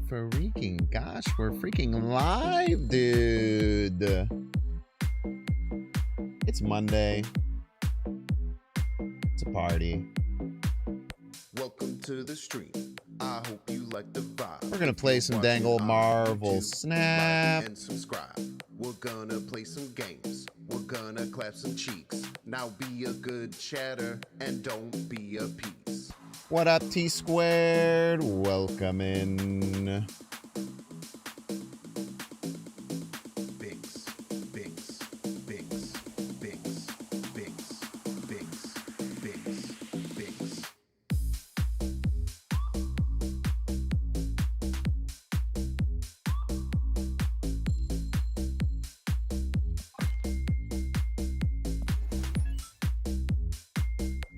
freaking gosh, we're freaking live, dude. It's Monday. It's a party. Welcome to the stream. I hope you like the vibe. We're gonna play some dang old Marvel Snap. Like and subscribe. We're gonna play some games. We're gonna clap some cheeks. Now be a good chatter and don't be a piece. What up, T Squared? Welcome in. Binks, binks, binks, binks, binks, binks, binks, binks.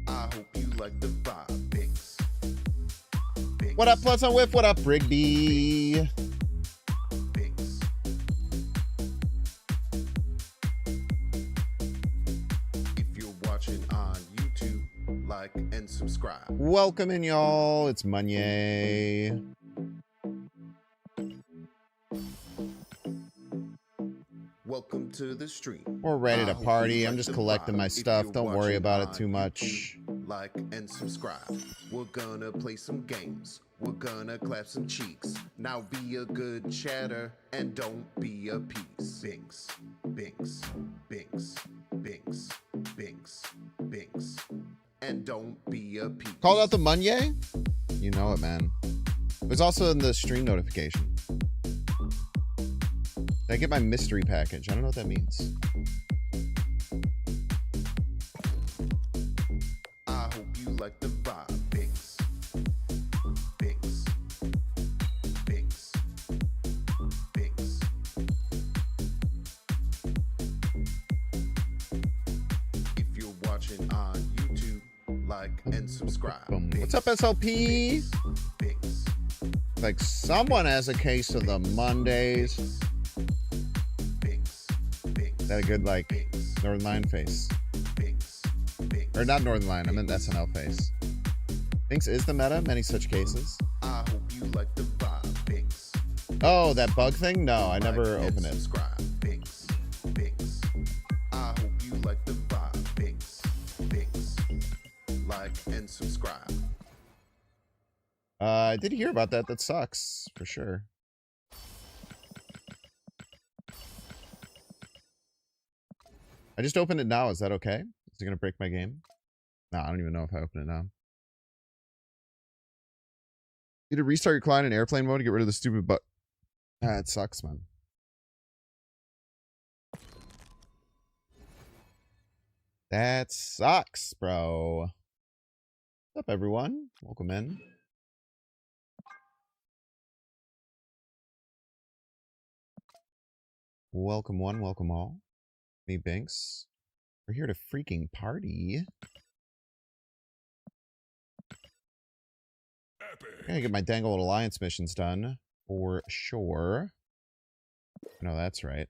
I hope you like the vibe, Binks. Binks. What up, Plus on Whiff? What up, Brigby? Binks. If you're watching on YouTube, like and subscribe. Welcome in, y'all. It's Monday. Welcome to the stream. We're ready I to hope party. you I'm like just the collecting vibe. my If stuff. you're Don't worry watching about it on too much. YouTube, like and subscribe. We're gonna play some games. We're gonna clap some cheeks. Now be a good chatter and don't be a piece. Binks, binks, binks, binks, binks, binks, and don't be a piece. Called out the Monday? You know it, man. It was also in the stream notification. Did I get my mystery package? I don't know what that means. I hope you like the vibe, Binks. Binks. Binks. Binks. If you're watching on YouTube, like and subscribe. Boom. What's up, SLP? Binks. Like someone has a case of the Mondays. Binks. Binks. Is that a good, like, Binks. Northern Line face? Binks. Binks. Or not Northern Line, I meant SNL face. Binks is the meta, many such cases. I hope you like the vibe, Binks. Oh, that bug thing? No, I never Like and opened it. Subscribe, Binks. Binks. I hope you like the vibe, Binks. Binks. Like and subscribe. I did hear about that. That sucks, for sure. I just opened it now. Is that okay? Is it going to break my game? No, I don't even know if I open it now. You need to restart your client in airplane mode to get rid of the stupid bug. Ah, it sucks, man. That sucks, bro. What's up, everyone? Welcome in. Welcome one, welcome all. Me, Binks. We're here to freaking party. I gotta get my dang old alliance missions done for sure. No, that's right.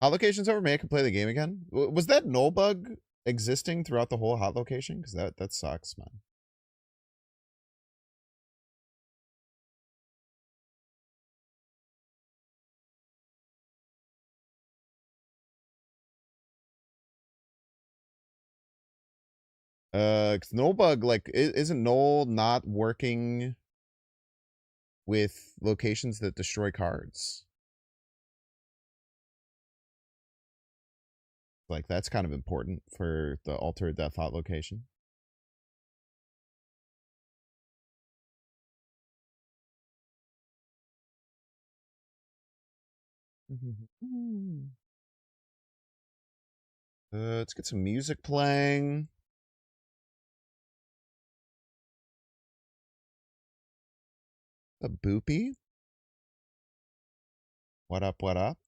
Hot location's over. May I can play the game again? Was that null bug existing throughout the whole hot location? Because that sucks, man. Cause null bug, like, isn't null not working with locations that destroy cards? Like, that's kind of important for the Alter Death hot location. Let's get some music playing. The boopy. What up, what up?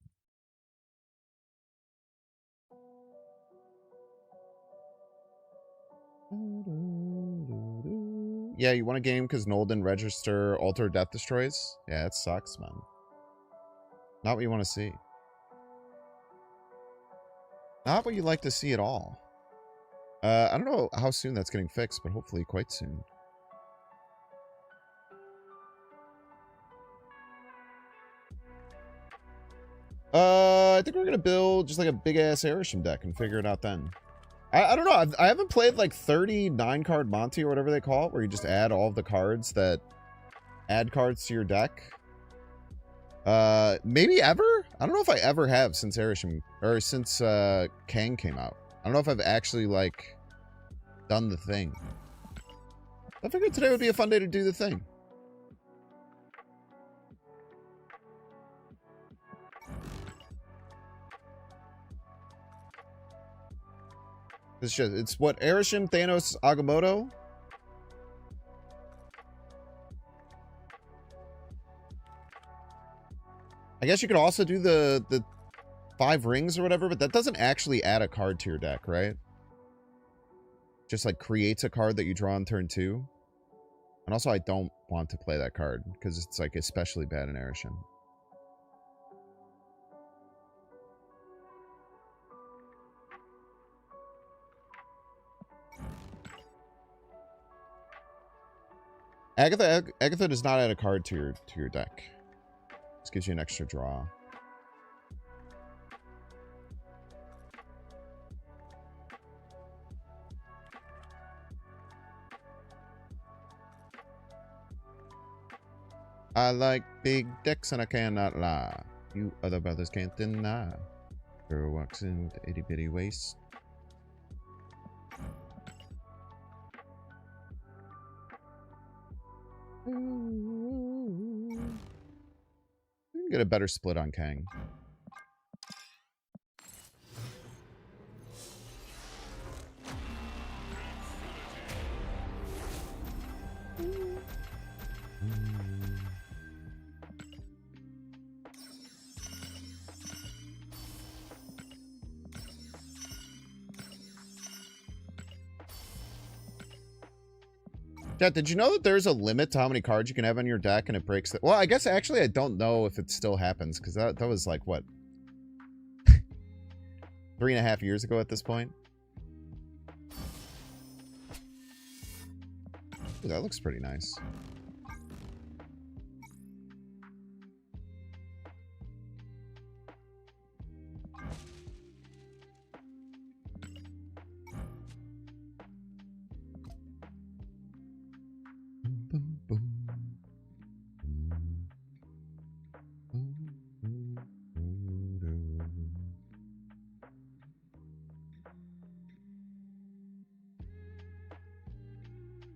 Yeah, you want a game because Noel didn't register Alter Death Destroys? Yeah, it sucks, man. Not what you want to see. Not what you like to see at all. I don't know how soon that's getting fixed, but hopefully quite soon. I think we're gonna build just like a big ass Arishem deck and figure it out then. I don't know. I haven't played like 39 card Monty or whatever they call it, where you just add all of the cards that add cards to your deck. Maybe ever? I don't know if I ever have since Arishem, or since Kang came out. I don't know if I've actually like done the thing. I figured today would be a fun day to do the thing. It's what, Arishem, Thanos, Agamotto? I guess you could also do the 5 rings or whatever, but that doesn't actually add a card to your deck, right? Just like creates a card that you draw on turn 2. And also I don't want to play that card because it's like especially bad in Arishem. Agatha does not add a card to your deck. This gives you an extra draw. I like big decks and I cannot lie. You other brothers can't deny. Girl walks in with itty bitty waist. We can get a better split on Kang. Chat, did you know that there's a limit to how many cards you can have on your deck and it breaks that? Well, I guess actually I don't know if it still happens because that was like, what? 3.5 years ago at this point? Ooh, that looks pretty nice.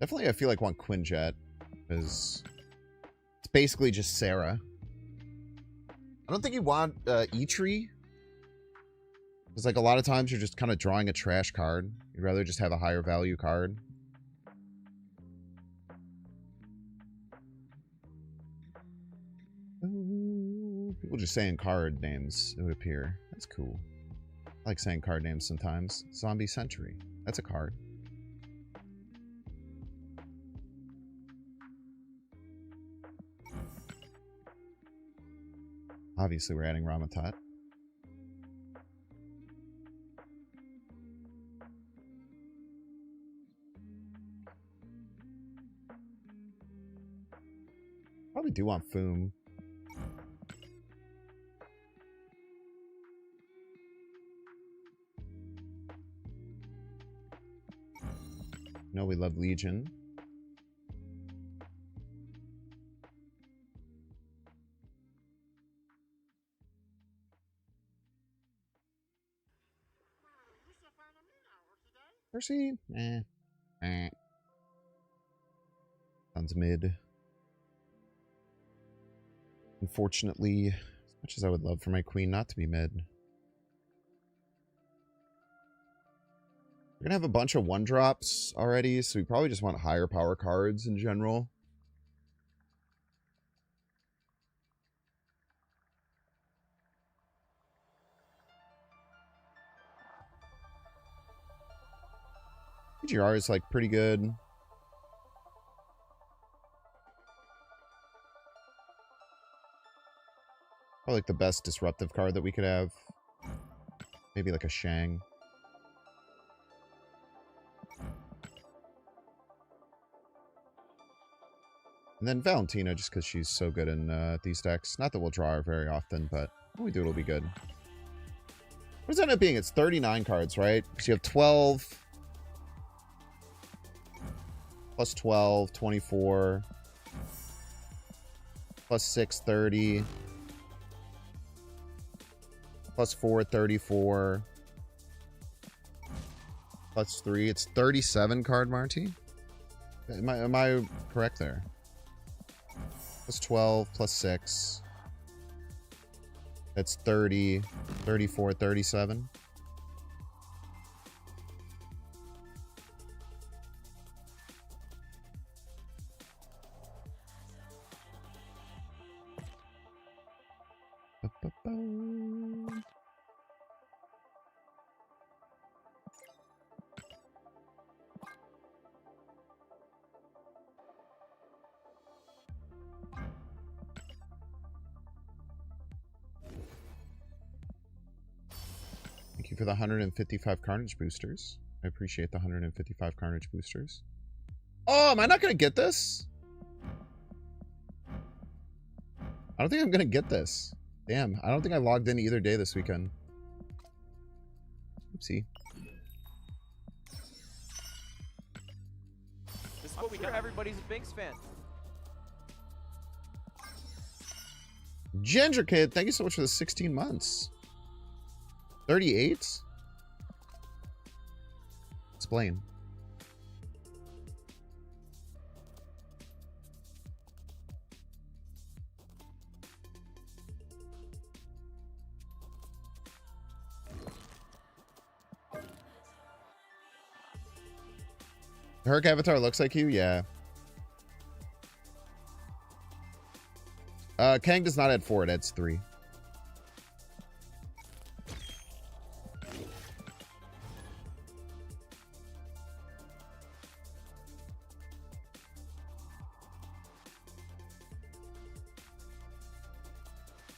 Definitely, I feel like I want Quinjet, because it's basically just Sarah. I don't think you want E-Tree, because like a lot of times you're just kind of drawing a trash card. You'd rather just have a higher value card. People just saying card names, it would appear. That's cool. I like saying card names sometimes. Zombie Century. That's a card. Obviously, we're adding Ramatat. Probably do want Foom. No, we love Legion. Percy? Eh. Sounds mid. Unfortunately, as much as I would love for my queen not to be mid. We're gonna have a bunch of 1-drops already, so we probably just want higher power cards in general. PGR is like pretty good. Probably like the best disruptive card that we could have. Maybe like a Shang. And then Valentina, just because she's so good in these decks. Not that we'll draw her very often, but when we do, it'll be good. What does that end up being? It's 39 cards, right? Because you have 12... plus 12, 24... plus 6, 30... plus 4, 34... plus 3. It's 37 card, Marty? Am I correct there? Plus 12, plus 6. That's 30, 34, 37. Thank you for the 155 Carnage boosters. I appreciate the 155 Carnage boosters. Oh, am I not going to get this? I don't think I'm going to get this. Damn, I don't think I logged in either day this weekend. Oopsie. This is what we got. Everybody's a Binks fan. Ginger Kid, thank you so much for the 16 months. 38? Explain. The Herc avatar looks like you? Yeah. Kang does not add 4, it adds 3.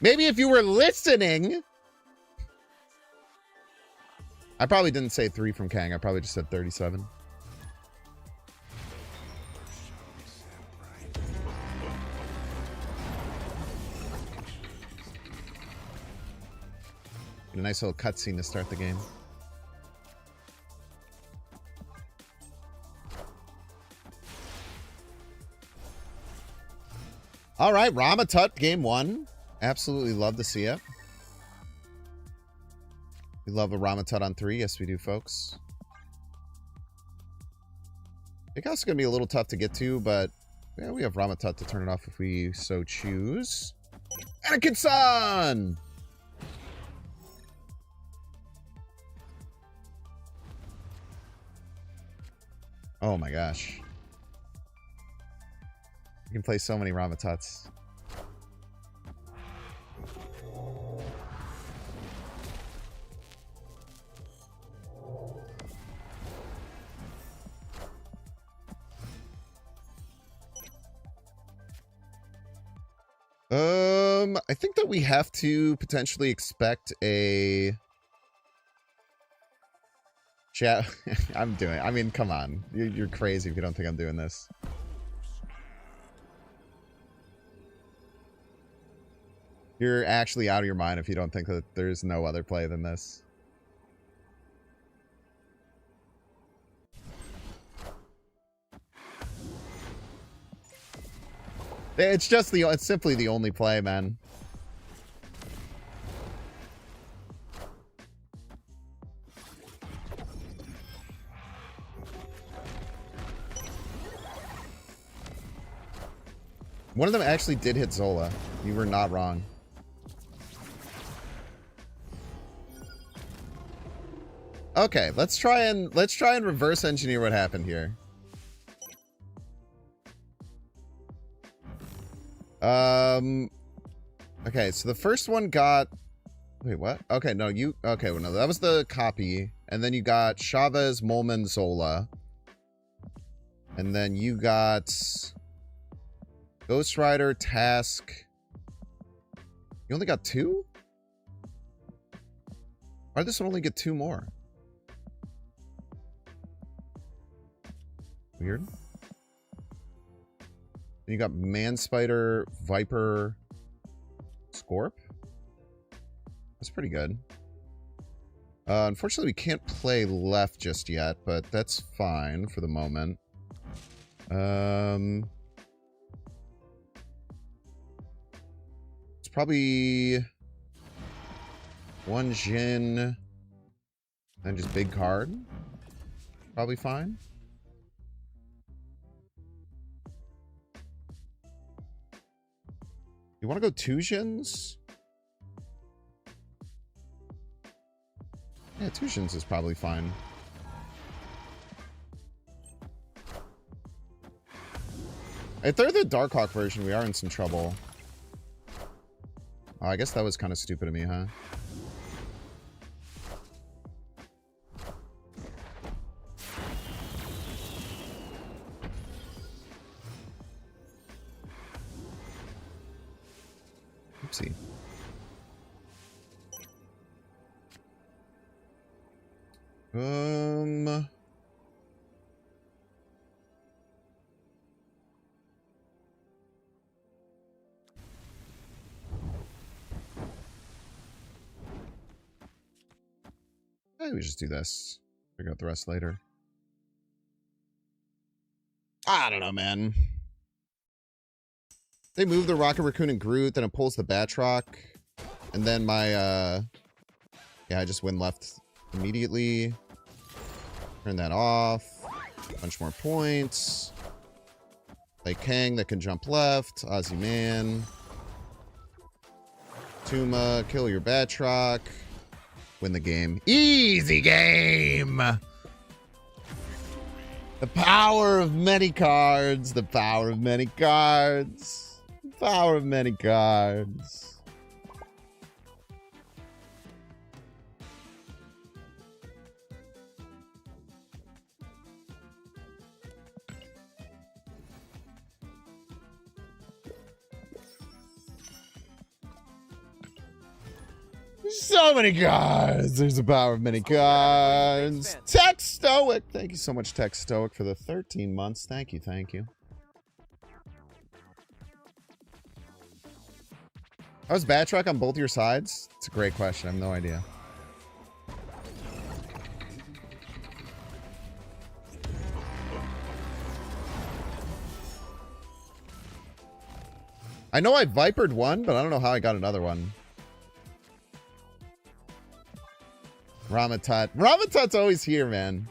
Maybe if you were listening. I probably didn't say 3 from Kang. I probably just said 37. A nice little cutscene to start the game. All right, Ramatut game 1. Absolutely love to see it. We love a Ramatut on 3. Yes, we do, folks. I think it's going to be a little tough to get to, but yeah, we have Ramatut to turn it off if we so choose. Anakin-san! Oh my gosh. You can play so many Ramatuts. I think that we have to potentially expect a chat. I mean, come on. You're crazy if you don't think I'm doing this. You're actually out of your mind if you don't think that there's no other play than this. It's simply the only play, man. One of them actually did hit Zola. You were not wrong. Okay, let's try and reverse engineer what happened here. Okay, so the first one got... Wait, what? Okay, no, you... Okay, well, no, that was the copy. And then you got Chavez, Molman, Zola. And then you got... Ghost Rider, Task. You only got 2? Why did this one only get 2 more? Weird. You got Man Spider, Viper, Scorp. That's pretty good. Unfortunately, we can't play left just yet, but that's fine for the moment. It's probably one Jhin and just big card. Probably fine. You want to go 2 Jhins? Yeah, 2 Jhins is probably fine. If they're the Darkhawk version, we are in some trouble. Oh, I guess that was kind of stupid of me, huh? Oopsie. Maybe we just do this. Figure out the rest later. I don't know, man. They move the Rocket Raccoon and Groot, then it pulls the Batroc. And then my, yeah, I just win left immediately. Turn that off. Bunch more points. Play Kang that can jump left. Ozzy Man. Tuma, kill your Batroc. Win the game. Easy game! The power of many cards. The power of many cards. The power of many cards. So many cards. There's the power of many cards. Tech Stoic. Thank you so much, Tech Stoic, for the 13 months. Thank you. Thank you. How's Batroc on both your sides? It's a great question. I have no idea. I know I Vipered one, but I don't know how I got another one. Ramatut. Ramatut's always here, man.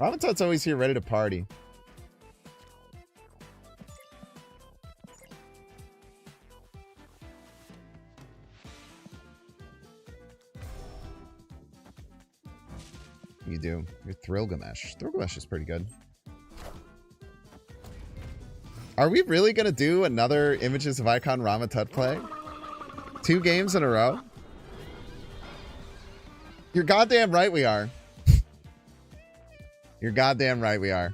Ramatut's always here, ready to party. You do. You're Thrillgamesh. Thrillgamesh is pretty good. Are we really going to do another Images of Icon Ramatut play? 2 games in a row? You're goddamn right we are. You're goddamn right we are.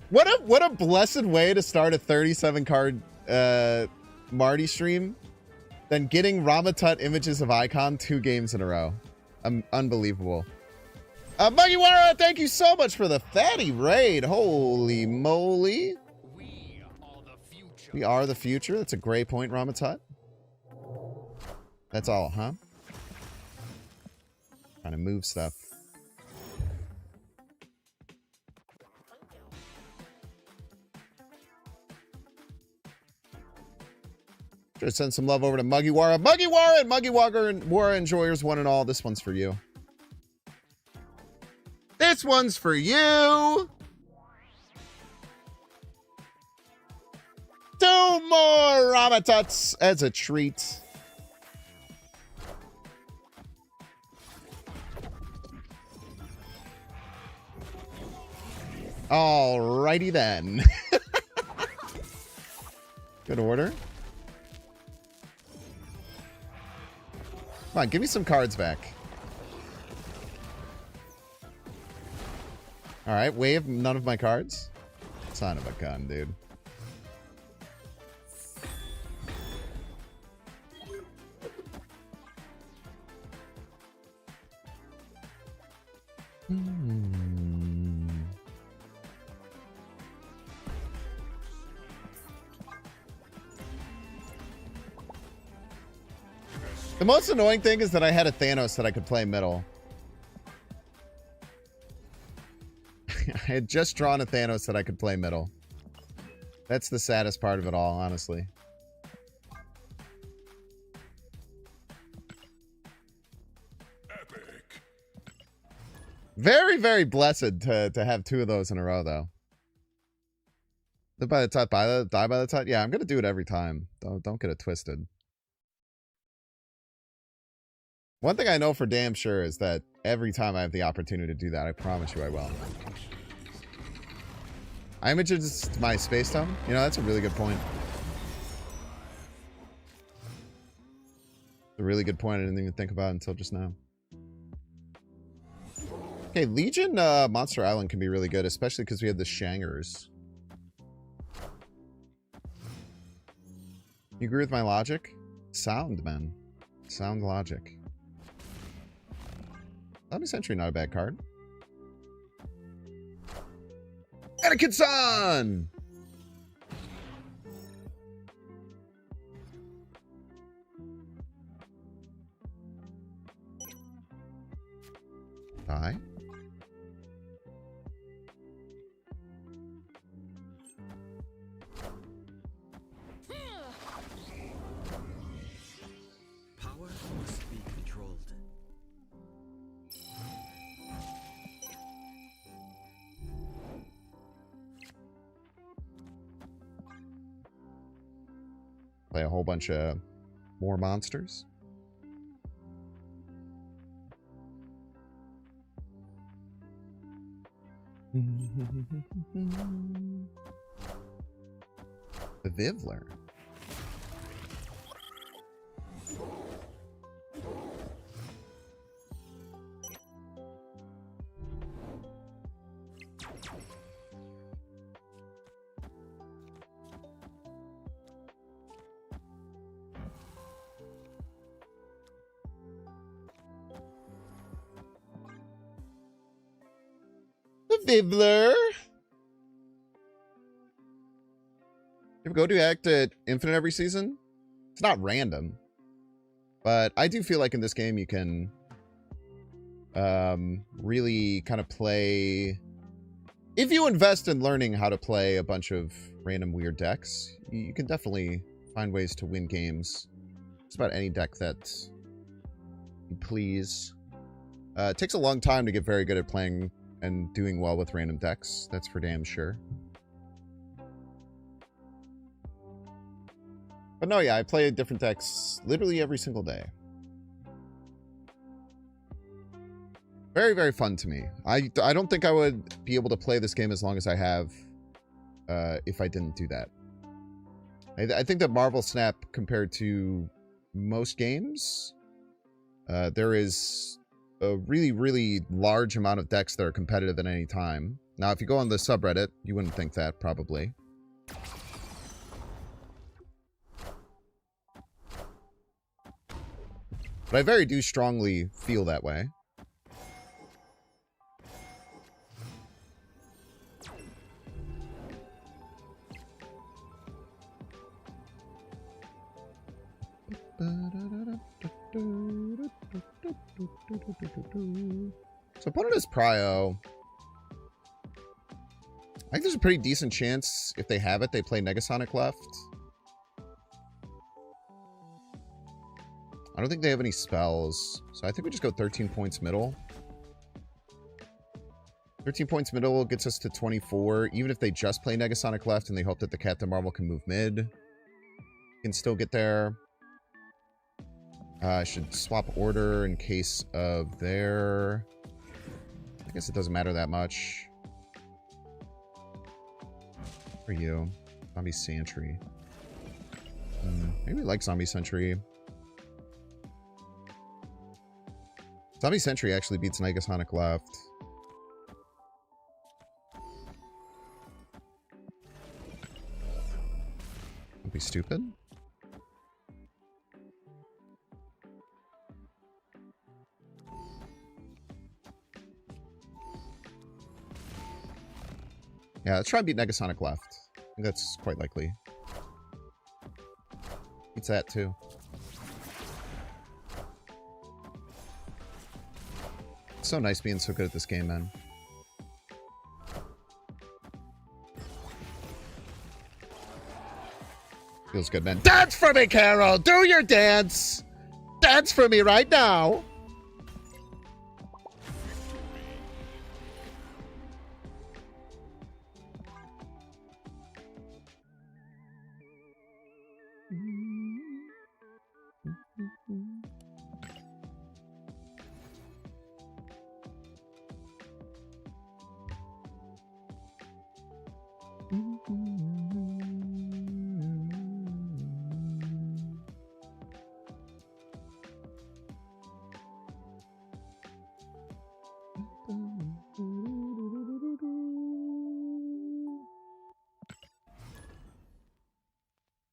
What a blessed way to start a 37 card Marty stream than getting Ramatut Images of Icon 2 games in a row. Unbelievable. Mugiwara, thank you so much for the fatty raid. Holy moly. We are the future. That's a great point, Ramatut. That's all, huh? Trying to move stuff. Try to send some love over to Mugiwara. Mugiwara and Mugiwara enjoyers, one and all. This one's for you. This one's for you. 2 more Ramatuts as a treat. Alrighty then. Good order. Come on, give me some cards back. Alright, wave none of my cards. Son of a gun, dude. The most annoying thing is that I had a Thanos that I could play middle. I had just drawn a Thanos that I could play middle. That's the saddest part of it all, honestly. Epic. Very, very blessed to have two of those in a row, though. Live by the tide, die by the tide? Yeah, I'm going to do it every time. Don't get it twisted. One thing I know for damn sure is that every time I have the opportunity to do that, I promise you I will. I imaged my space tone. You know, that's a really good point. A really good point I didn't even think about until just now. Okay, Legion Monster Island can be really good, especially because we have the Shangers. You agree with my logic? Sound, man. Sound logic. Zombie Sentry, not a bad card. Anakin-san! Die. Power must be controlled. Play a whole bunch of more monsters. The Vivler. Vivler. You ever go to act at Infinite every season? It's not random. But I do feel like in this game you can really kind of play... If you invest in learning how to play a bunch of random weird decks, you can definitely find ways to win games. Just about any deck that you please. It takes a long time to get very good at playing and doing well with random decks. That's for damn sure. But no, yeah, I play different decks literally every single day. Very, very fun to me. I don't think I would be able to play this game as long as I have if I didn't do that. I think that Marvel Snap, compared to most games, there is a really, really large amount of decks that are competitive at any time. Now, if you go on the subreddit, you wouldn't think that, probably. But I very do strongly feel that way. So opponent is Prio. I think there's a pretty decent chance if they have it, they play Negasonic left. I don't think they have any spells, so I think we just go 13 points middle. 13 points middle gets us to 24. Even if they just play Negasonic left and they hope that the Captain Marvel can move mid, can still get there. I should swap order in case of their... I guess it doesn't matter that much. For you. Zombie Sentry. Maybe I like Zombie Sentry. Zombie Sentry actually beats Negasonic left. Don't be stupid. Yeah, let's try and beat Negasonic left. I think that's quite likely. Beats that too. It's so nice being so good at this game, man. Feels good, man. Dance for me, Carol! Do your dance! Dance for me right now!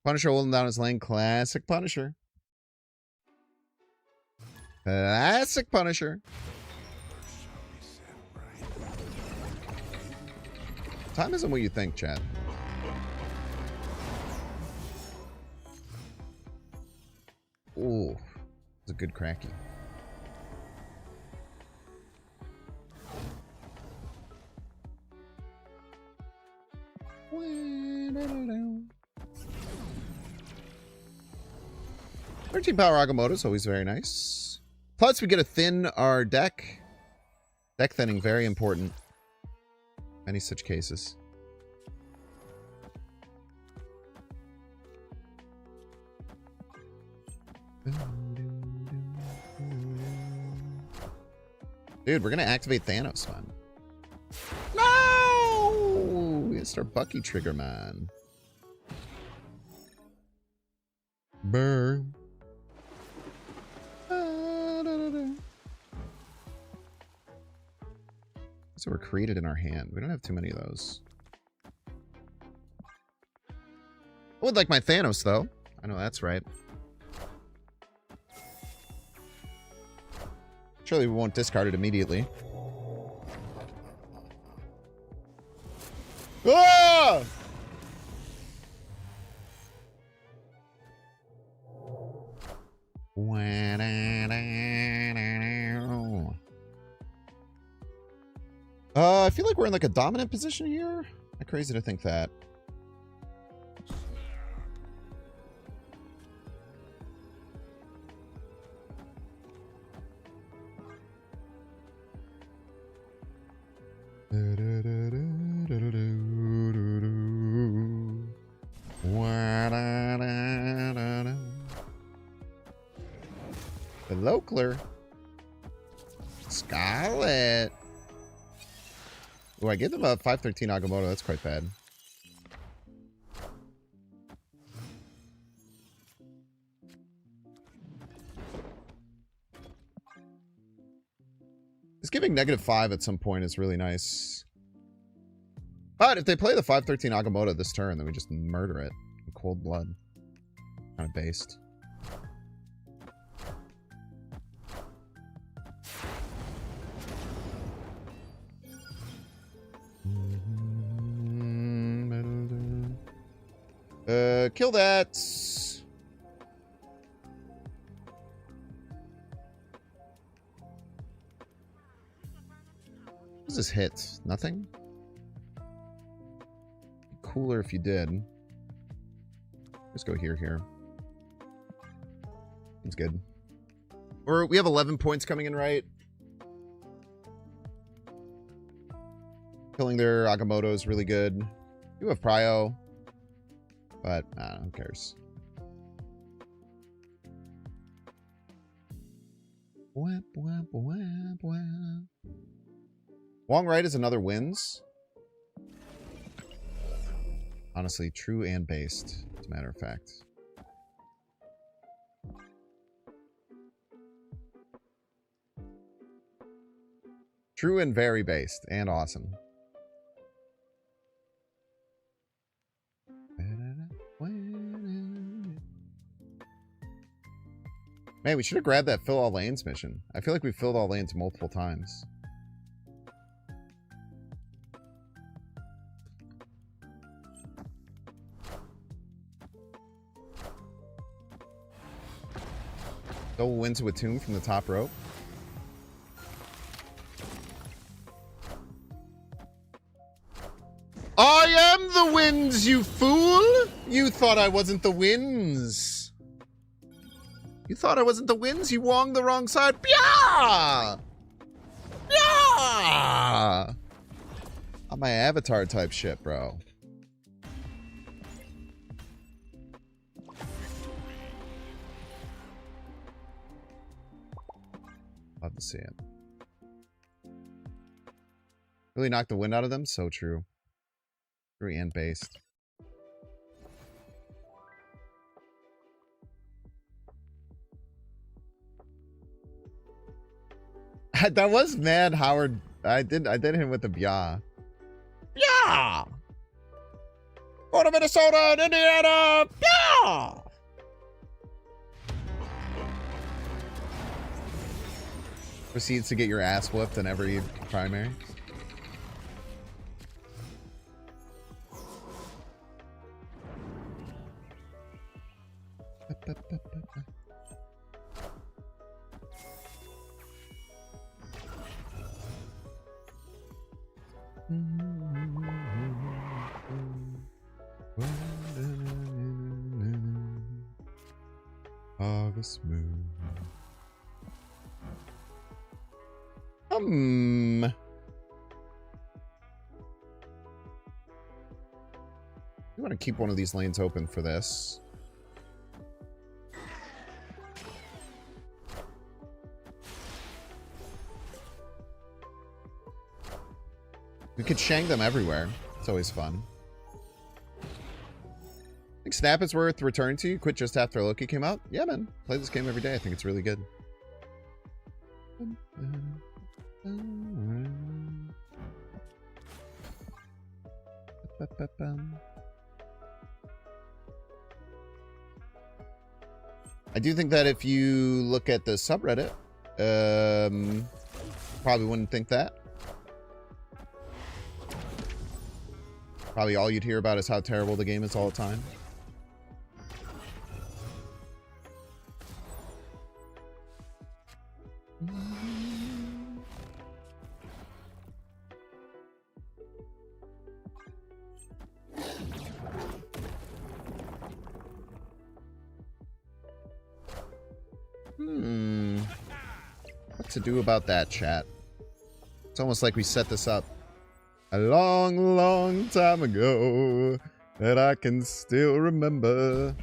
Punisher holding down his lane. Classic Punisher. Classic Punisher. Time isn't what you think, Chad. Ooh, it's a good cracky. Team Power Agamotto is always very nice. Plus, we get to thin our deck. Deck thinning, very important. Many such cases. Dude, we're gonna activate Thanos, man. No! We gotta start Bucky Trigger, man. Burn. So we're created in our hand. We don't have too many of those. I would like my Thanos, though. I know that's right. Surely we won't discard it immediately. Ah! I feel like we're in like a dominant position here. Not crazy to think that. Hello, Claire. Scarlet. Oh, I gave them a 513 Agamotto. That's quite bad. Just giving -5 at some point is really nice. But if they play the 513 Agamotto this turn, then we just murder it in cold blood. Kind of based. Kill that. What does this hit? Nothing? Cooler if you did. Just go here. It's good. Or we have 11 points coming in, right? Killing their Agamotto is really good. You have Prio. But, who cares? Wong right is another wins. Honestly, true and based, as a matter of fact. True and very based, and awesome. Man, we should have grabbed that fill all lanes mission. I feel like we filled all lanes multiple times. Double wins with Tomb from the top rope. I am the winds, you fool! You thought I wasn't the winds. You thought I wasn't the winds? You wronged the wrong side. Yeah! Yeah! On my avatar type shit, bro. Love to see it. Really knocked the wind out of them? So true. True and based. That was mad, Howard. I did him with the bya. Yeah! Go to Minnesota and Indiana! Yeah! Proceeds to get your ass whooped in every primary. August moon. You want to keep one of these lanes open for this. We could shank them everywhere. It's always fun. I think Snap is worth returning to. Quit just after Loki came out. Yeah, man. Play this game every day. I think it's really good. I do think that if you look at the subreddit, probably wouldn't think that. Probably all you'd hear about is how terrible the game is all the time. What to do about that, chat? It's almost like we set this up a long, long time ago that I can still remember.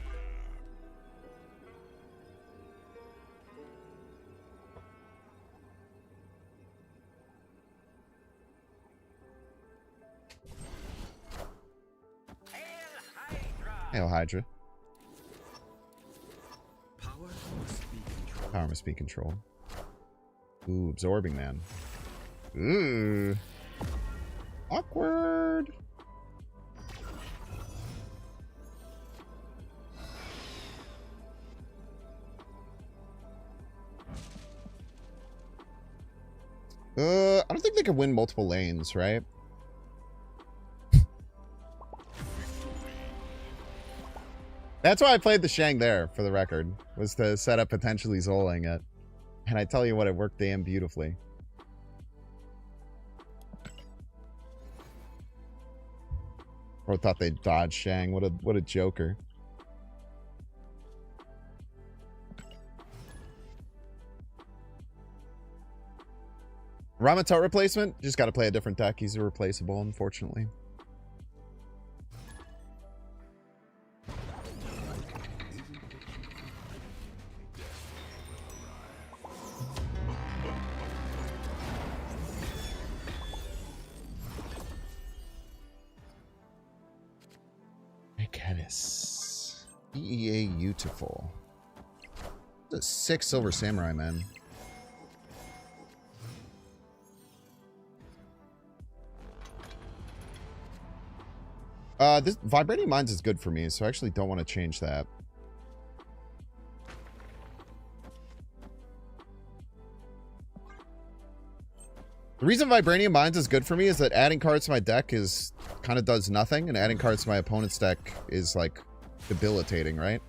Hail Hydra. Power must be controlled. Ooh, absorbing man. Ooh. Awkward. I don't think they can win multiple lanes, right? That's why I played the Shang there, for the record, was to set up potentially Zoling it. And I tell you what, it worked damn beautifully. Or thought they'd dodge Shang. What a joker. Ramatot replacement? Just gotta play a different deck. He's irreplaceable, unfortunately. EEA beautiful. That's a 6 silver samurai, man. This Vibrating Minds is good for me, so I actually don't want to change that. The reason Vibranium Minds is good for me is that adding cards to my deck is kind of does nothing, and adding cards to my opponent's deck is like debilitating, right?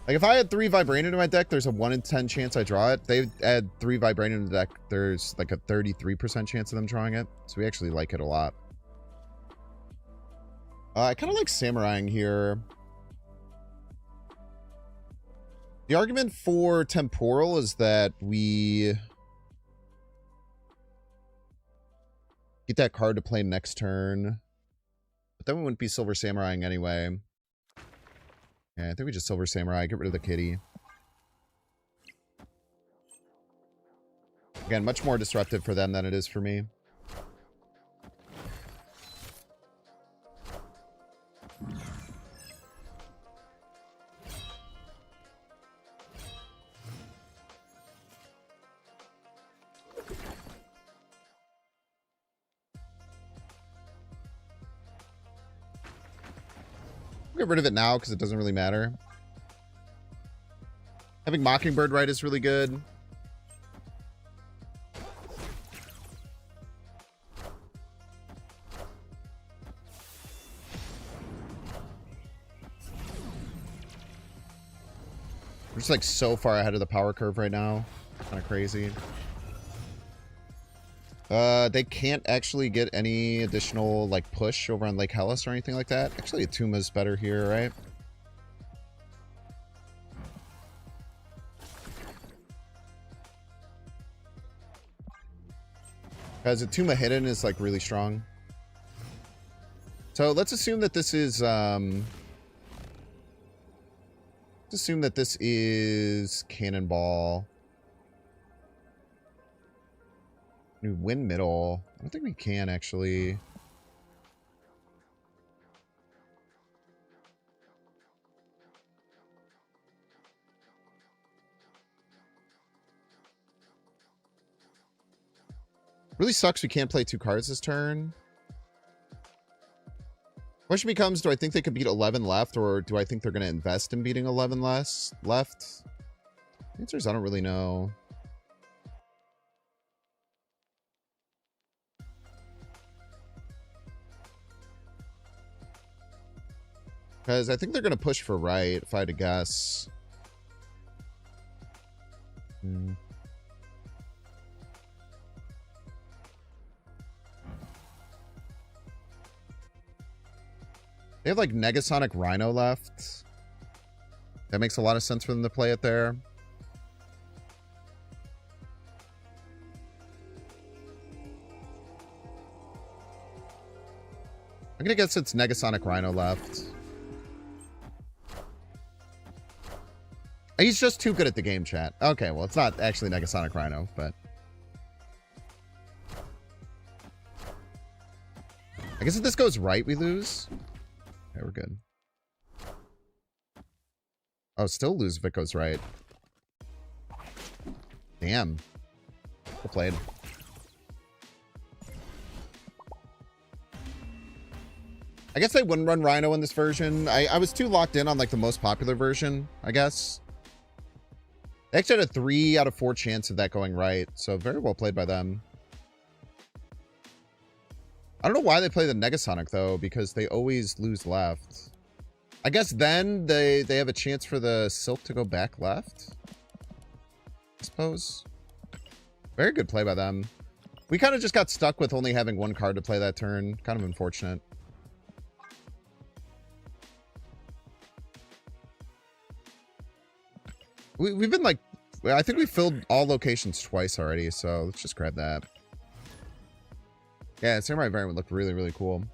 Like if I had 3 Vibranium in my deck, there's a 1 in 10 chance I draw it. They add 3 Vibranium in the deck, there's like a 33% chance of them drawing it. So we actually like it a lot. I kind of like Samuraiing here. The argument for Temporal is that we get that card to play next turn. But then we wouldn't be Silver Samuraiing anyway. Yeah, I think we just Silver Samurai, get rid of the kitty. Again, much more disruptive for them than it is for me. Get rid of it now because it doesn't really matter. Having Mockingbird right is really good. We're just like so far ahead of the power curve right now. Kind of crazy. They can't actually get any additional like push over on Lake Hellas or anything like that. Actually, Atuma's better here, right? Because Atuma hidden is like really strong. So let's assume that this is let's assume that this is Cannonball. New win middle. I don't think we can actually. Really sucks we can't play 2 cards this turn. Question becomes, do I think they could beat 11 left, or do I think they're going to invest in beating 11 left? The answer is I don't really know. Because I think they're going to push for right, if I had to guess. They have like Negasonic Rhino left. That makes a lot of sense for them to play it there. I'm going to guess it's Negasonic Rhino left. He's just too good at the game, chat. Okay, well, it's not actually Negasonic Rhino, but... I guess if this goes right, we lose. Okay, we're good. Oh, still lose if it goes right. Damn. Well played. I guess I wouldn't run Rhino in this version. I was too locked in on like the most popular version, I guess. They actually had a 3 out of 4 chance of that going right, so very well played by them. I don't know why they play the Negasonic, though, because they always lose left. I guess then they have a chance for the Silk to go back left, I suppose. Very good play by them. We kind of just got stuck with only having 1 card to play that turn. Kind of unfortunate. We've been like, I think we filled all locations twice already, so let's just grab that. Yeah, Samurai variant would look really, really cool.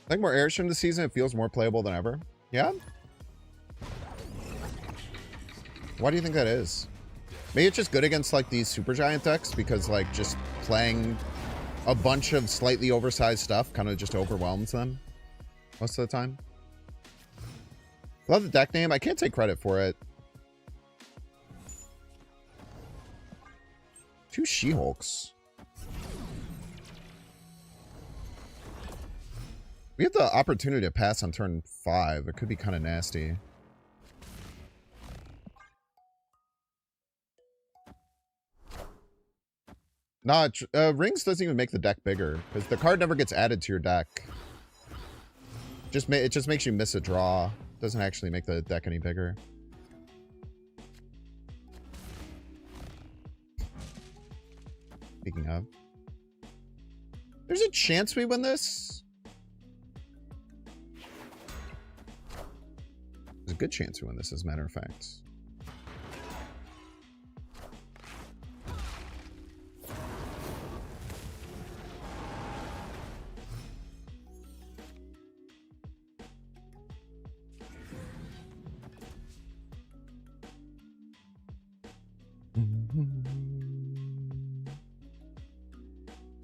I think more Arishem this season, it feels more playable than ever. Yeah? Why do you think that is? Maybe it's just good against like these super giant decks because like just playing a bunch of slightly oversized stuff kind of just overwhelms them most of the time. Love the deck name. I can't take credit for it. 2 She-Hulks. We have the opportunity to pass on turn 5. It could be kind of nasty. Nah, Rings doesn't even make the deck bigger because the card never gets added to your deck. It just makes you miss a draw. Doesn't actually make the deck any bigger. Speaking of. There's a chance we win this. There's a good chance we win this, as a matter of fact.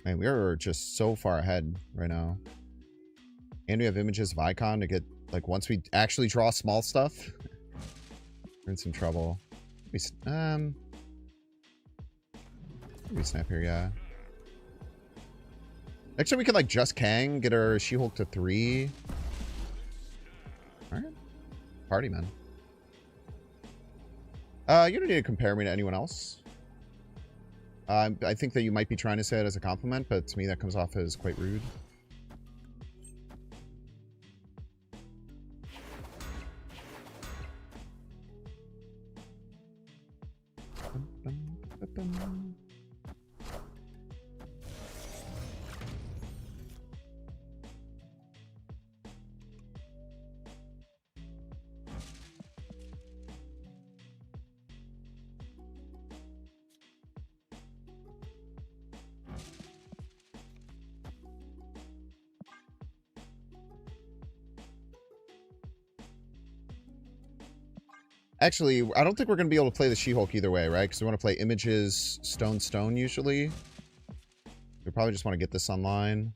Man, we are just so far ahead right now. And we have images of Icon to get, like, once we actually draw small stuff, we're in some trouble. Maybe snap here, yeah. Next time we could, like, just Kang, get our She-Hulk to 3. Alright. Party, man. You don't need to compare me to anyone else. I think that you might be trying to say it as a compliment, but to me that comes off as quite rude. Actually, I don't think we're going to be able to play the She-Hulk either way, right? Because we want to play images stone usually. We probably just want to get this online.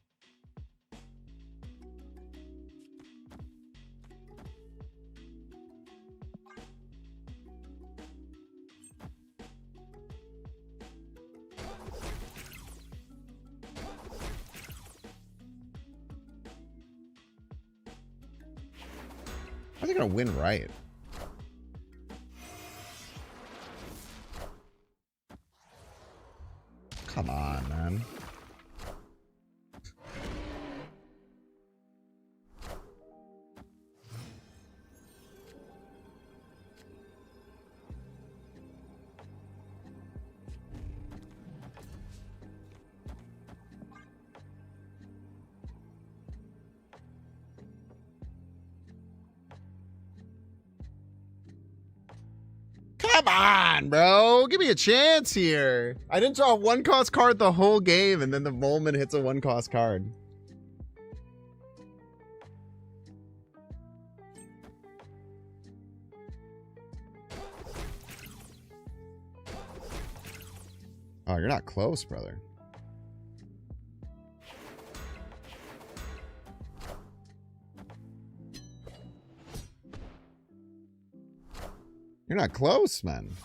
Are they going to win right? Come on, man. Come on, bro. Give me a chance here. I didn't draw a 1-cost card the whole game, and then the moment hits a 1-cost card. Oh, you're not close, brother. You're not close, man.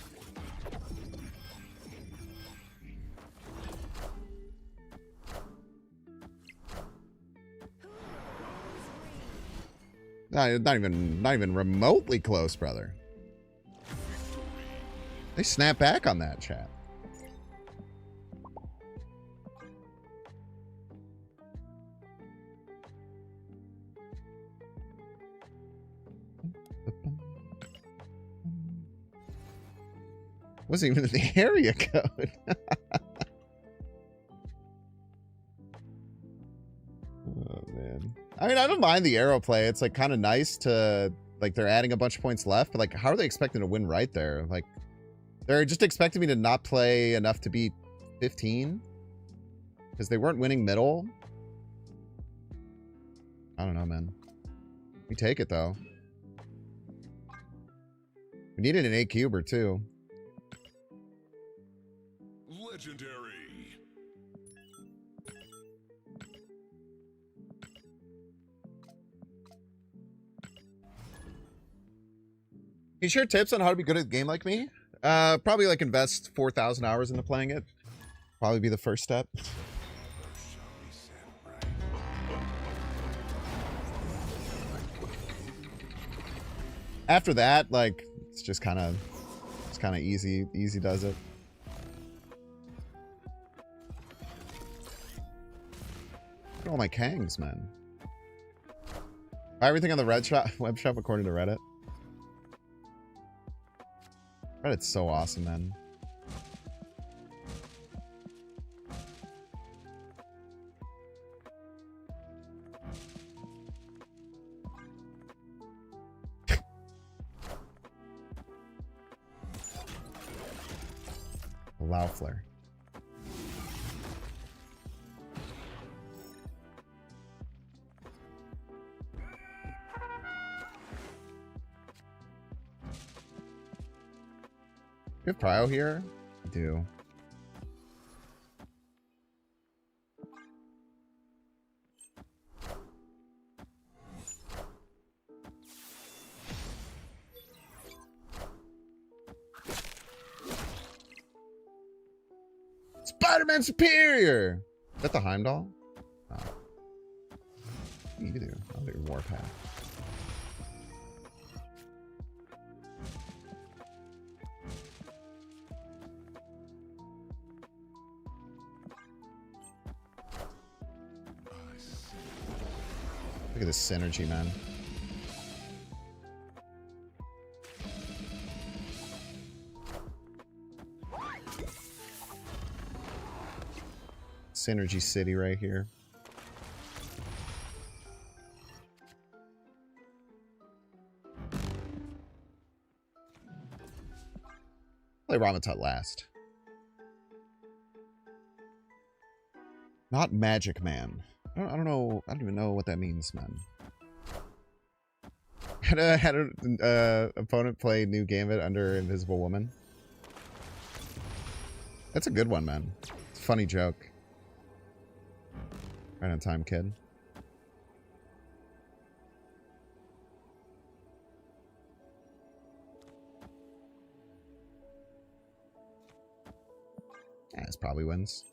Not even remotely close, brother. They snap back on that, chat. Wasn't even in the area code. Oh, man. I mean, I don't mind the arrow play. It's, like, kind of nice to, like, they're adding a bunch of points left, but, like, how are they expecting to win right there? Like, they're just expecting me to not play enough to beat 15? Because they weren't winning middle? I don't know, man. We take it, though. We needed an 8-cuber, too. Legendary. Can you share tips on how to be good at a game like me? Probably like invest 4,000 hours into playing it. Probably be the first step. After that, like, it's just kind of easy. Easy does it. Look at all my Kangs, man. Buy everything on the web shop according to Reddit. Reddit's so awesome, man. Allow flare. We have Prio here? We do. Spider-Man Superior! Is that the Heimdall? Oh. What do you do? I'll do Warpath. Look at this synergy, man. Synergy City right here. Play Ramatut last. Not Magic Man. I don't know. I don't even know what that means, man. Had an opponent play New Gambit under Invisible Woman. That's a good one, man. It's a funny joke. Right on time, kid. Yeah, this probably wins.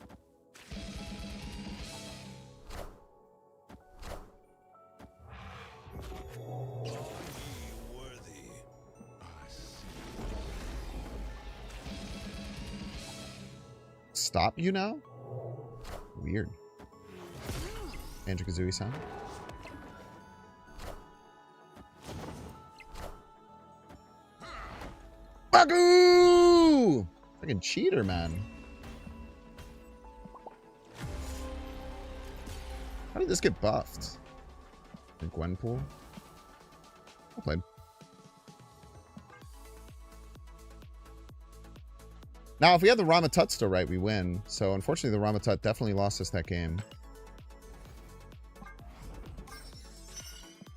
Stop you now? Weird. Andrew Kazooie-san. Baku! Fucking cheater, man. How did this get buffed? Gwenpool? Well played. Now, if we had the Ramatut still right, we win. So, unfortunately, the Ramatut definitely lost us that game.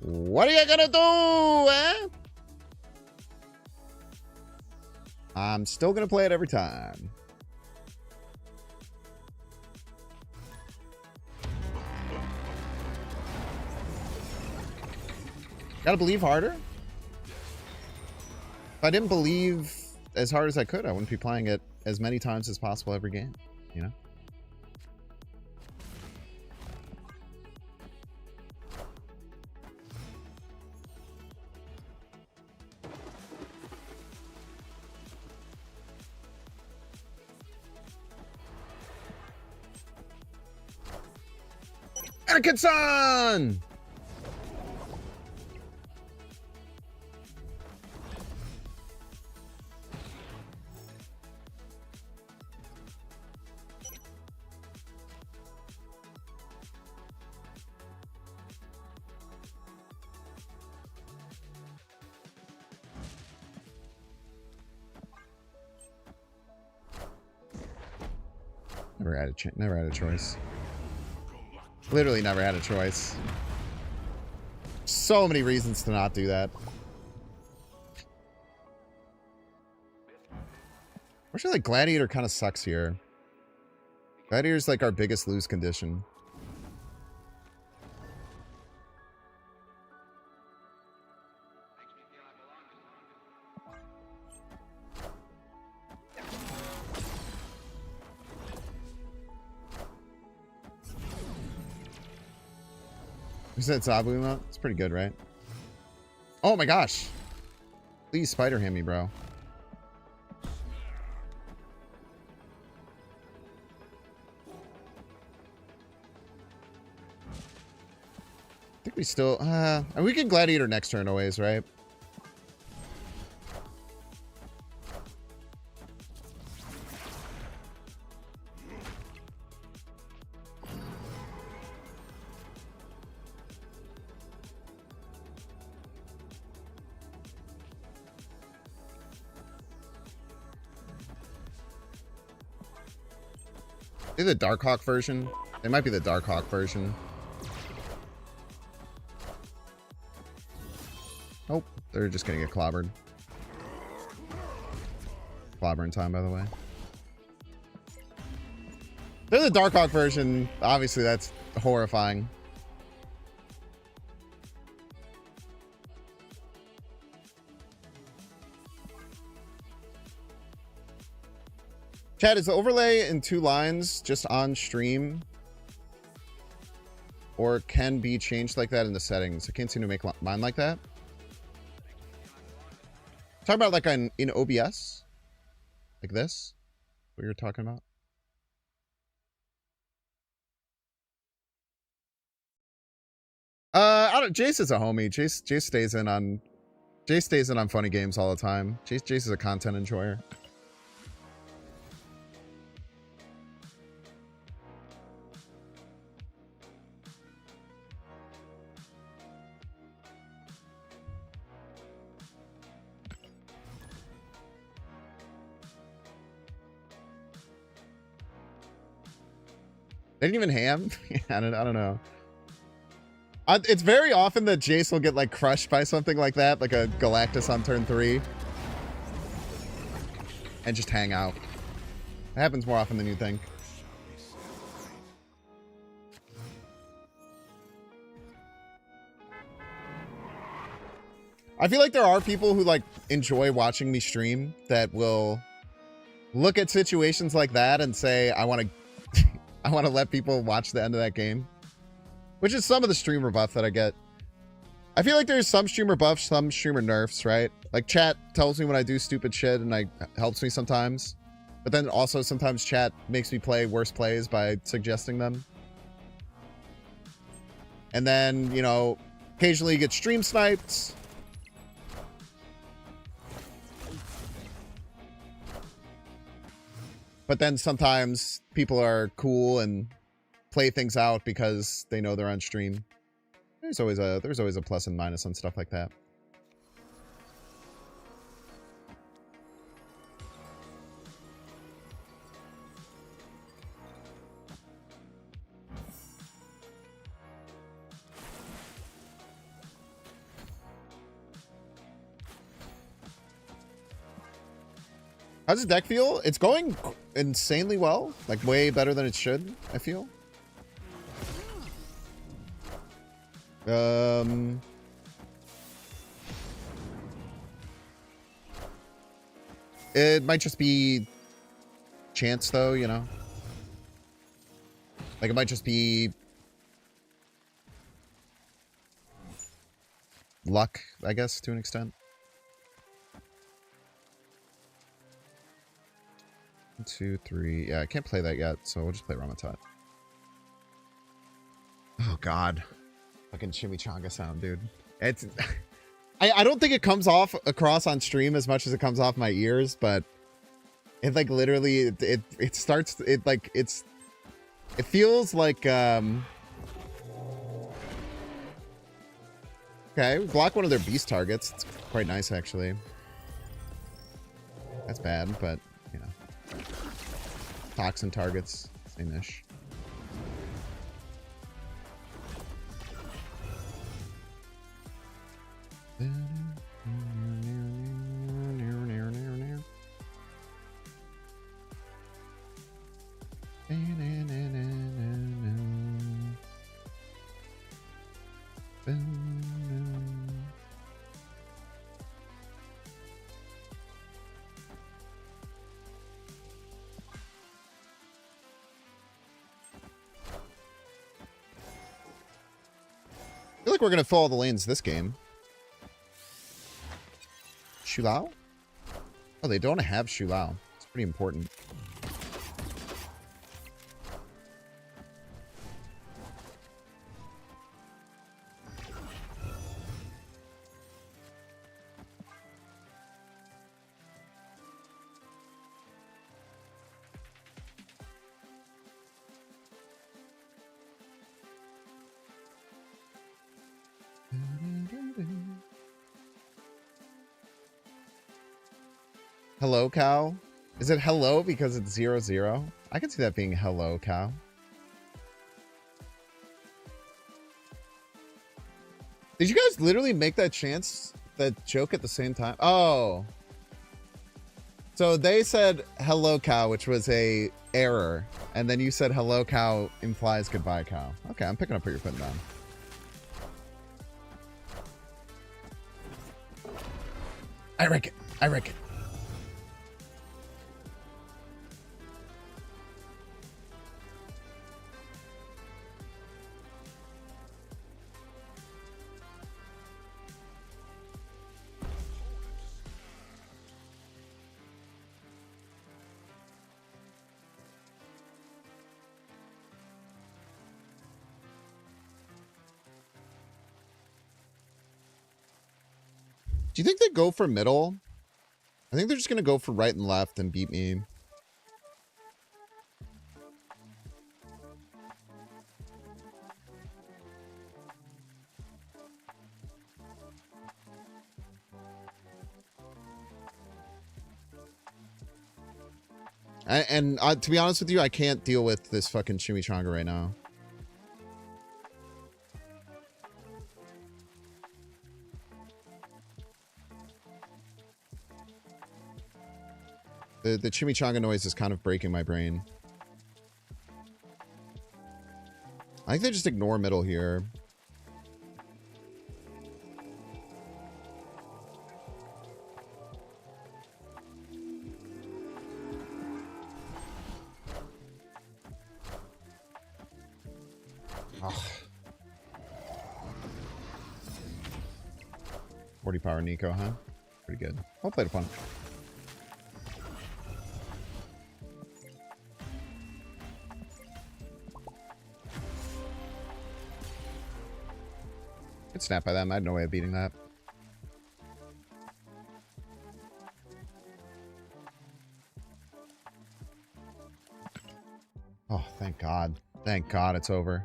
What are you gonna do, eh? I'm still gonna play it every time. Gotta believe harder. If I didn't believe as hard as I could, I wouldn't be playing it as many times as possible every game, you know? Anakin-san! Never had a choice. Literally never had a choice. So many reasons to not do that. Actually, like, Gladiator kind of sucks here. Gladiator's like our biggest lose condition. You said Zabu emote? It's pretty good, right? Oh my gosh. Please spider hand me, bro. I think we still... we can Gladiator next turn always, right? Maybe the Darkhawk version. It might be the Darkhawk version. Nope, they're just gonna get clobbered. Clobbering time, by the way. They're the Darkhawk version. Obviously, that's horrifying. Chat, is the overlay in 2 lines just on stream? Or can be changed like that in the settings? I can't seem to make mine like that. Talking about like in OBS? Like this? What you're talking about? I don't. Jace is a homie. Jace stays in on funny games all the time. Jace is a content enjoyer. They didn't even ham. I don't know. It's very often that Jace will get like crushed by something like that, like a Galactus on turn 3, and just hang out. It happens more often than you think. I feel like there are people who like enjoy watching me stream that will look at situations like that and say, I want to I want to let people watch the end of that game. Which is some of the streamer buff that I get. I feel like there's some streamer buffs, some streamer nerfs, right? Like chat tells me when I do stupid shit and helps me sometimes. But then also sometimes chat makes me play worse plays by suggesting them. And then, you know, occasionally you get stream sniped. But then sometimes people are cool and play things out because they know they're on stream. There's always a plus and minus on stuff like that. How does the deck feel? It's going insanely well. Like way better than it should, I feel. It might just be chance though, you know? Like it might just be luck, I guess, to an extent. 1, 2, 3. Yeah, I can't play that yet, so we'll just play Ramatat. Oh god. Fucking chimichanga sound, dude. It's I don't think it comes off across on stream as much as it comes off my ears, but it like literally it starts it feels like okay, block one of their beast targets. It's quite nice actually. That's bad, but you know. Toxin targets, same-ish. I feel like we're gonna fill all the lanes this game. Shulao? Oh, they don't have Shulao. It's pretty important. Hello, Cal. Is it hello because it's 0-0? I can see that being hello, cow. Did you guys literally make that joke at the same time? Oh. So they said hello, cow, which was a error. And then you said hello, cow implies goodbye, cow. Okay, I'm picking up what you're putting down. I reckon. I reckon. Do you think they go for middle? I think they're just going to go for right and left and beat me. And to be honest with you, I can't deal with this fucking chimichanga right now. The chimichanga noise is kind of breaking my brain. I think they just ignore middle here. Ugh. 40 power Nico, huh? Pretty good. Well played upon. Good snap by them. I had no way of beating that. Oh, thank God. Thank God it's over.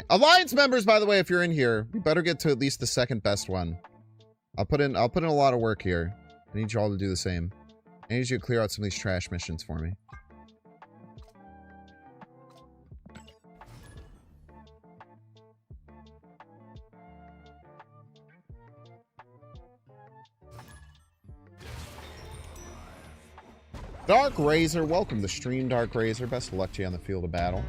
Alliance members, by the way, if you're in here, we better get to at least the second best one. I'll put in a lot of work here. I need you all to do the same. I need you to clear out some of these trash missions for me. Dark Razor, welcome to the stream, Dark Razor. Best of luck to you on the field of battle.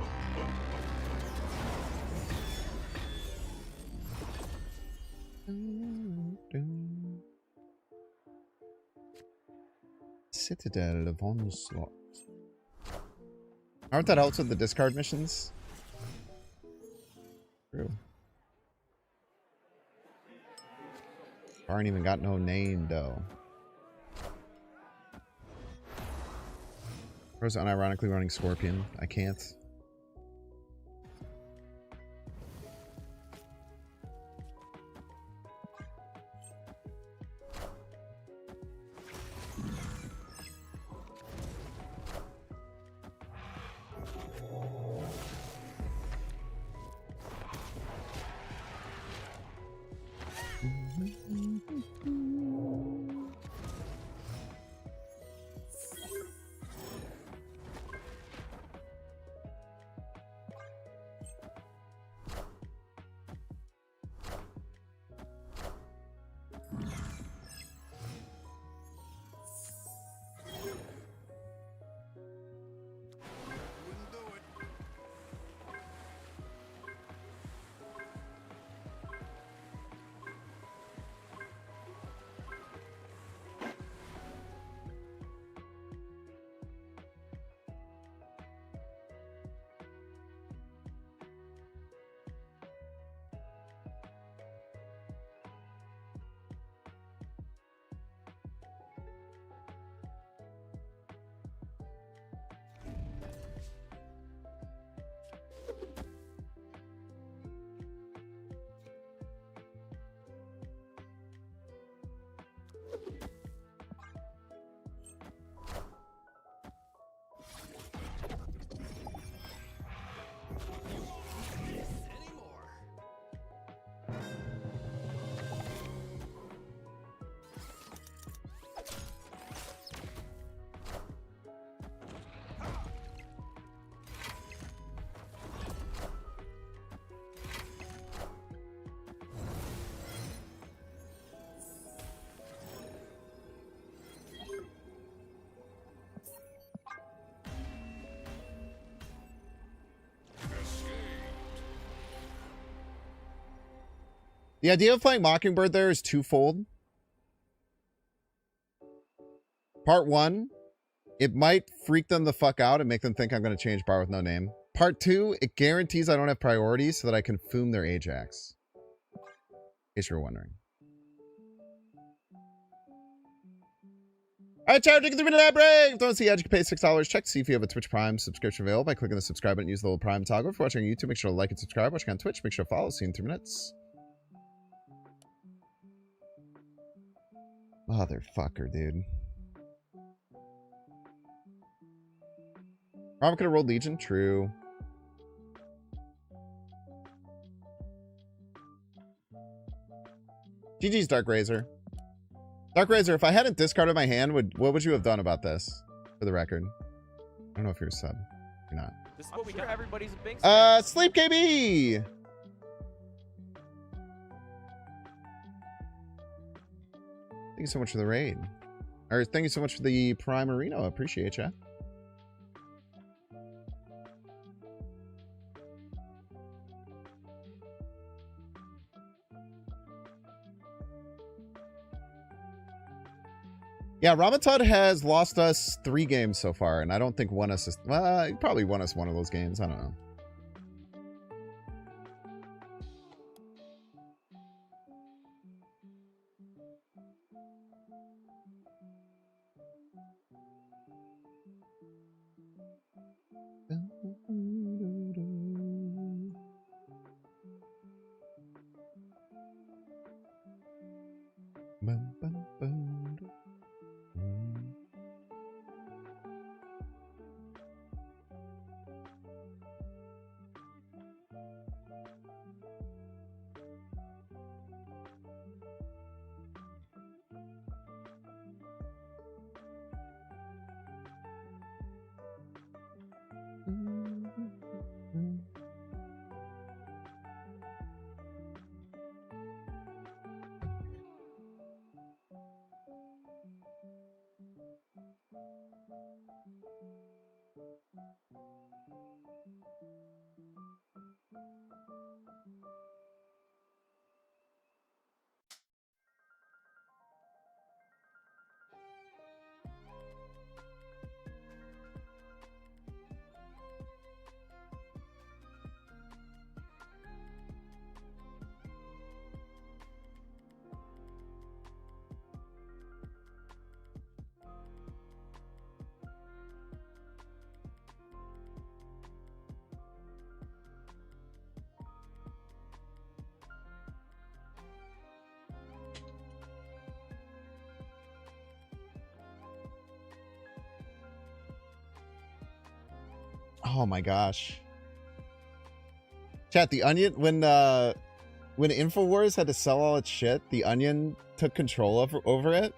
Citadel of Onslaught. Aren't that helps with the discard missions? True. Aren't even got no name though. I was unironically running Scorpion. I can't. The idea of playing Mockingbird there is twofold. Part one, it might freak them the fuck out and make them think I'm going to change Bar with no name. Part two, it guarantees I don't have priorities so that I can foom their Ajax. In case you were wondering. Alright, chat, take 3 minute break. If you don't see ads, you can pay $6. Check to see if you have a Twitch Prime subscription available by clicking the subscribe button and use the little Prime toggle. If you're watching on YouTube, make sure to like and subscribe. Watching on Twitch, make sure to follow. See you in 3 minutes. Motherfucker, dude. Robin could have rolled Legion. True. GG's Dark Razor. Dark Razor, if I hadn't discarded my hand, what would you have done about this? For the record. I don't know if you're a sub. You're not. This is what we got. Everybody's a Binks fan. Sleep KB! Thank you so much for the raid. Or thank you so much for the Prime Arena. I appreciate ya. Yeah, Ramatud has lost us 3 games so far, and I don't think won us. Well, he probably won us one of those games. I don't know. Oh my gosh. Chat, the Onion, when InfoWars had to sell all its shit, the Onion took control over it.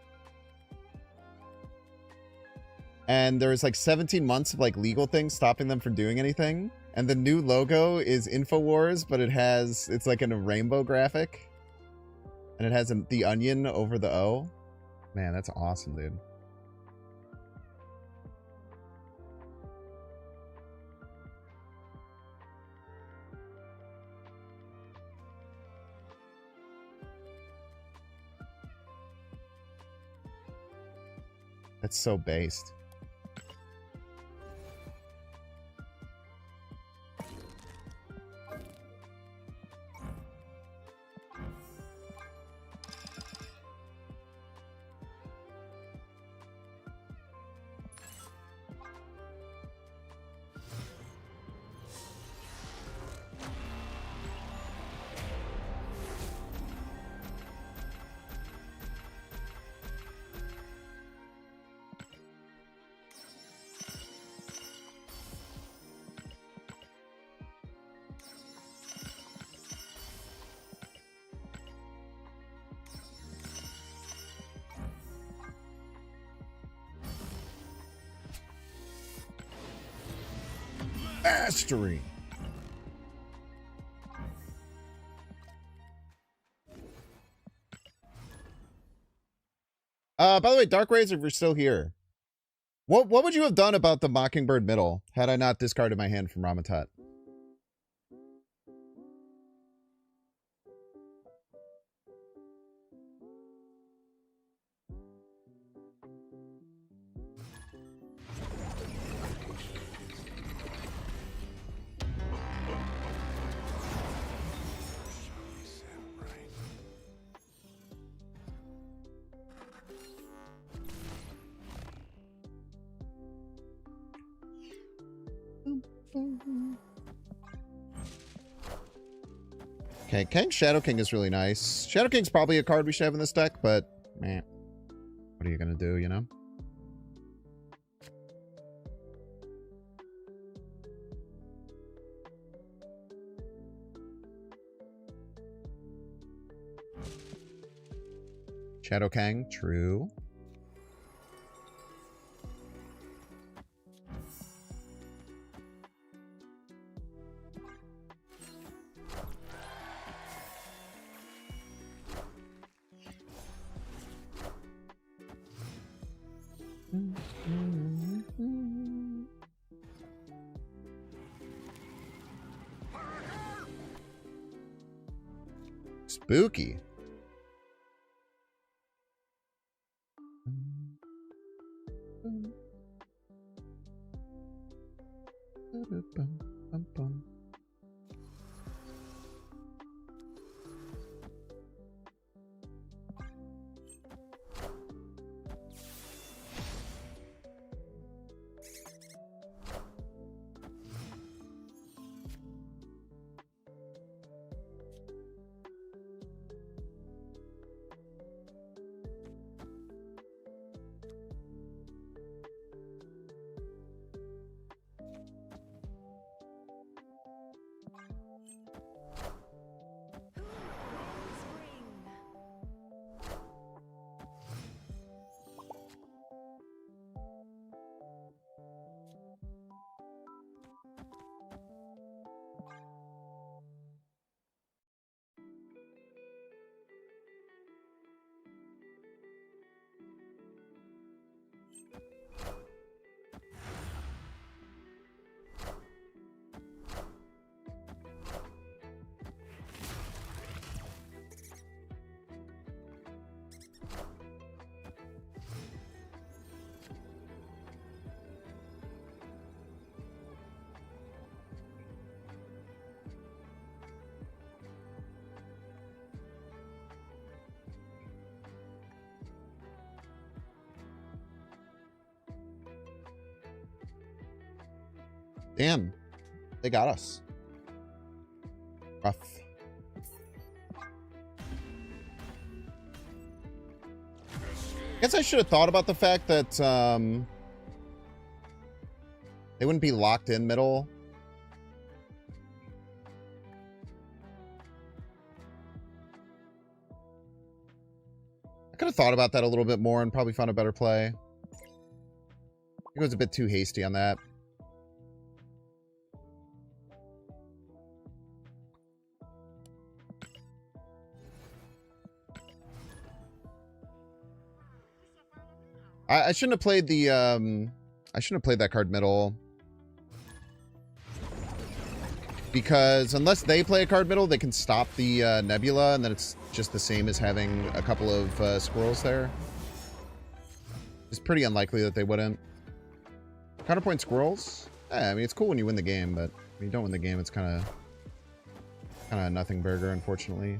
And there was like 17 months of like legal things stopping them from doing anything. And the new logo is InfoWars, but it's like in a rainbow graphic. And it has the Onion over the O. Man, that's awesome, dude. That's so based. Mastery. By the way, Dark Razor, if you're still here, what would you have done about the Mockingbird middle had I not discarded my hand from Ramatat? Okay, Kang's Shadow King is really nice. Shadow King's probably a card we should have in this deck, but man, what are you gonna do, you know? Shadow Kang, true. Spooky. Damn, they got us. Rough. Guess I should have thought about the fact that they wouldn't be locked in middle. I could have thought about that a little bit more and probably found a better play. I think it was a bit too hasty on that. I shouldn't have played the I shouldn't have played that card middle. Because unless they play a card middle, they can stop the Nebula, and then it's just the same as having a couple of squirrels there. It's pretty unlikely that they wouldn't. Counterpoint squirrels? Yeah, I mean, it's cool when you win the game, but when you don't win the game, it's kind of a nothing burger, unfortunately.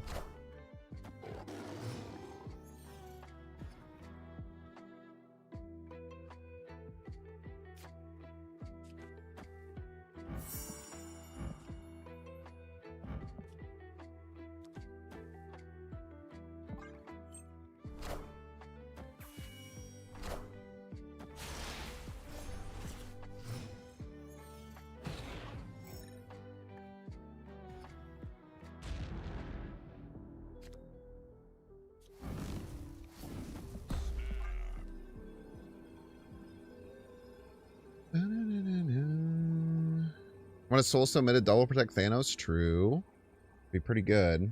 Want a soul submitted double protect Thanos? True. Be pretty good.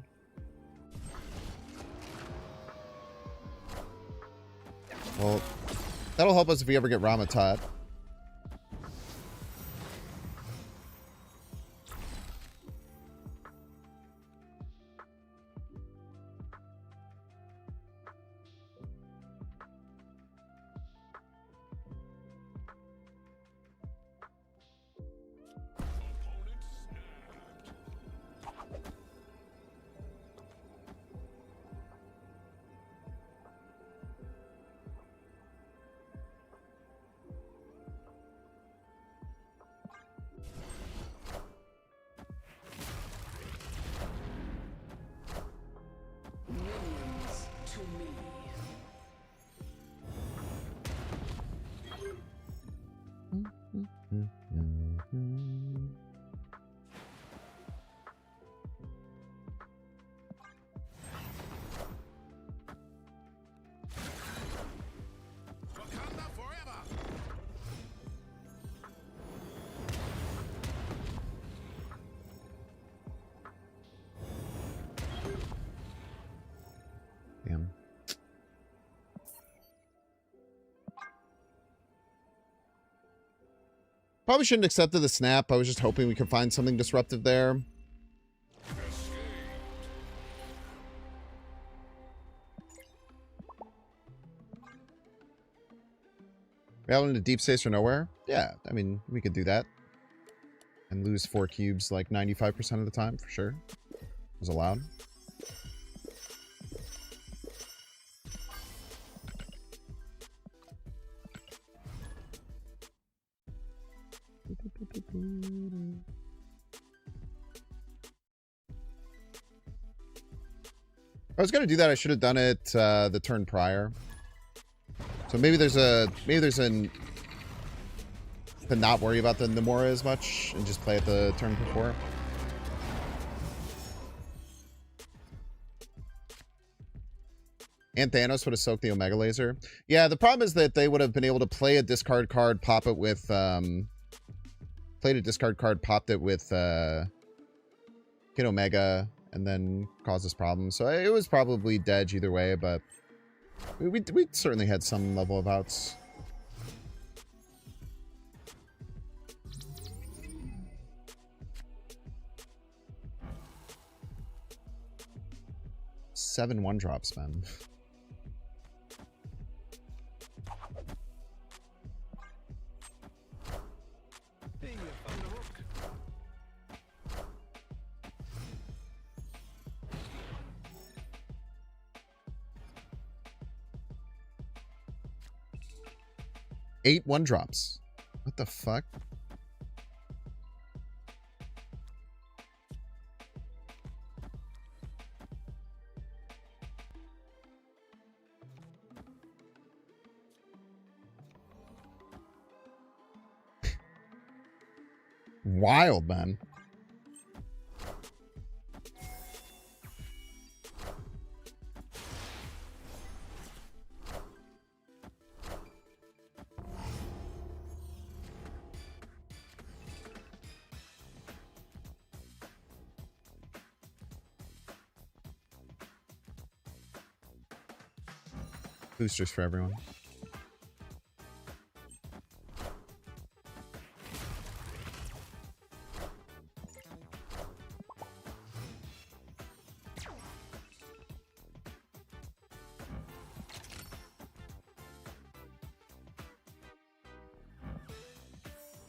Well, that'll help us if we ever get Ramatat. Probably shouldn't have accepted the snap. I was just hoping we could find something disruptive there. We out into deep space or nowhere? Yeah, I mean, we could do that. And lose 4 cubes like 95% of the time, for sure. Was allowed. If I was gonna do that, I should have done it the turn prior. So maybe there's an to not worry about the Nomura as much and just play it the turn before. And Thanos would have soaked the Omega Laser. Yeah, the problem is that they would have been able to play a discard card, pop it with played a discard card, popped it with Kid Omega, and then caused us problems. So it was probably dead either way, but we certainly had some level of outs. Seven 1-drops, man. Eight 1-drops. What the fuck? Wild, man. Boosters for everyone.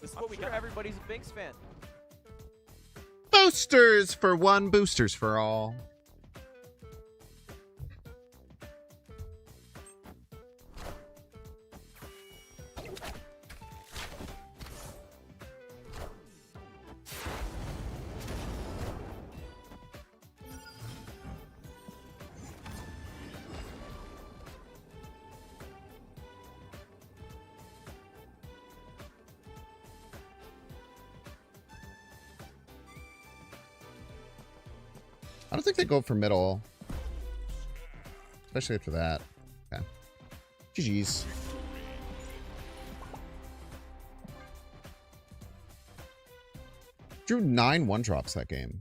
This is what we got. Everybody's a Binks fan. Boosters for one, boosters for all. I don't think they go for middle. Especially after that. Okay. GG's. Drew 9 1-drops that game.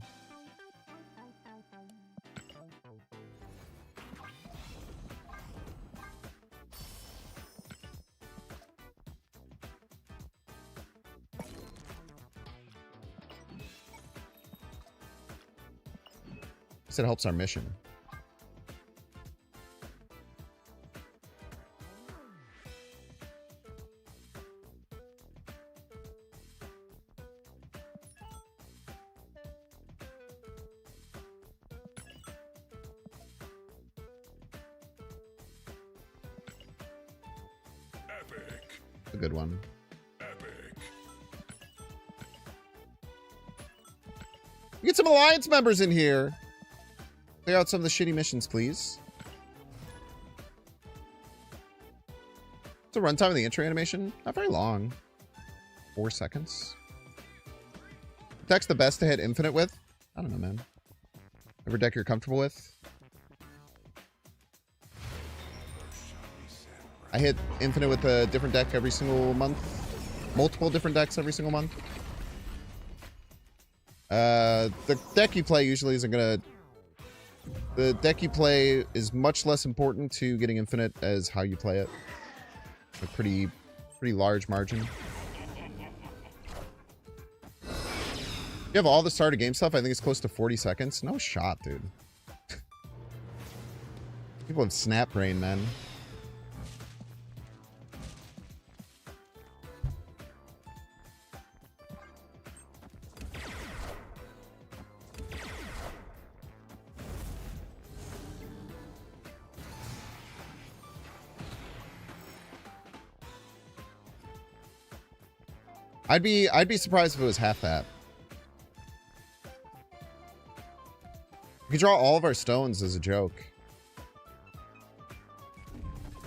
It helps our mission. Epic. A good one. Epic. Get some Alliance members in here. Clear out some of the shitty missions, please. What's the runtime of the entry animation? Not very long. 4 seconds. Deck's the best to hit infinite with? I don't know, man. Every deck you're comfortable with? I hit infinite with a different deck every single month. Multiple different decks every single month. The deck you play usually isn't gonna... The deck you play is much less important to getting infinite as how you play it. A pretty large margin. You have all the start of game stuff. I think it's close to 40 seconds. No shot, dude. People have snap brain, man. I'd be surprised if it was half that. We could draw all of our stones as a joke.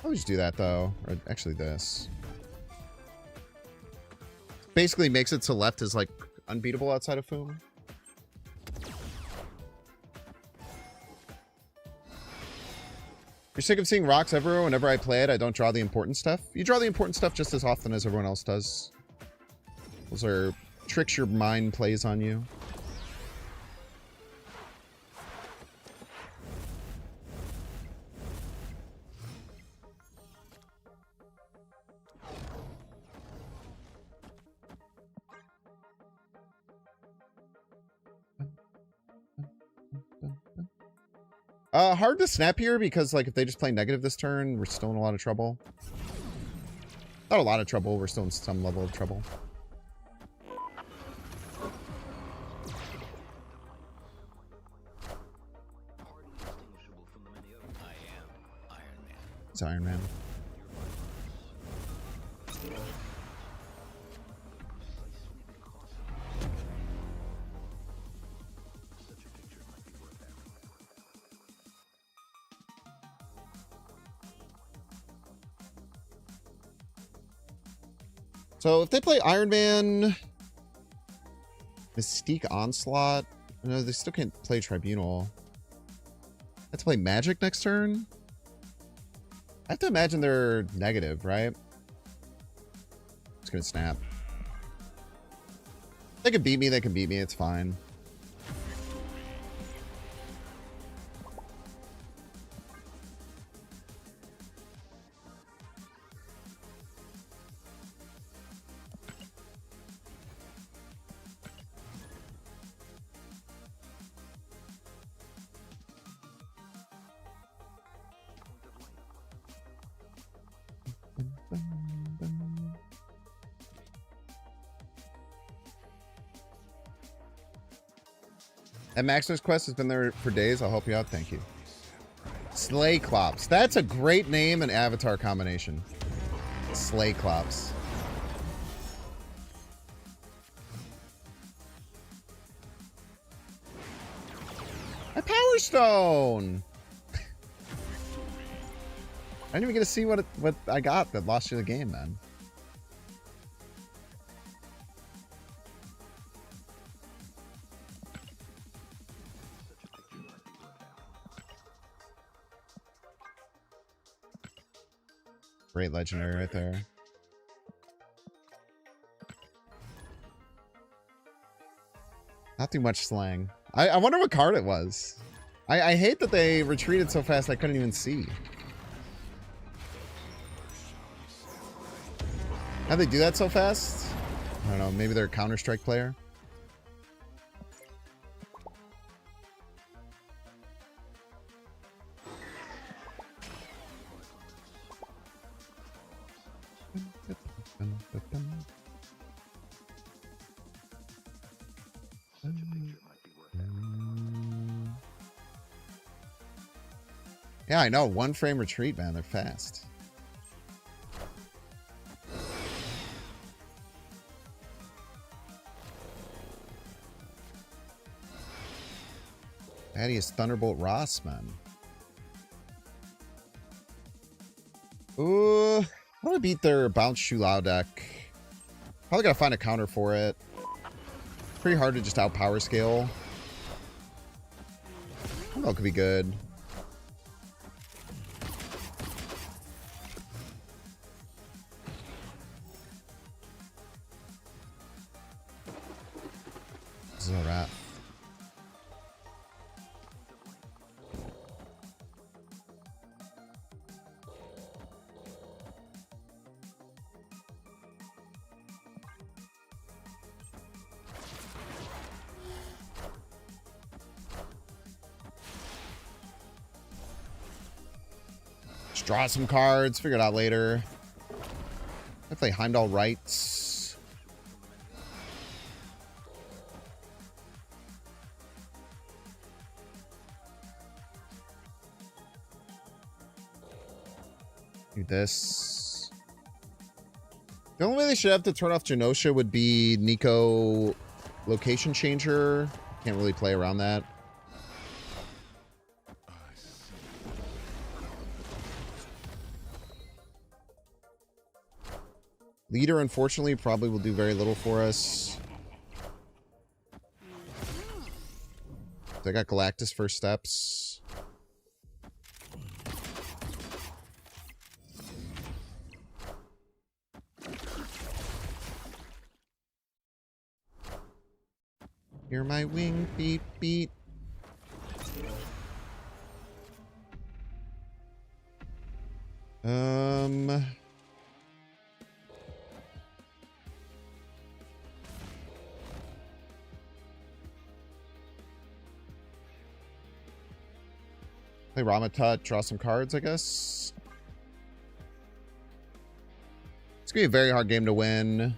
I'll just do that though. Or actually this. Basically makes it so left is like unbeatable outside of Foom. You're sick of seeing rocks everywhere. Whenever I play it, I don't draw the important stuff. You draw the important stuff just as often as everyone else does. Those are tricks your mind plays on you. Hard to snap here because, like, if they just play negative this turn, we're still in a lot of trouble. Not a lot of trouble, we're still in some level of trouble. It's Iron Man. So if they play Iron Man, Mystique Onslaught, no, they still can't play Tribunal. I have to play Magic next turn? I have to imagine they're negative, right? It's gonna snap. They can beat me, it's fine. And Maximus Quest has been there for days. I'll help you out. Thank you. Slayclops. That's a great name and avatar combination. Slayclops. A Power Stone. I didn't even get to see what I got that lost you the game, man. Great legendary right there. Not too much slang. I wonder what card it was. I hate that they retreated so fast I couldn't even see. How'd they do that so fast? I don't know. Maybe they're a Counter-Strike player. Yeah, I know. One frame retreat, man. They're fast. Daddy is Thunderbolt Ross, man. Ooh, I want to beat their Bounce Shulao deck. Probably gotta find a counter for it. Pretty hard to just outpower scale. I know it could be good. This is a wrap. Just draw some cards. Figure it out later. I play Heimdall Rights. Do this. The only way they should have to turn off Genosha would be Nico location changer. Can't really play around that. Leader, unfortunately, probably will do very little for us. So I got Galactus first steps. Hear my wing beat beat. Play Ramatut, draw some cards, I guess. It's gonna be a very hard game to win.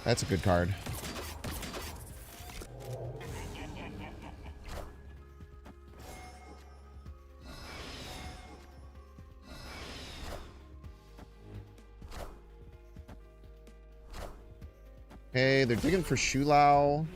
That's a good card. Okay, they're digging for Shulao.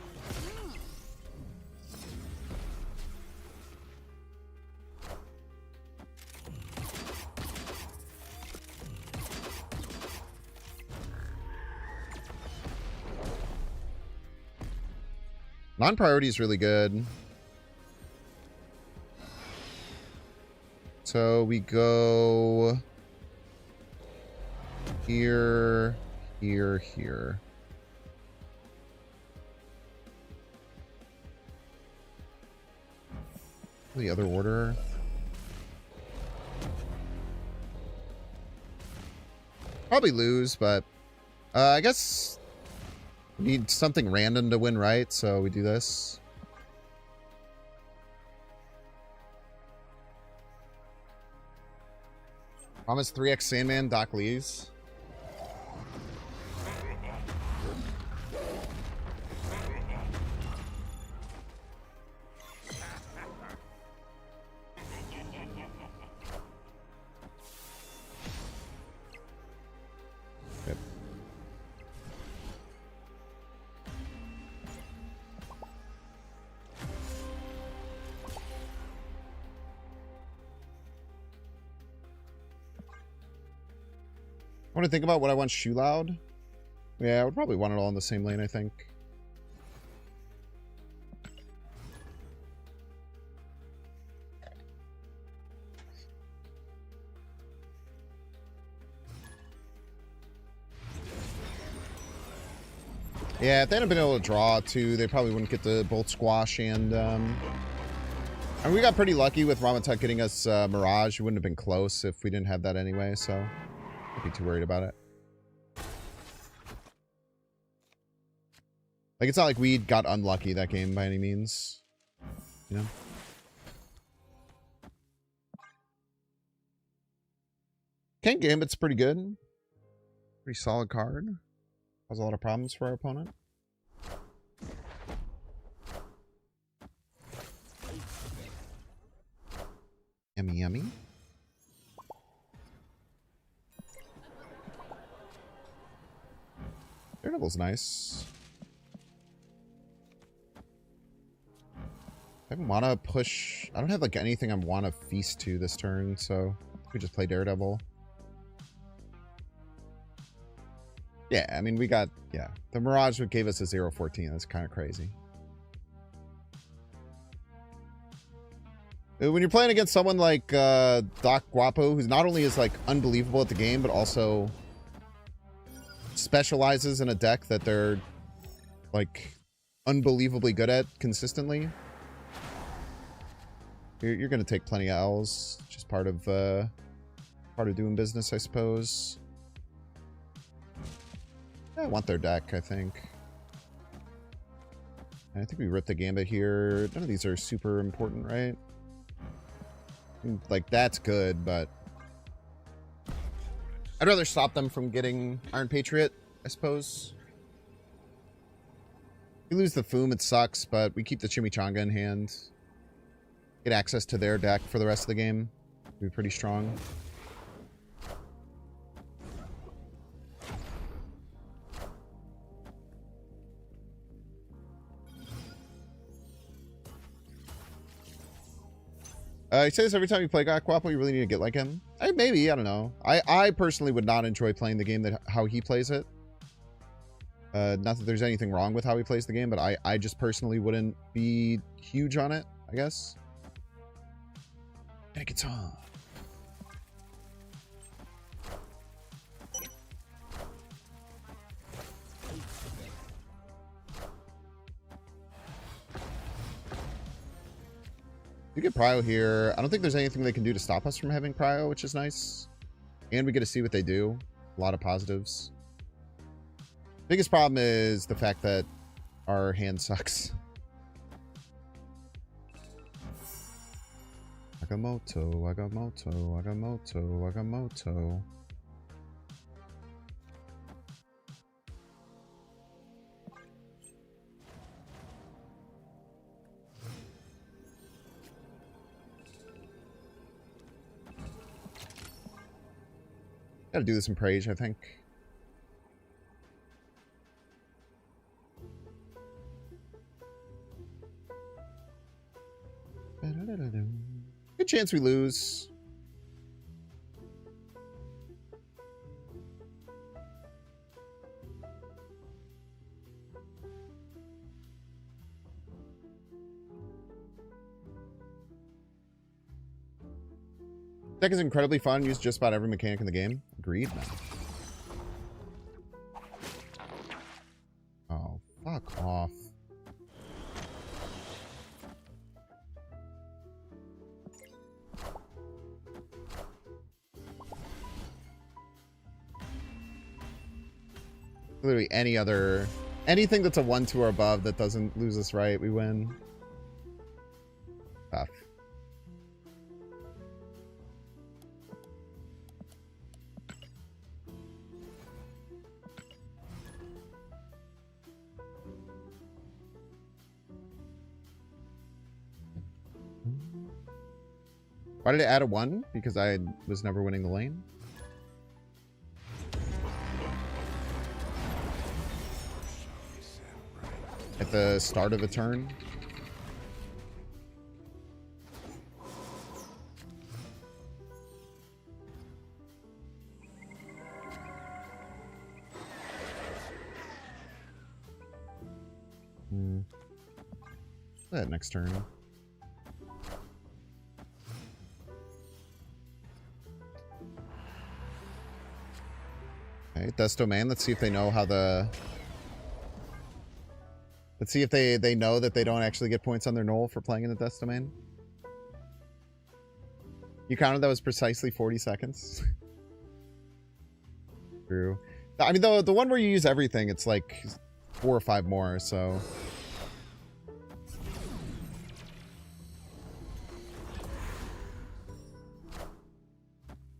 Non-priority is really good. So we go here, here, here. The other order. Probably lose, but I guess we need something random to win, right? So we do this. Promise 3x Sandman, Doc Lee's. I want to think about what I want Shoe Loud. Yeah, I would probably want it all in the same lane, I think. Yeah, if they hadn't been able to draw too, they probably wouldn't get the Bolt Squash and we got pretty lucky with Ramatut getting us Mirage. We wouldn't have been close if we didn't have that anyway, so I'd be too worried about it. Like, it's not like we got unlucky that game by any means. You know? Ken Gambit's pretty good. Pretty solid card. Cause a lot of problems for our opponent. Yummy, yummy. Daredevil's nice. I don't want to push. I don't have like anything I want to feast to this turn, so we just play Daredevil. Yeah, I mean, we got, yeah. The Mirage gave us a 0-14. That's kind of crazy. When you're playing against someone like Doc Guapo, who's not only is like unbelievable at the game, but also specializes in a deck that they're like unbelievably good at consistently, you're going to take plenty of L's. Just part of doing business, I suppose. I want their deck, I think. I think we ripped the Gambit here. None of these are super important, right? Like, that's good, but I'd rather stop them from getting Iron Patriot, I suppose. We lose the Foom, it sucks, but we keep the Chimichanga in hand. Get access to their deck for the rest of the game. Be pretty strong. He says every time you play Guapo, you really need to get like him. Maybe, I don't know. I personally would not enjoy playing the game how he plays it. Not that there's anything wrong with how he plays the game, but I just personally wouldn't be huge on it, I guess. And it gets on. We get Prio here. I don't think there's anything they can do to stop us from having Prio, which is nice. And we get to see what they do. A lot of positives. Biggest problem is the fact that our hand sucks. Agamotto, Agamotto, Agamotto, Agamotto. Gotta do this in Prage, I think. Good chance we lose. Deck is incredibly fun. Use just about every mechanic in the game. Agreed, man. Oh, fuck off. Literally anything that's a 1-2 or above that doesn't lose us right, we win. Tough. Why did it add a 1? Because I was never winning the lane. At the start of a turn. That next turn. Okay, Death Domain. Let's see if they know how the... Let's see if they know that they don't actually get points on their null for playing in the Death Domain. You counted that was precisely 40 seconds. True. I mean, the one where you use everything, it's like 4 or 5 more, so...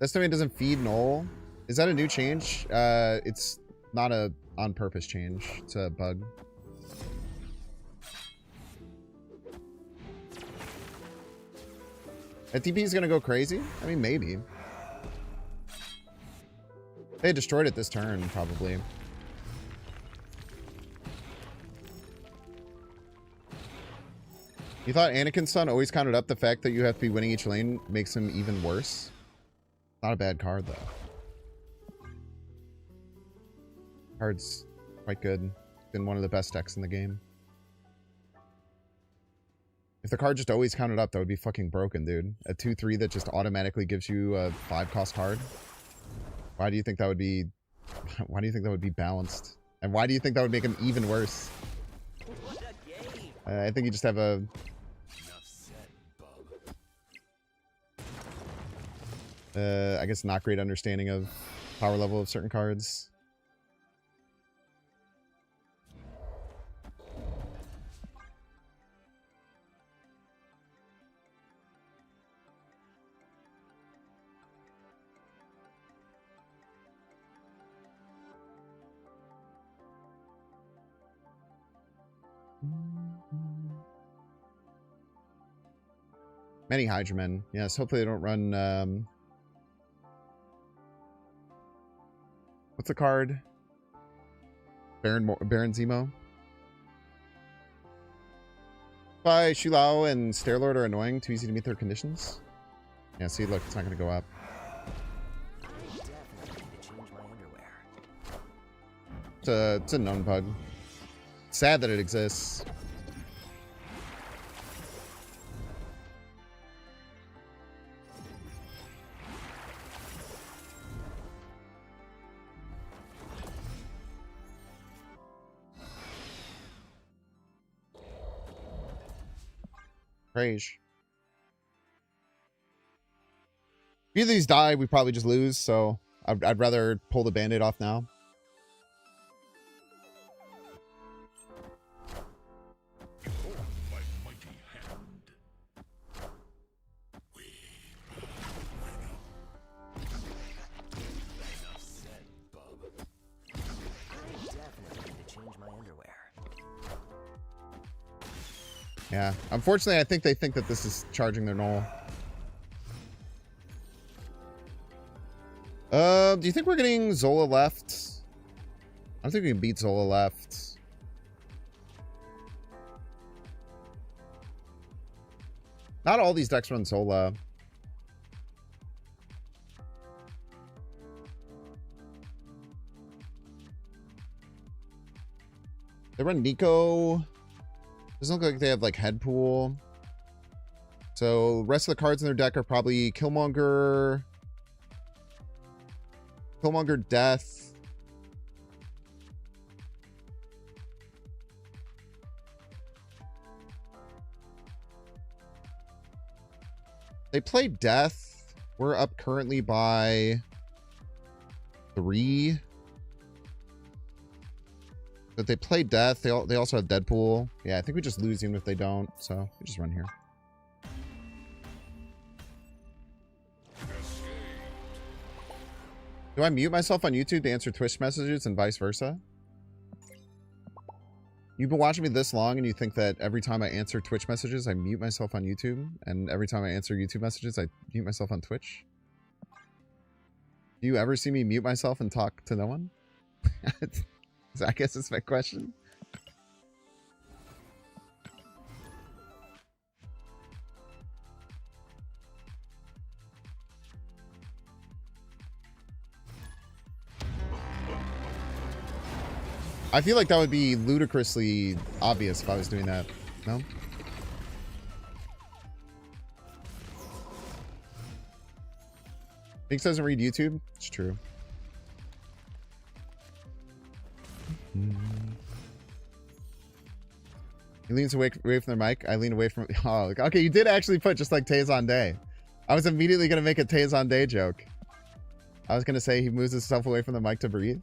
Death Domain doesn't feed null. Is that a new change? It's not a on-purpose change. It's a bug. That TP is going to go crazy? I mean, maybe. They destroyed it this turn, probably. You thought Anakin's son always counted up the fact that you have to be winning each lane makes him even worse? Not a bad card, though. Card's quite good. Been one of the best decks in the game. If the card just always counted up, that would be fucking broken, dude. A 2-3 that just automatically gives you a 5-cost card. Why do you think that would be... Why do you think that would be balanced? And why do you think that would make him even worse? I think you just have a... I guess not great understanding of power level of certain cards. Many Hydra-Men. Yes, hopefully they don't run... what's the card? Baron Zemo. By Shulao and Stairlord are annoying. Too easy to meet their conditions. Yeah, see, look, it's not going to go up. It's a known bug. Sad that it exists. Rage. If either of these die, we probably just lose, so I'd rather pull the band-aid off now. Yeah, unfortunately, I think they think that this is charging their null. Do you think we're getting Zola left? I don't think we can beat Zola left. Not all these decks run Zola. They run Nico. Doesn't look like they have like head pool. So rest of the cards in their deck are probably Killmonger, Death. They play Death. We're up currently by 3. But they play Death. They also have Deadpool. Yeah, I think we just lose even if they don't. So we just run here. Do I mute myself on YouTube to answer Twitch messages and vice versa? You've been watching me this long and you think that every time I answer Twitch messages, I mute myself on YouTube? And every time I answer YouTube messages, I mute myself on Twitch? Do you ever see me mute myself and talk to no one? I guess that's my question. I feel like that would be ludicrously obvious if I was doing that. No? Binks doesn't read YouTube? It's true. He leans away from their mic. I lean away from... Oh, okay, you did actually put just like Tazon Day. I was immediately going to make a Tazon Day joke. I was going to say he moves himself away from the mic to breathe.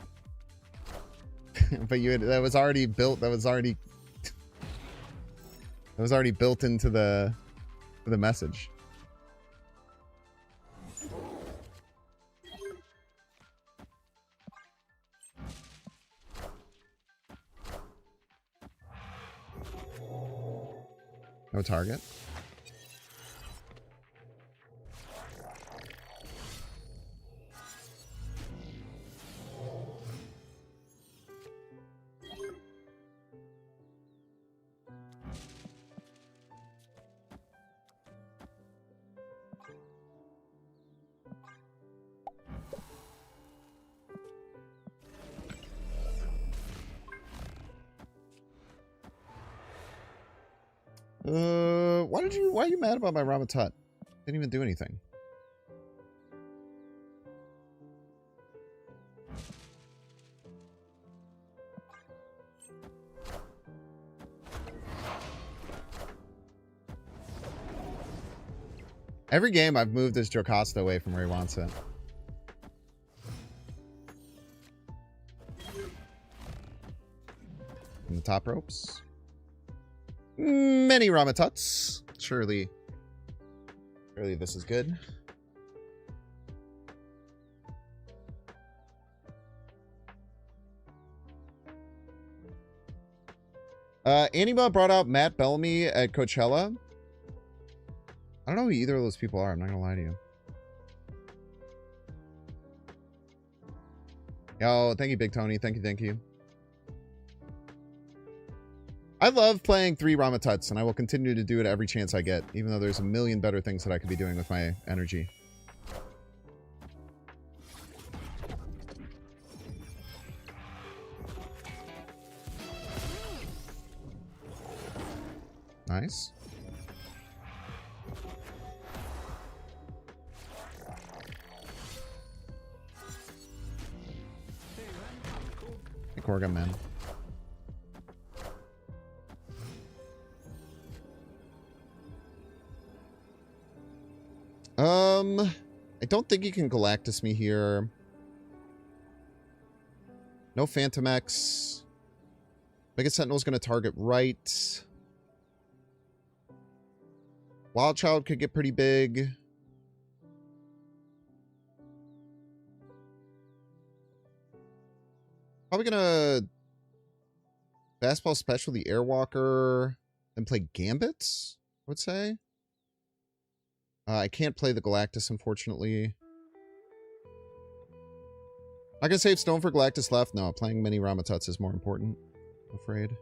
But that was already built. That was already built into the message. No target. Why are you mad about my Ramatut? Didn't even do anything. Every game I've moved this Jocasta away from where he wants it. In the top ropes. Many Ramatuts. Surely this is good. Anima brought out Matt Bellamy at Coachella. I don't know who either of those people are. I'm not gonna lie to you. Yo, thank you, Big Tony. Thank you, thank you. I love playing 3 Ramatuts, and I will continue to do it every chance I get, even though there's a million better things that I could be doing with my energy. Nice. Hey, Korga, man. I don't think you can Galactus me here. No Phantom X. Mega Sentinel's going to target right. Wild Child could get pretty big. Probably going to Fastball Special the Airwalker and play Gambits, I would say. I can't play the Galactus, unfortunately. I can save Stone for Galactus left. No, playing mini Ramatuts is more important, I'm afraid.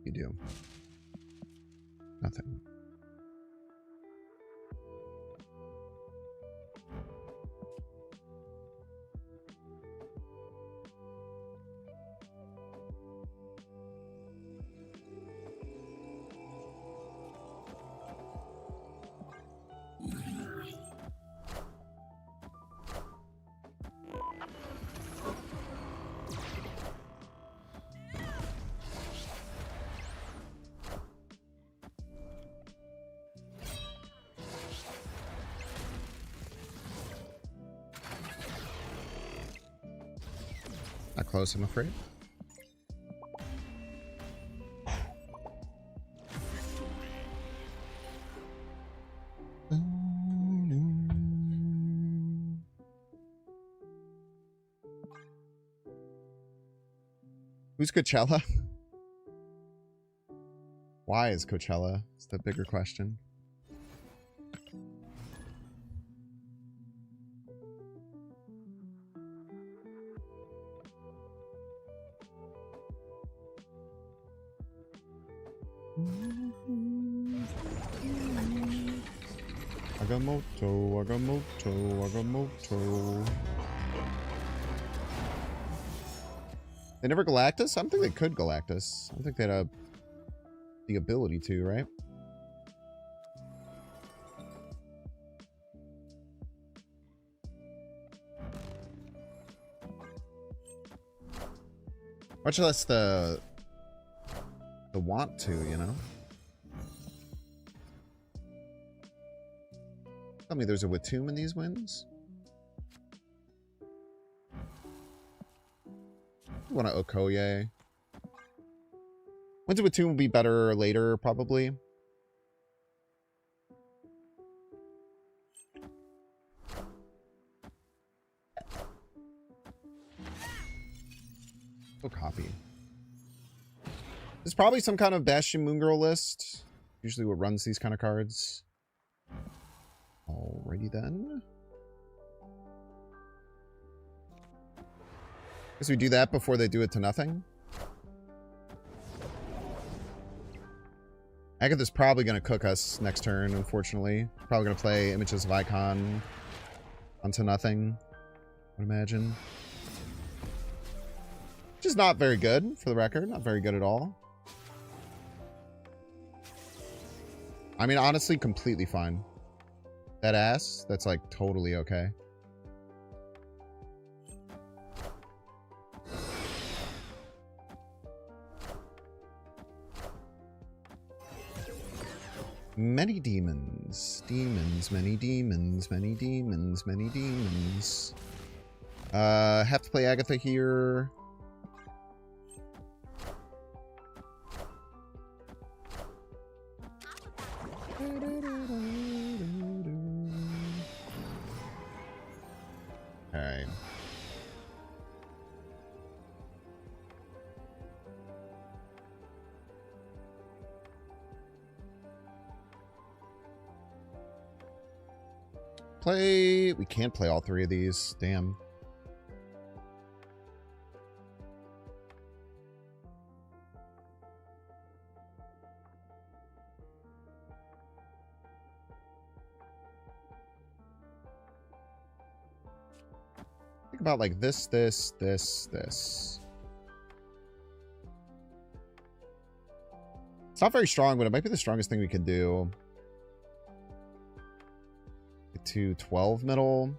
You do. Nothing. Not close, I'm afraid. Who's Coachella? Why is Coachella? It's the bigger question. Agamotto, Agamotto, Agamotto. They never Galactus? I don't think they could Galactus. I don't think they'd have the ability to, right? Much less the want to, you know? Tell me there's a Watum in these wins? I want to Okoye. Wins of Watum will be better later, probably. Go copy. There's probably some kind of Bastion Moon Girl list. Usually what runs these kind of cards. Alrighty then. Guess we do that before they do it to nothing. Agatha's probably going to cook us next turn, unfortunately. Probably going to play Images of Icon onto nothing, I would imagine. Which is not very good, for the record. Not very good at all. I mean, honestly, completely fine. That ass, that's like totally okay. Many demons. Demons, many demons, many demons, many demons. Have to play Agatha here. play... We can't play all three of these. Damn. Think about like this. It's not very strong, but it might be the strongest thing we can do. Get to 12 middle.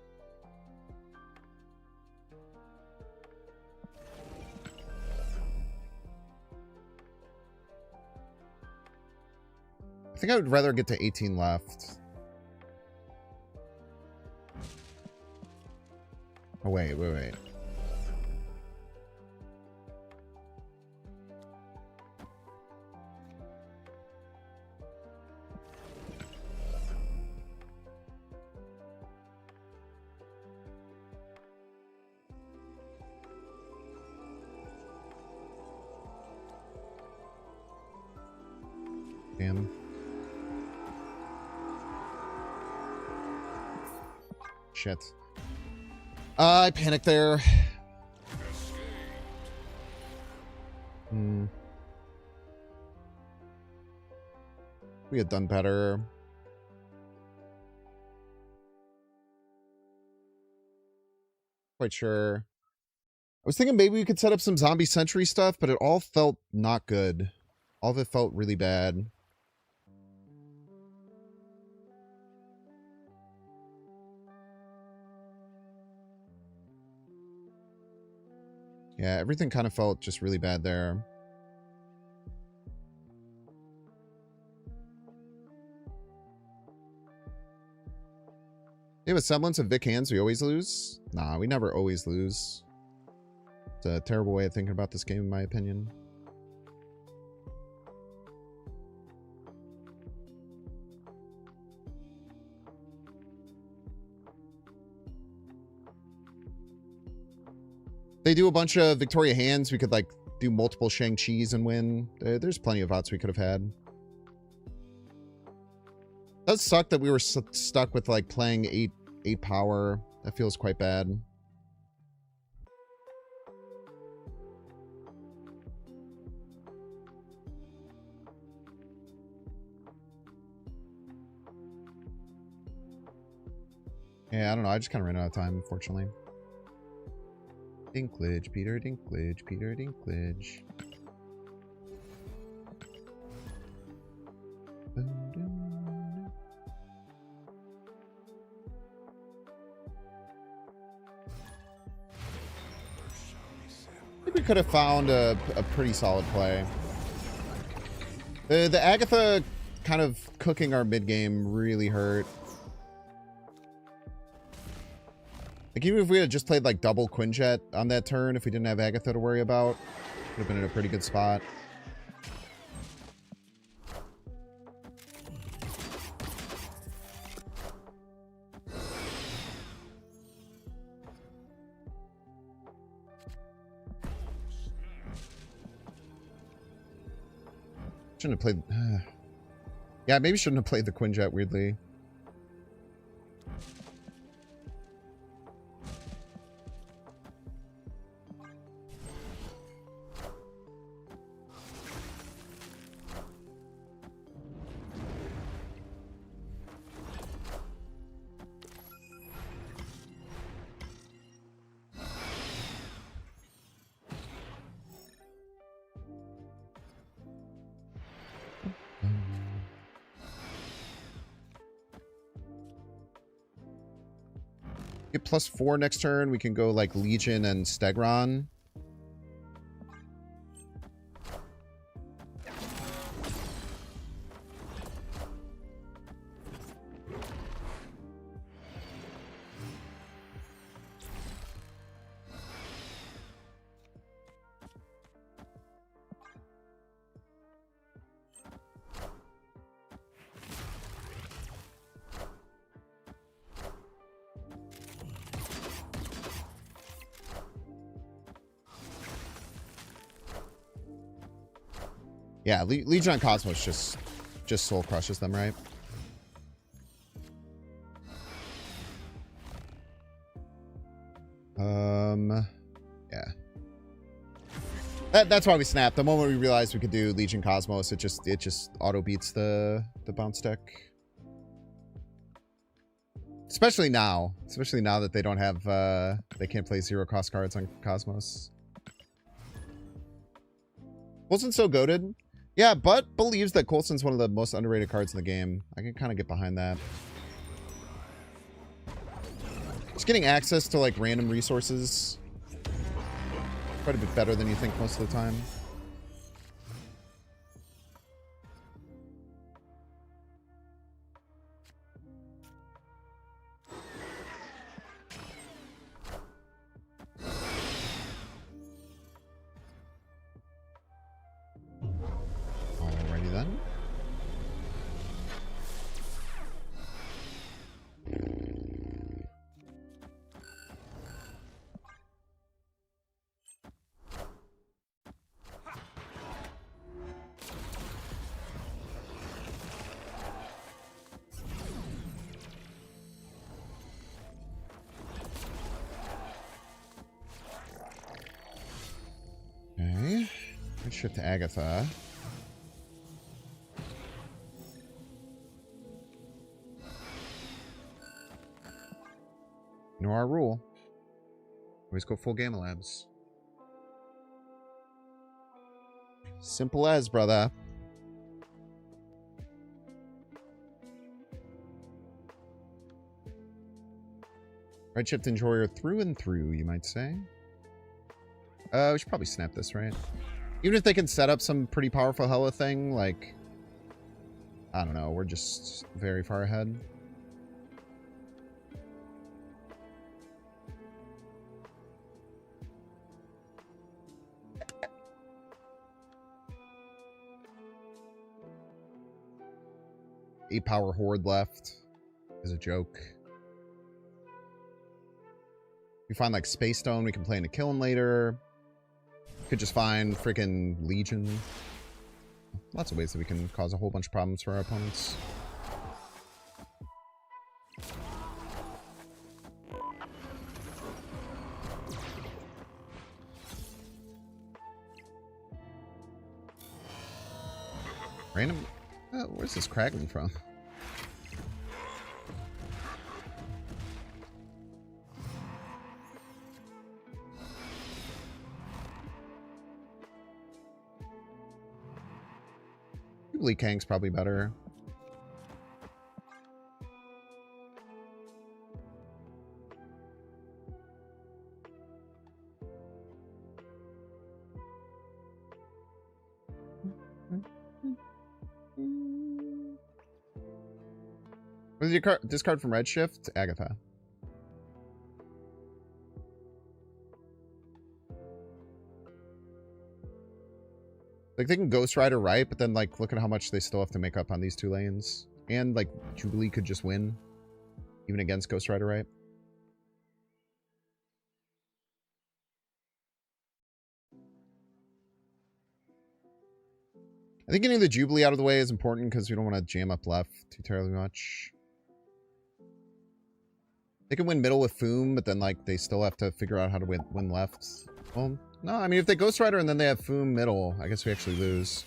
I think I would rather get to 18 left. Oh, wait. Damn. Shit. I panicked there. We had done better. Quite sure. I was thinking maybe we could set up some zombie sentry stuff, but it all felt not good. All of it felt really bad. Yeah, everything kind of felt just really bad there. They have a semblance of Vic hands we always lose? Nah, we never always lose. It's a terrible way of thinking about this game, in my opinion. They do a bunch of Victoria hands. We could, like, do multiple Shang-Chi's and win. There's plenty of outs we could have had. It does suck that we were stuck with, like, playing 8 power. That feels quite bad. Yeah, I don't know. I just kind of ran out of time, unfortunately. Dinklage, Peter Dinklage, Peter Dinklage. I think we could have found a pretty solid play. The Agatha kind of cooking our mid game really hurt. Like, even if we had just played, like, double Quinjet on that turn, if we didn't have Agatha to worry about, would have been in a pretty good spot. Shouldn't have played... yeah, maybe shouldn't have played the Quinjet, weirdly. Get +4 next turn. We can go like Legion and Stegron. Yeah, Legion on Cosmos just soul crushes them, right? Yeah. That's why we snapped. The moment we realized we could do Legion Cosmos, it just auto beats the bounce deck. Especially now that they don't have they can't play 0 cost cards on Cosmos. Coulson's so goated. Yeah, but believes that Coulson's one of the most underrated cards in the game. I can kind of get behind that. Just getting access to like random resources quite a bit better than you think most of the time. Alrighty then. Okay. Good shift to Agatha. You know our rule. Always go full Gamma Labs. Simple as, brother. Redshift enjoyer through and through, you might say. We should probably snap this, right? Even if they can set up some pretty powerful Hella thing, like... I don't know, we're just very far ahead. Eight power horde left is a joke. We find like Space Stone, we can play into kill him later. Could just find freaking Legion. Lots of ways that we can cause a whole bunch of problems for our opponents. Random... where's this Kraken from? Lee Kang's probably better. What is your card? Discard from Redshift? Agatha. Like, they can Ghost Rider right, but then, like, look at how much they still have to make up on these two lanes. And, like, Jubilee could just win, even against Ghost Rider right. I think getting the Jubilee out of the way is important because we don't want to jam up left too terribly much. They can win middle with Foom, but then, like, they still have to figure out how to win left. Well, no, I mean, if they Ghost Rider and then they have Foom middle, I guess we actually lose.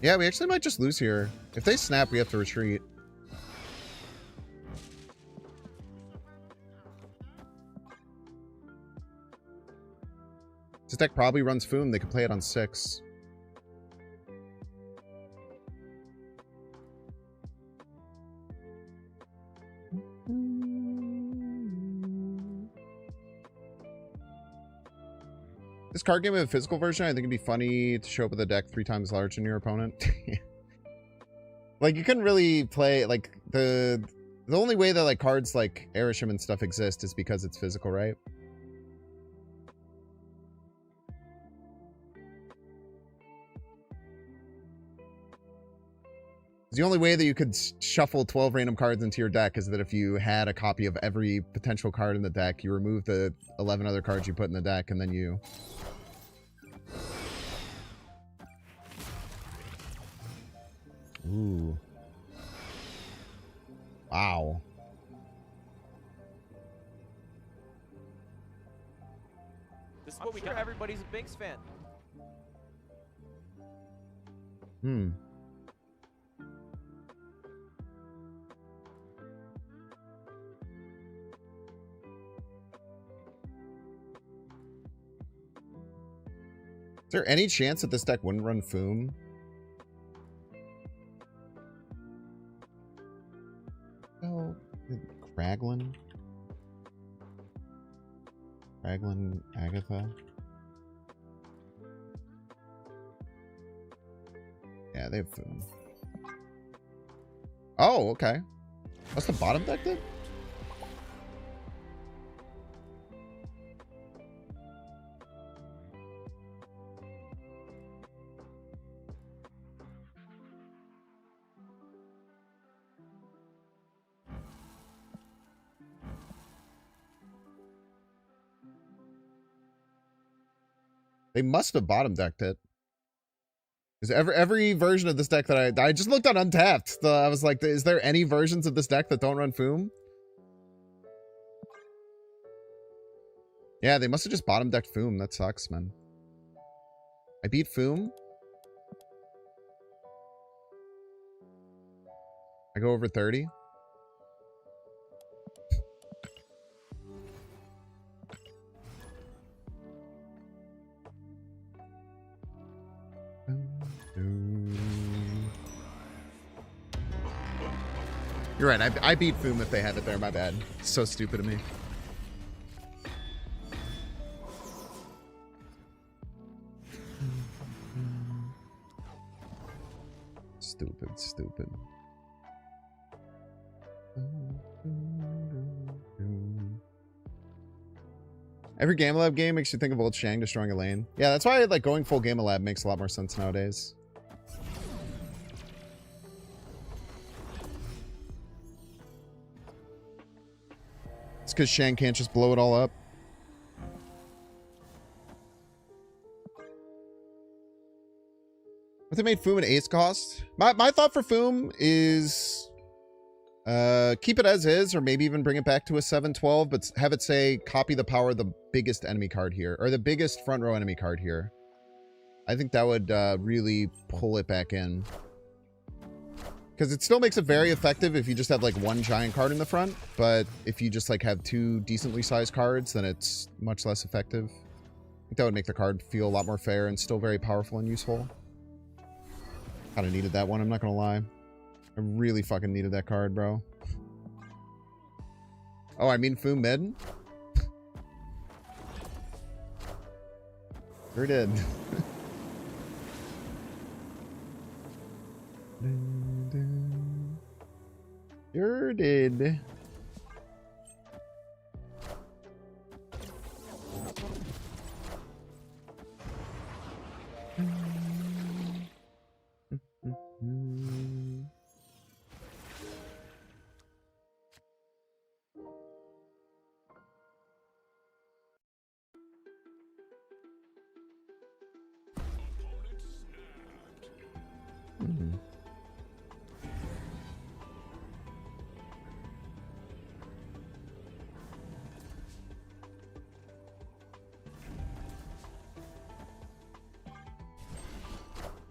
Yeah, we actually might just lose here. If they snap, we have to retreat. This deck probably runs Foom. They can play it on 6. This card game with a physical version, I think it'd be funny to show up with a deck 3 times larger than your opponent. Like, you couldn't really play, like, the only way that, like, cards like Arishem and stuff exist is because it's physical, right? The only way that you could shuffle 12 random cards into your deck is that if you had a copy of every potential card in the deck, you remove the 11 other cards you put in the deck, and then you... Ooh. Wow. This is what we got. Everybody's a Binks fan. Hmm. Is there any chance that this deck wouldn't run Foom? Oh, Kraglin? Kraglin, Agatha? Yeah, they have Foom. Oh, okay. What's the bottom deck then? They must have bottom decked it. Because every version of this deck that I just looked on Untapped. I was like, is there any versions of this deck that don't run Foom? Yeah, they must have just bottom decked Foom. That sucks, man. I beat Foom. I go over 30. You're right. I beat Foom if they have it there. My bad. So stupid of me. Stupid. Every Game Lab game makes you think of old Shang destroying a lane. Yeah, that's why like going full Game Lab makes a lot more sense nowadays. It's because Shang can't just blow it all up. What they made Foom an ace cost? My thought for Foom is keep it as is, or maybe even bring it back to a 7/12, but have it say copy the power of the biggest enemy card here, or the biggest front row enemy card here. I think that would really pull it back in. Because it still makes it very effective if you just have like one giant card in the front, but if you just like have two decently sized cards, then it's much less effective. I think that would make the card feel a lot more fair and still very powerful and useful. Kind of needed that one, I'm not gonna lie. I really fucking needed that card, bro. Oh, I mean Foom mid? Sure did. Sure did.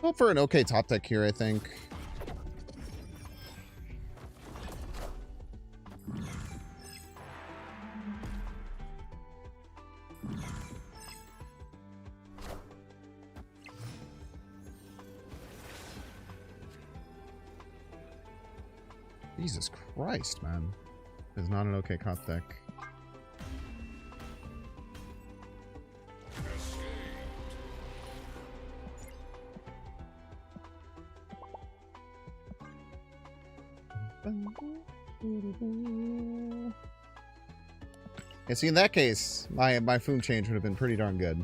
Well, for an okay top deck here, I think. Jesus Christ, man. It's not an okay top deck. Yeah, see, in that case, my Foom change would have been pretty darn good.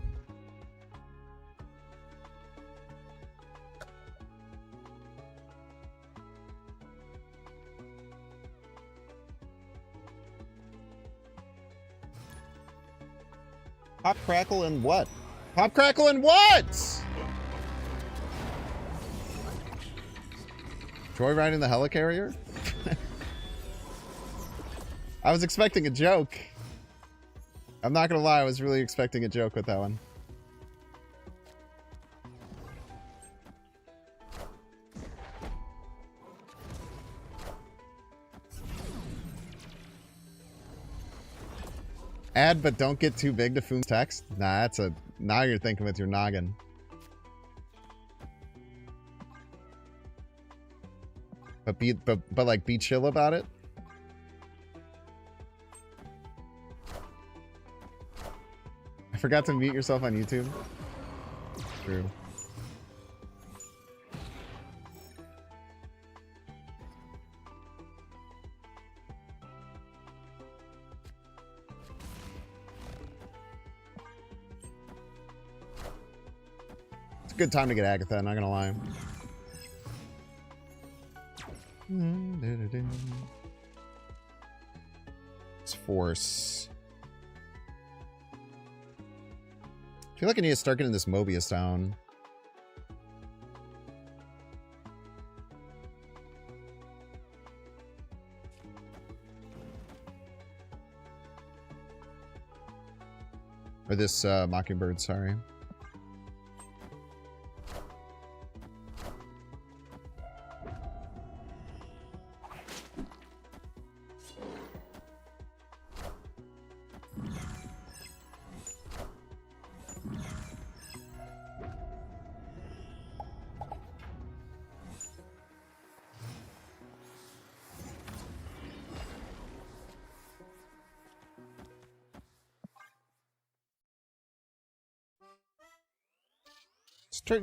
Pop, crackle, and what? Pop, crackle, and what? Joyriding the helicarrier? I was expecting a joke. I'm not gonna lie, I was really expecting a joke with that one. Add but don't get too big to Foom's text? Nah, that's a... Now you're thinking with your noggin. But like be chill about it. I forgot to mute yourself on YouTube. True. It's a good time to get Agatha, not gonna lie. It's force. I feel like I need to start getting this Mobius down. Or this Mockingbird, sorry.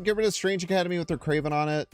Get rid of Strange Academy with their Craven on it.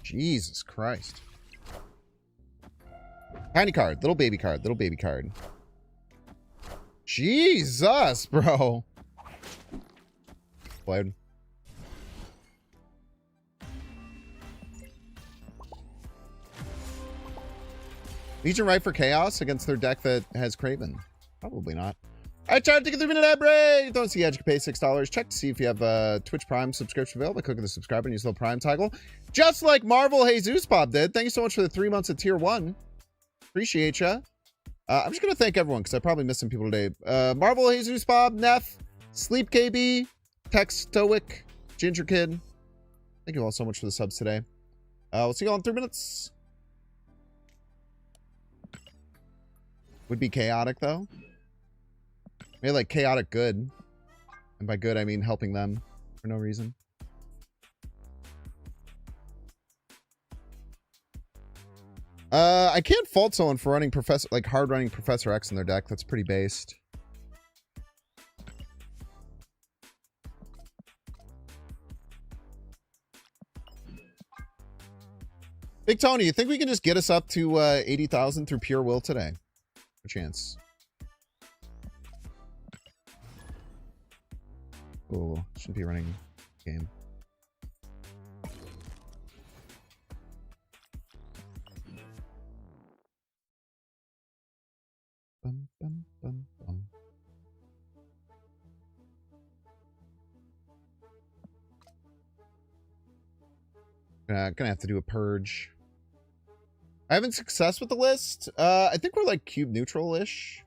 Jesus Christ. Tiny card. Little baby card. Little baby card. Jesus, bro. Explode. Legion right for Chaos against their deck that has Craven? Probably not. All right, Chad, take a 3-minute ad break. Don't see you can pay $6. Check to see if you have a Twitch Prime subscription available by clicking the subscribe and use the little Prime toggle. Just like Marvel Jesus Pop did. Thank you so much for the 3 months of Tier 1. Appreciate ya. I'm just going to thank everyone because I probably missed some people today. Marvel Jesus Pop, Neff, Sleep KB, Tex Stoic, Ginger Kid. Thank you all so much for the subs today. We'll see you all in 3 minutes. Would be chaotic, though. Maybe like chaotic good. And by good, I mean helping them for no reason. I can't fault someone for running hard running Professor X in their deck. That's pretty based. Big Tony, you think we can just get us up to 80,000 through pure will today? No chance. Oh, shouldn't be running game. Bum, bum, bum, bum. Gonna have to do a purge. I haven't success with the list. I think we're like cube neutral-ish.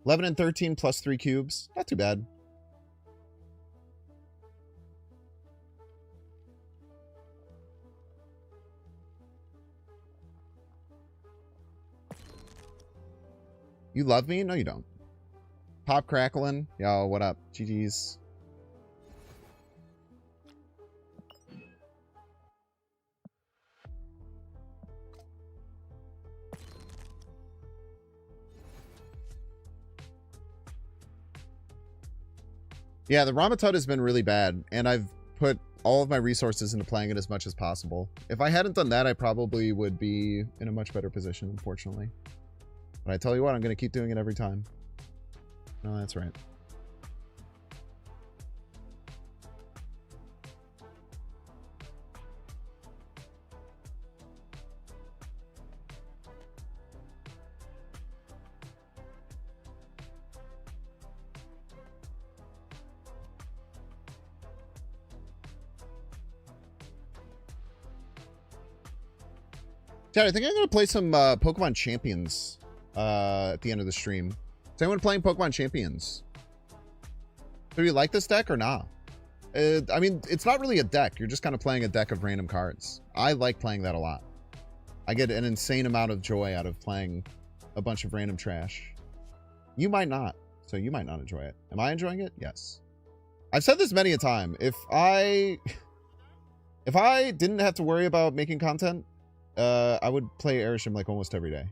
$11 and $13 plus 3 cubes. Not too bad. You love me? No, you don't. Pop crackling. Yo, what up? GG's. Yeah, the Ramatut has been really bad, and I've put all of my resources into playing it as much as possible. If I hadn't done that, I probably would be in a much better position, unfortunately. But I tell you what, I'm going to keep doing it every time. No, that's right. Chad, I think I'm going to play some Pokemon Champions at the end of the stream. Is anyone playing Pokemon Champions? Do you like this deck or not? I mean, it's not really a deck. You're just kind of playing a deck of random cards. I like playing that a lot. I get an insane amount of joy out of playing a bunch of random trash. You might not, so you might not enjoy it. Am I enjoying it? Yes. I've said this many a time. If I didn't have to worry about making content, I would play Arishem like almost every day.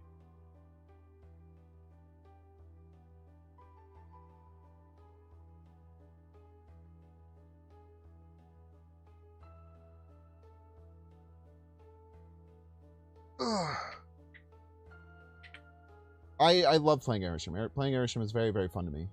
I love playing Arishem. Playing Arishem is very, very fun to me.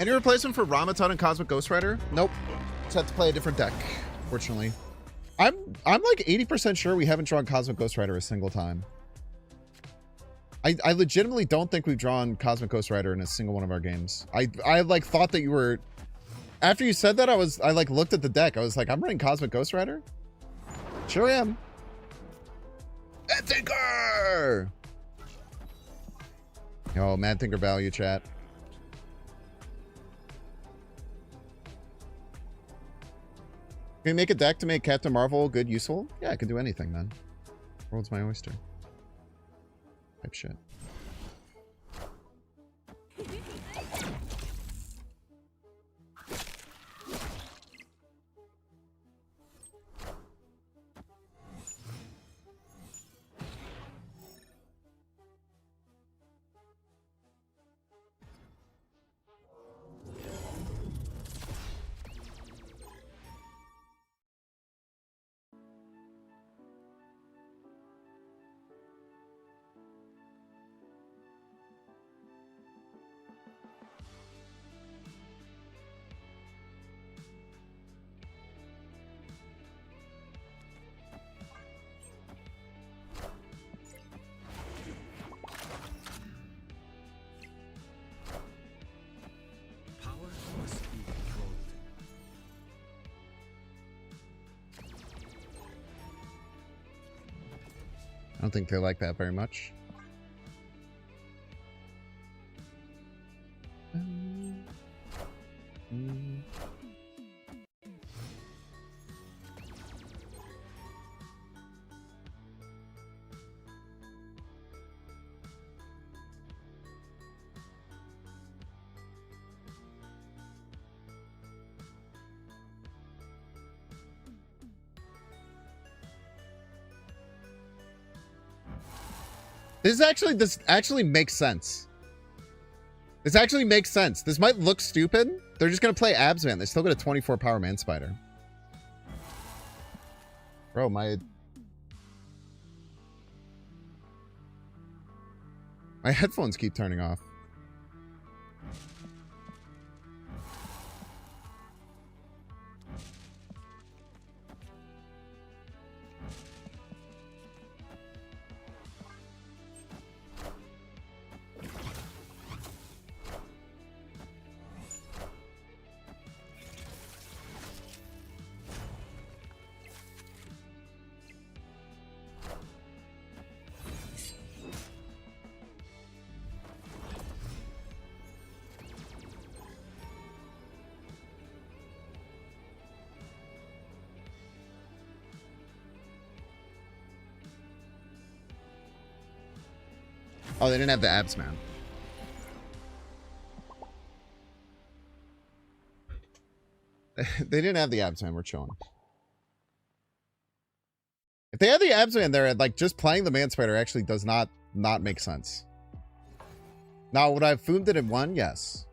Any replacement for Ramatut and Cosmic Ghost Rider? Nope. Just have to play a different deck, fortunately. I'm like 80% sure we haven't drawn Cosmic Ghost Rider a single time. I legitimately don't think we've drawn Cosmic Ghost Rider in a single one of our games. I like thought that you were... After you said that, I like looked at the deck. I was like, I'm running Cosmic Ghost Rider? Sure am. Mad Thinker! Yo, Mad Thinker value, chat. Can you make a deck to make Captain Marvel good, useful? Yeah, I can do anything, man. World's my oyster. Type shit. I don't think they like that very much. This actually makes sense. This actually makes sense. This might look stupid. They're just going to play Absman. They still got a 24 power Man Spider. Bro, my headphones keep turning off. Oh, they didn't have the Absman. They didn't have the abs man. We're chilling. If they had the abs man there, like just playing the man spider actually does not make sense. Now, would I have foomed it in one? Yes.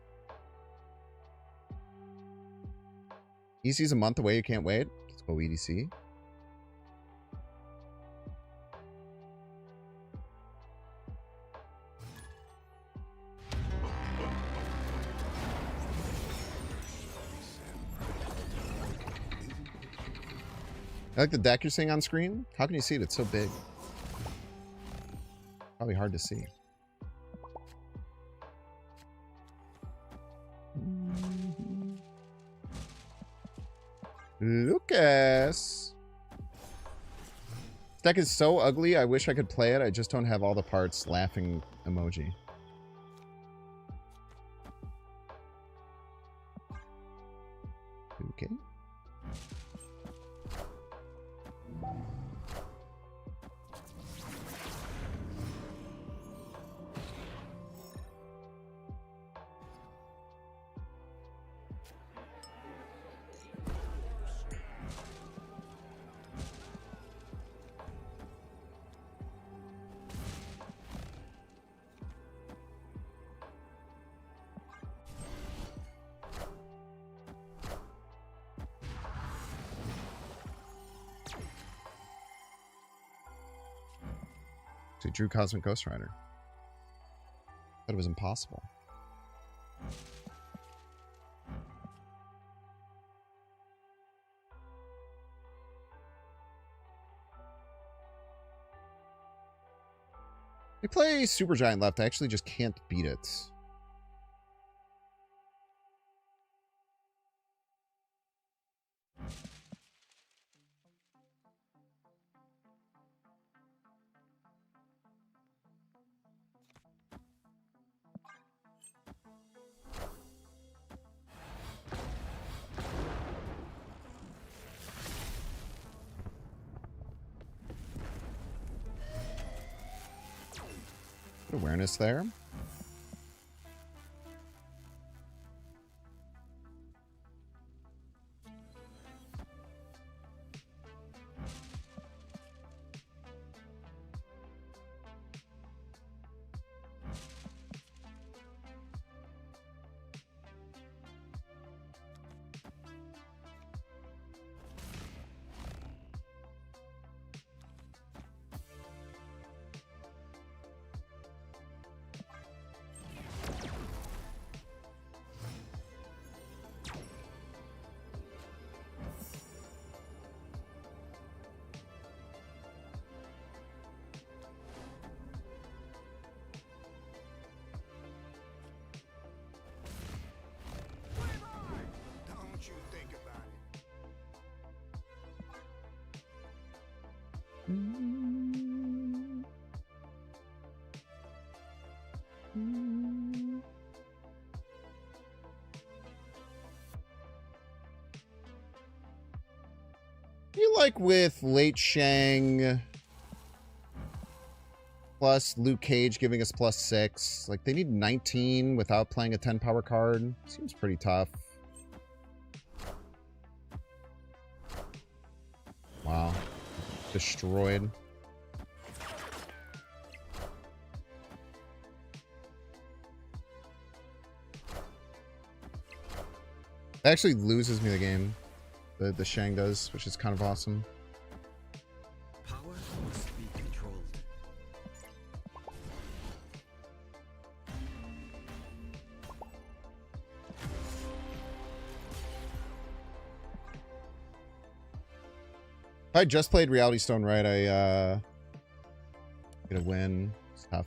EDC's a month away. You can't wait. Let's go EDC. I like the deck you're seeing on screen. How can you see it? It's so big. Probably hard to see. Lucas. This deck is so ugly. I wish I could play it. I just don't have all the parts. Laughing emoji. Okay. So he drew Cosmic Ghost Rider. Thought it was impossible. They play Super Giant left. I actually just can't beat it. Good awareness there. You like with late Shang plus Luke Cage giving us +6. Like they need 19 without playing a 10 power card. Seems pretty tough. Wow. Destroyed. It actually loses me the game. The Shang does, which is kind of awesome. Power must be controlled. If I just played Reality Stone right, I get a win. It's tough.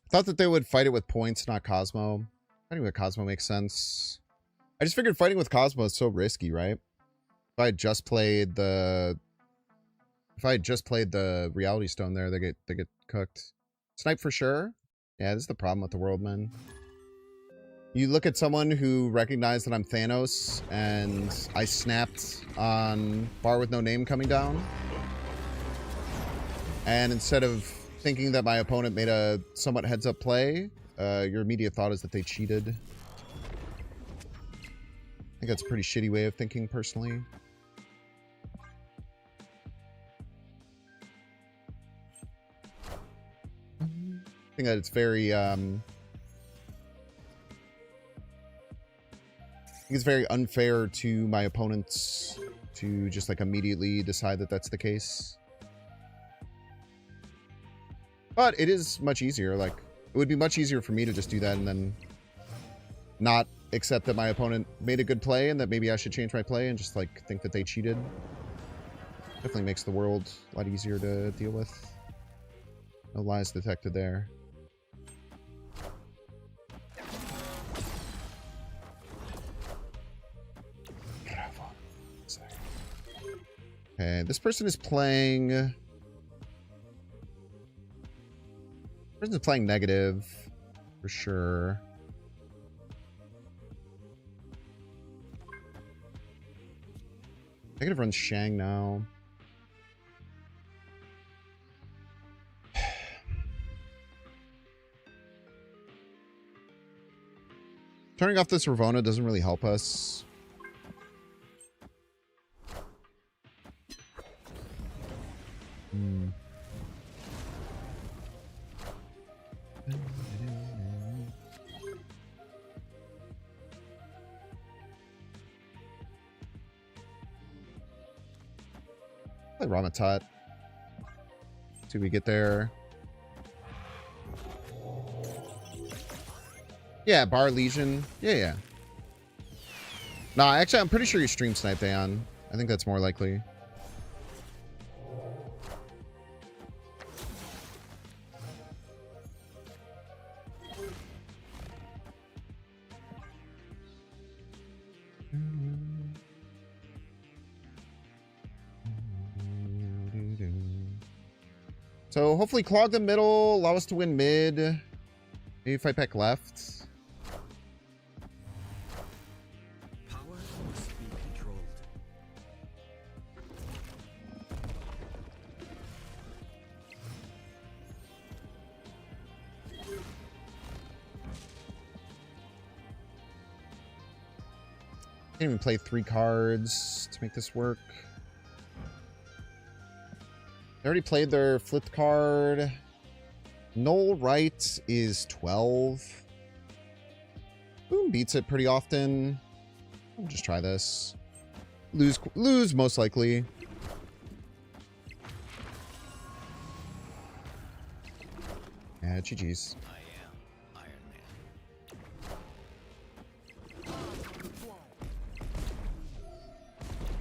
Thought that they would fight it with points, not Cosmo. Fighting with Cosmo makes sense. I just figured fighting with Cosmo is so risky, right? If I had just played the Reality Stone there, they get cooked. Snipe for sure. Yeah, this is the problem with the world, man. You look at someone who recognized that I'm Thanos and I snapped on Bar with No Name coming down. And instead of thinking that my opponent made a somewhat heads-up play, your immediate thought is that they cheated. I think that's a pretty shitty way of thinking, personally. I think that it's very, I think it's very unfair to my opponents to just, like, immediately decide that that's the case. But it is much easier. Like, it would be much easier for me to just do that and then not accept that my opponent made a good play and that maybe I should change my play and just, like, think that they cheated. Definitely makes the world a lot easier to deal with. No lies detected there. Okay, this person is playing... Person's playing negative, for sure. Negative runs Shang now. Turning off this Ravona doesn't really help us. Play Ramatat. See we get there. Yeah, Bar Legion. Yeah. Nah, actually, I'm pretty sure you stream snipe Aeon. I think that's more likely. So hopefully clog the middle, allow us to win mid. Maybe fight back left. Power must be controlled. Can't even play 3 cards to make this work. They already played their flipped card. Null right is 12. Boom beats it pretty often. I'll just try this. Lose most likely. Yeah, GG's. I am Iron Man.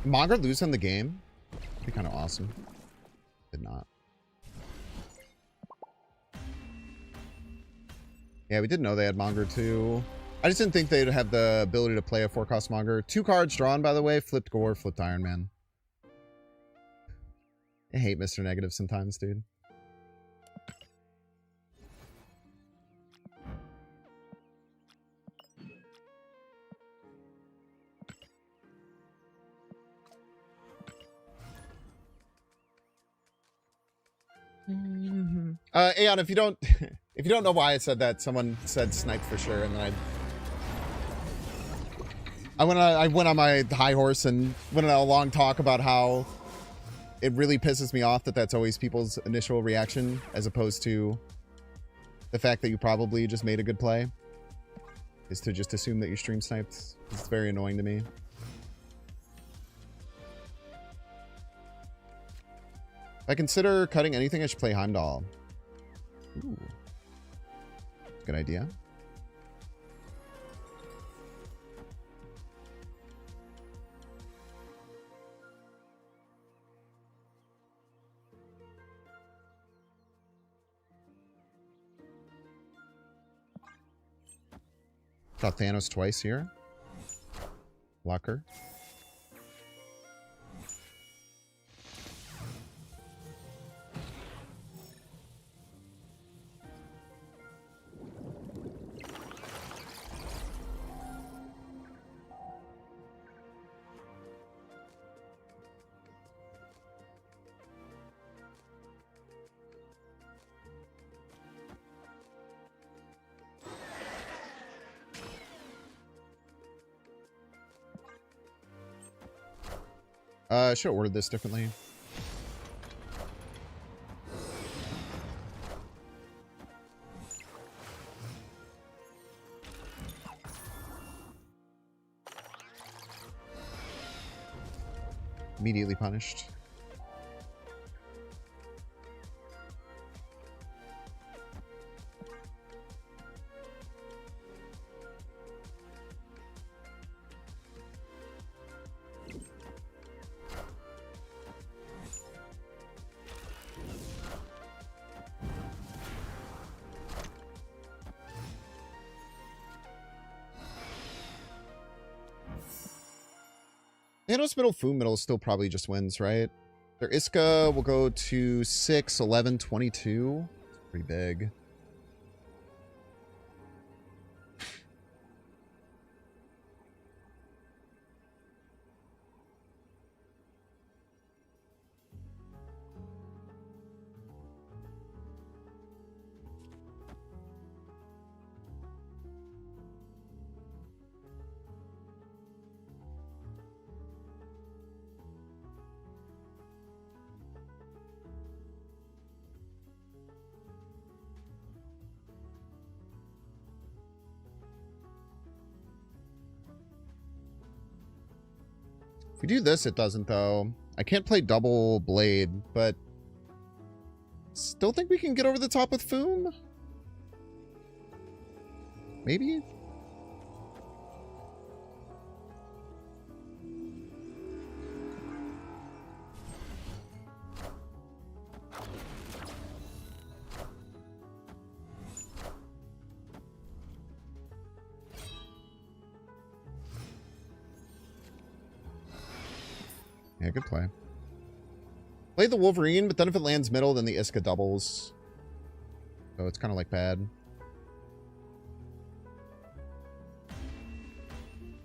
Monger lose in the game? That'd be kind of awesome. Did not. Yeah, we didn't know they had Monger too. I just didn't think they'd have the ability to play a 4-cost Monger. 2 cards drawn, by the way. Flipped Gore, flipped Iron Man. I hate Mr. Negative sometimes, dude. Aeon, if you don't know why I said that, someone said snipe for sure, and then I went on my high horse and went on a long talk about how it really pisses me off that that's always people's initial reaction, as opposed to the fact that you probably just made a good play, is to just assume that you stream sniped. It's very annoying to me. If I consider cutting anything, I should play Heimdall. Ooh. Good idea. Shot Thanos twice here. Blocker. Should have ordered this differently. Immediately punished. Thanos middle, Foom middle still probably just wins, right? Their Iska will go to 6, 11, 22. It's pretty big. If we do this, it doesn't, though. I can't play double blade, but still think we can get over the top with Foom? Maybe? Yeah, good play. Play the Wolverine, but then if it lands middle, then the Iska doubles. So it's kind of like bad.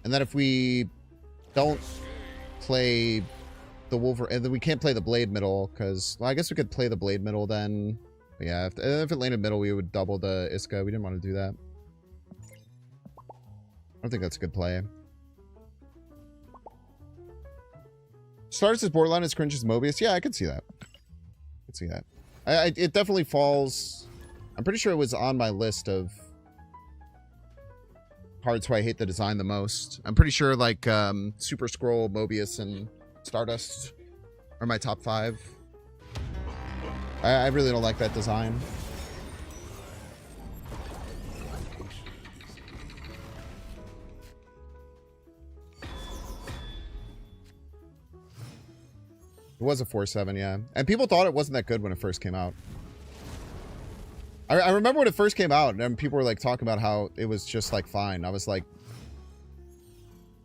And then if we don't play the Wolverine, and then we can't play the Blade middle, because, well, I guess we could play the Blade middle then. But yeah, if it landed middle, we would double the Iska. We didn't want to do that. I don't think that's a good play. Starts as borderline as cringe as Mobius. Yeah, I could see that. I could see that. It definitely falls. I'm pretty sure it was on my list of cards who I hate the design the most. I'm pretty sure like Super Scroll, Mobius, and Stardust are my top 5. I really don't like that design. It was a 4-7, yeah. And people thought it wasn't that good when it first came out. I remember when it first came out, and people were like talking about how it was just like fine. I was like,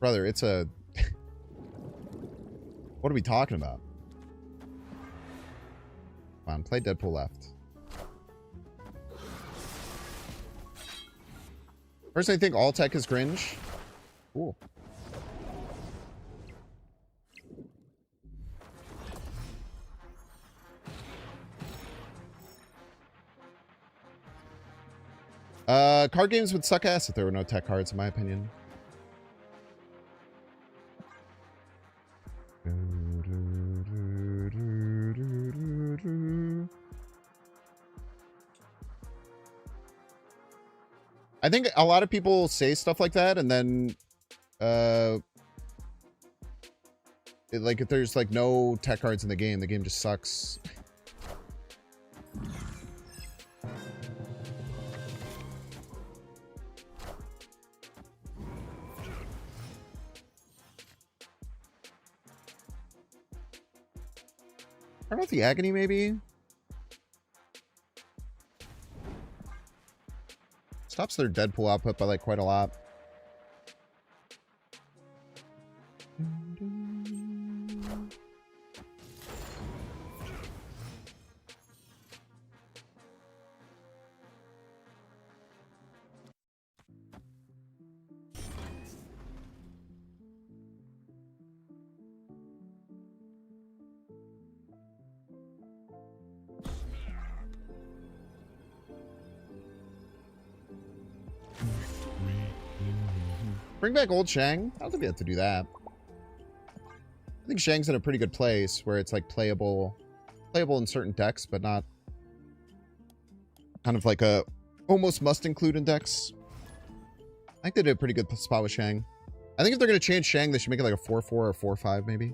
brother, it's a... What are we talking about? Come on, play Deadpool left. Personally, I think all tech is cringe. Cool. Card games would suck ass if there were no tech cards, in my opinion. I think a lot of people say stuff like that, and then, like, if there's, like, no tech cards in the game just sucks. I don't know if the Agony, maybe? Stops their Deadpool output by, like, quite a lot. Bring back old Shang? I don't think we have to do that. I think Shang's in a pretty good place where it's like playable in certain decks, but not kind of like a almost must include in decks. I think they did a pretty good spot with Shang. I think if they're going to change Shang, they should make it like a 4-4 or 4-5 maybe.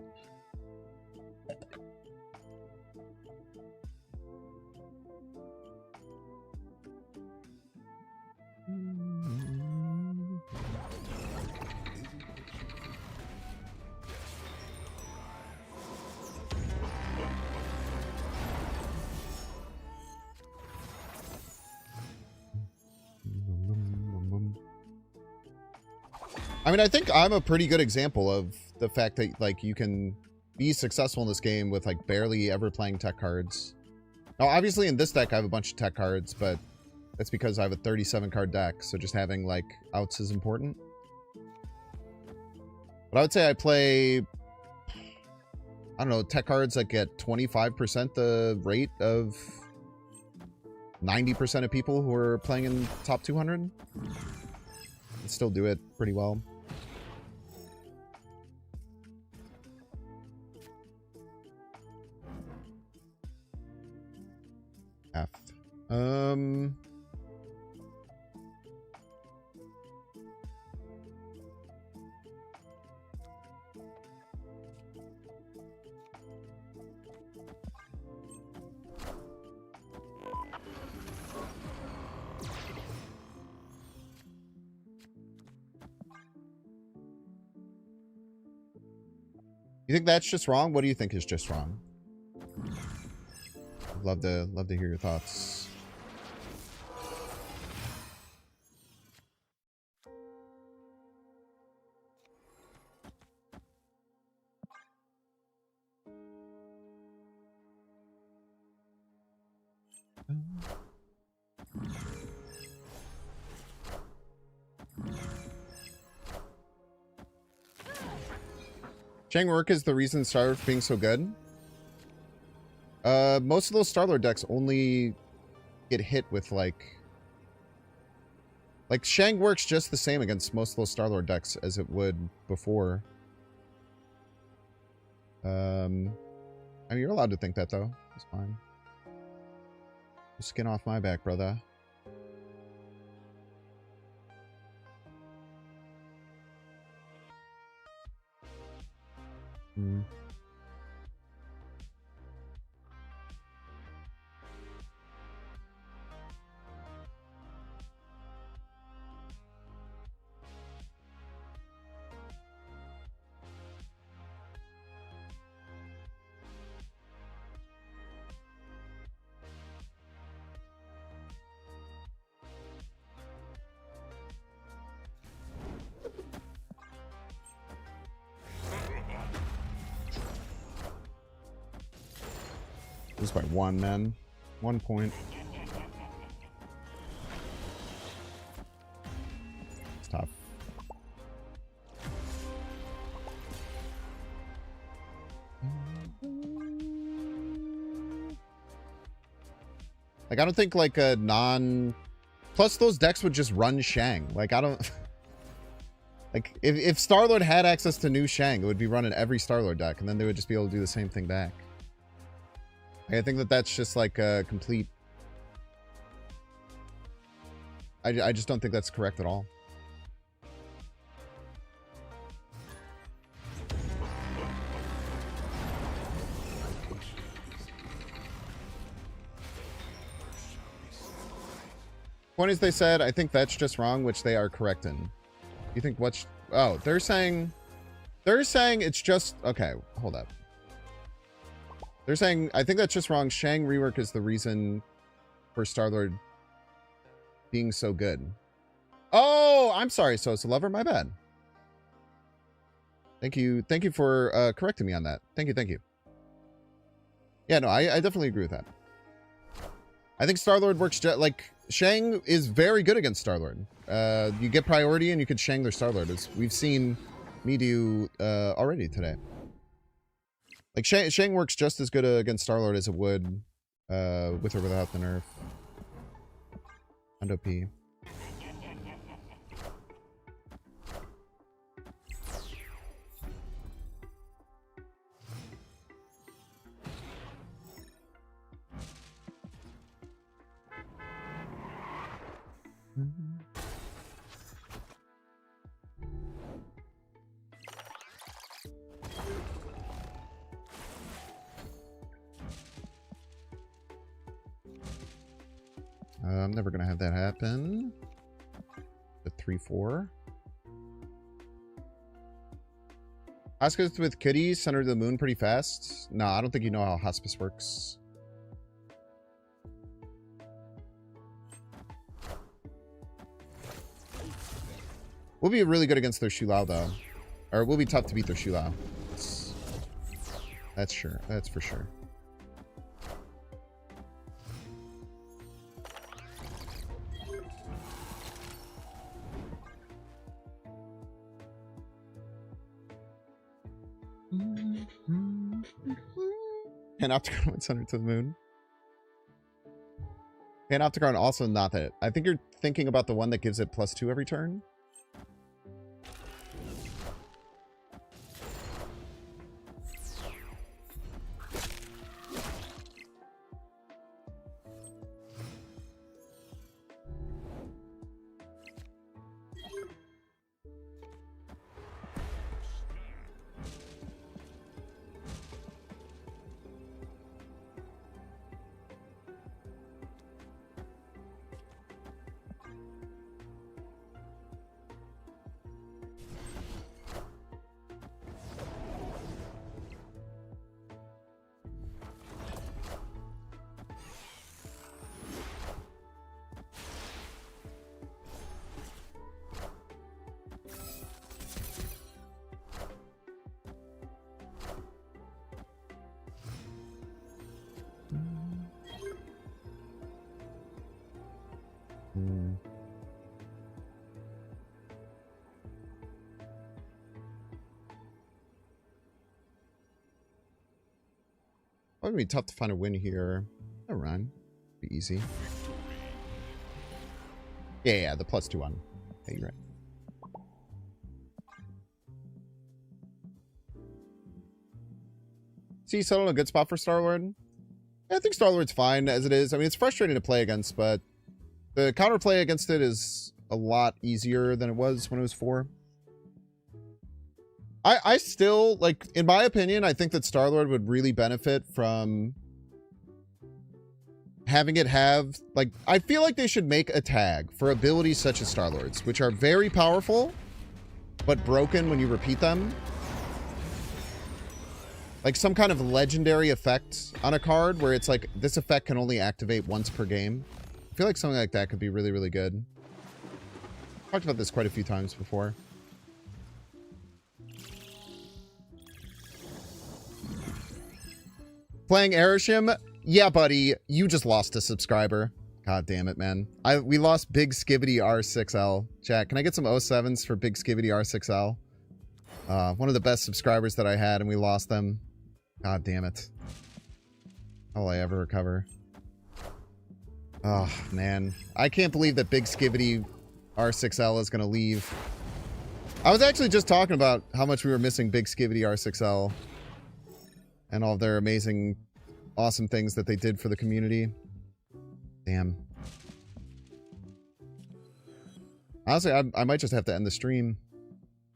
I mean, I think I'm a pretty good example of the fact that, like, you can be successful in this game with, like, barely ever playing tech cards. Now, obviously, in this deck, I have a bunch of tech cards, but that's because I have a 37-card deck, so just having, like, outs is important. But I would say I play, I don't know, tech cards that get 25% the rate of 90% of people who are playing in top 200. I still do it pretty well. F. You think that's just wrong? What do you think is just wrong? Love to hear your thoughts. Shang Work is the reason Star-Lord being so good. Most of those Star-Lord decks only get hit with like Shang works just the same against most of those Star-Lord decks as it would before. I mean, you're allowed to think that though. It's fine. Skin off my back, brother. Hmm. Just by one, man. 1 point. It's tough. Like, I don't think, like, a non... Plus, those decks would just run Shang. Like, I don't... Like, if Star-Lord had access to new Shang, it would be running every Star-Lord deck, and then they would just be able to do the same thing back. I think that that's just like a complete... I just don't think that's correct at all. Point is, they said, I think that's just wrong, which they are correct in. You think what's... Oh, they're saying it's just... Okay, hold up. They're saying, I think that's just wrong. Shang rework is the reason for Star-Lord being so good. Oh, I'm sorry, so it's a lover. My bad. Thank you for correcting me on that. Thank you. Yeah, no, I definitely agree with that. I think Star-Lord works like Shang is very good against Star-Lord. You get priority and you could Shang their Star-Lord, as we've seen me do already today. Like, Shang works just as good against Star-Lord as it would with or without the nerf. And OP. I'm never going to have that happen. The 3-4. Hospice with Kitty, center of the moon pretty fast. No, I don't think you know how hospice works. We'll be really good against their Shulao, though. Or we'll be tough to beat their Shulao. That's sure. That's for sure. Panopticon center to the moon. Panopticon also not that. I think you're thinking about the one that gives it +2 every turn. Probably be tough to find a win here. A run. Be easy. Yeah, the +2 one. Yeah, you're right. See, settled in a good spot for Star-Lord. Yeah, I think Star-Lord's fine as it is. I mean, it's frustrating to play against, but the counterplay against it is a lot easier than it was when it was 4. I still, like, in my opinion, I think that Star-Lord would really benefit from having it have, like, I feel like they should make a tag for abilities such as Star-Lord's, which are very powerful, but broken when you repeat them. Like some kind of legendary effect on a card where it's like, this effect can only activate once per game. I feel like something like that could be really, really good. Talked about this quite a few times before. Playing Arishem? Yeah, buddy. You just lost a subscriber. God damn it, man. We lost Big Skivity R6L. Chat, can I get some 07s for Big Skivity R6L? One of the best subscribers that I had, and we lost them. God damn it. How will I ever recover? Oh, man. I can't believe that Big Skivity R6L is going to leave. I was actually just talking about how much we were missing Big Skivity R6L. And all of their amazing, awesome things that they did for the community. Damn. Honestly, I might just have to end the stream.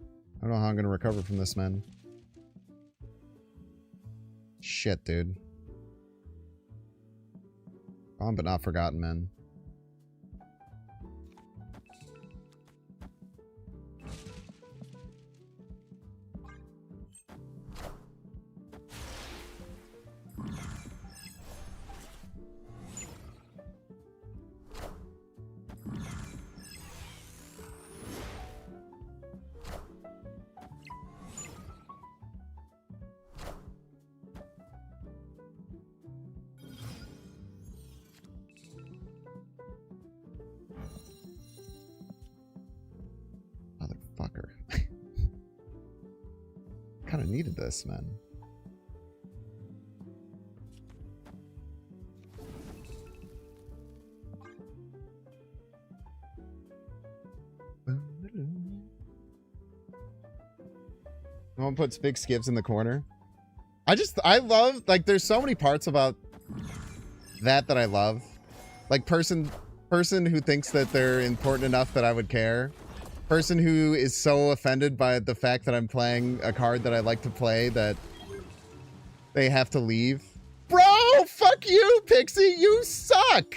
I don't know how I'm going to recover from this, man. Shit, dude. Gone but not forgotten, man. Motherfucker. Kind of needed this, man. No one puts big skips in the corner. I love, like, there's so many parts about that I love. Like, person who thinks that they're important enough that I would care. Person who is so offended by the fact that I'm playing a card that I like to play that they have to leave. Bro, fuck you, Pixie, you suck!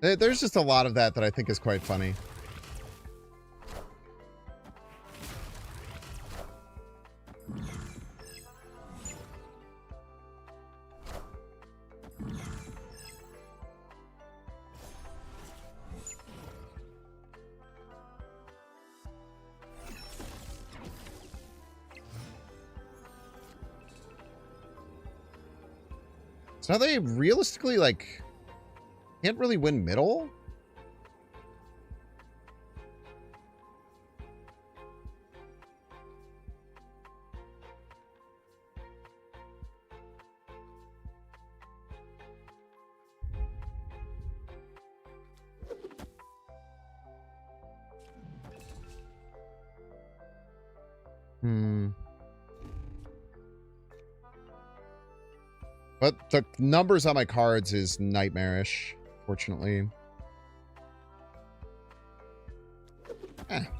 There's just a lot of that I think is quite funny. So now they realistically, like, can't really win middle? But the numbers on my cards is nightmarish, fortunately.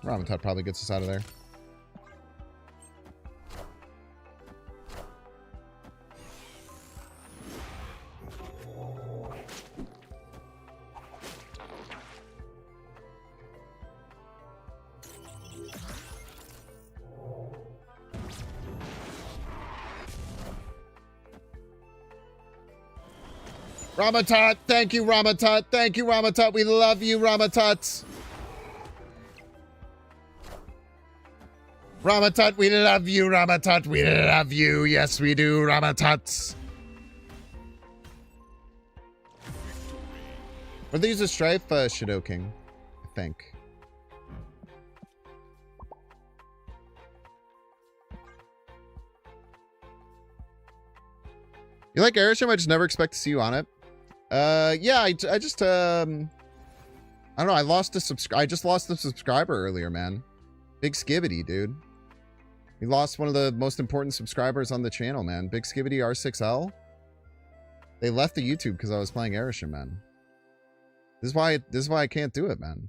Ramatot probably gets us out of there. Ramatot, thank you, Ramatot. Thank you, Ramatot. We love you, Ramatot. Ramatot, we love you, Ramatot. We love you. Yes, we do, Ramatot. Were they use a strife? Shadoking, I think. You like Arishem? I just never expect to see you on it. Yeah, I just, I don't know. I just lost a subscriber earlier, man. Big Skibbity, dude. We lost one of the most important subscribers on the channel, man. Big Skibbity R6L. They left the YouTube because I was playing Arishem, man. This is why I can't do it, man.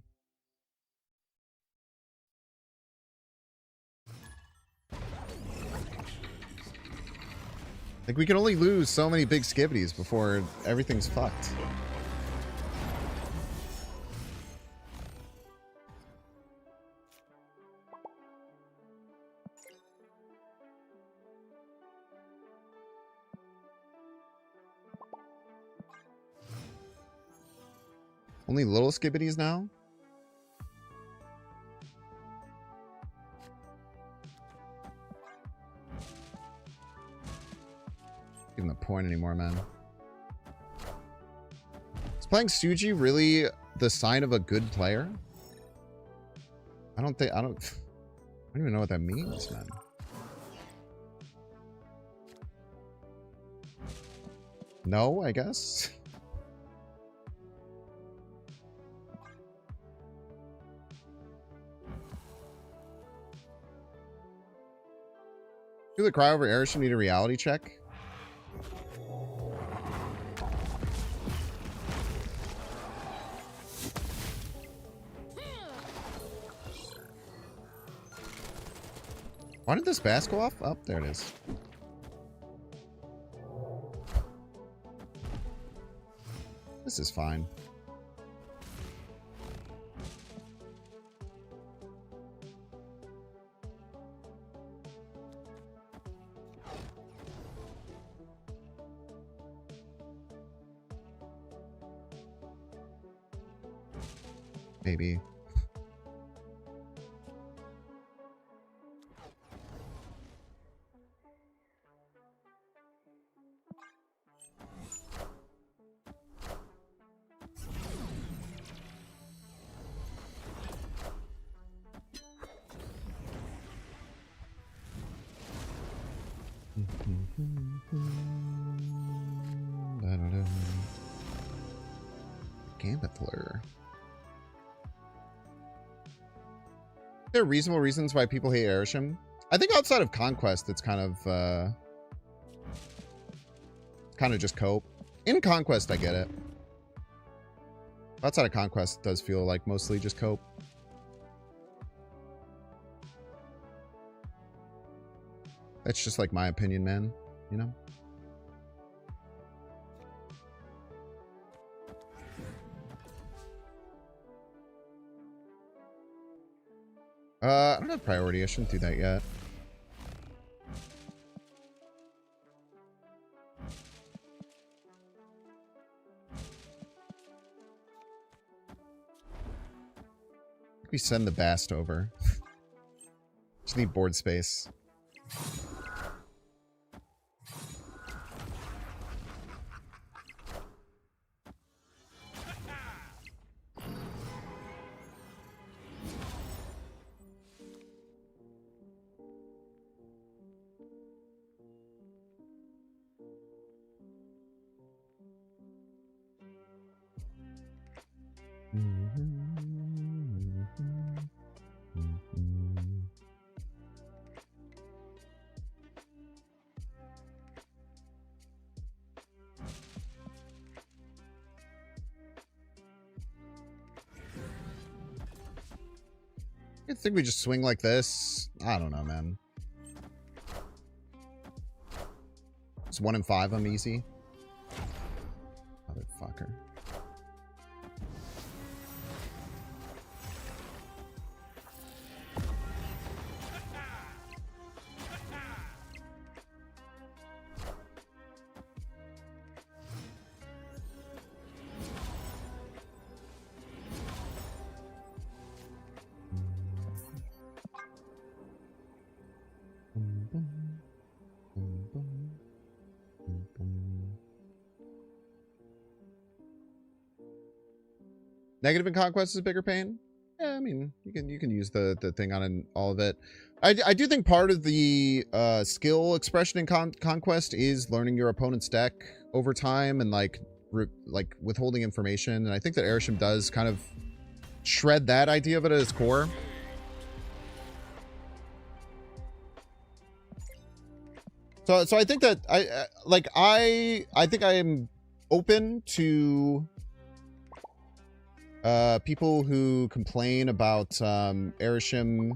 Like, we can only lose so many big skibbities before everything's fucked. Only little skibbities now? Even the point anymore, man. Is playing Suji really the sign of a good player? I don't even know what that means, man. No, I guess. Do the cry over Arishem need a reality check? Why did this bass go off? Oh, there it is. This is fine. Maybe. Gambitler. There are reasonable reasons why people hate Arishem. I think outside of Conquest, it's kind of just cope. In Conquest, I get it. Outside of Conquest, it does feel like mostly just cope. That's just like my opinion, man. You know? I don't have priority. I shouldn't do that yet. We send the Bast over. Just need board space. I think we just swing like this. I don't know, man. It's 1 in 5. I'm easy. Motherfucker. Negative in Conquest is a bigger pain. Yeah, I mean, you can use the thing on all of it. I do think part of the skill expression in Conquest is learning your opponent's deck over time and like withholding information. And I think that Arishem does kind of shred that idea of it at its core. So I think that I think I am open to people who complain about Arishem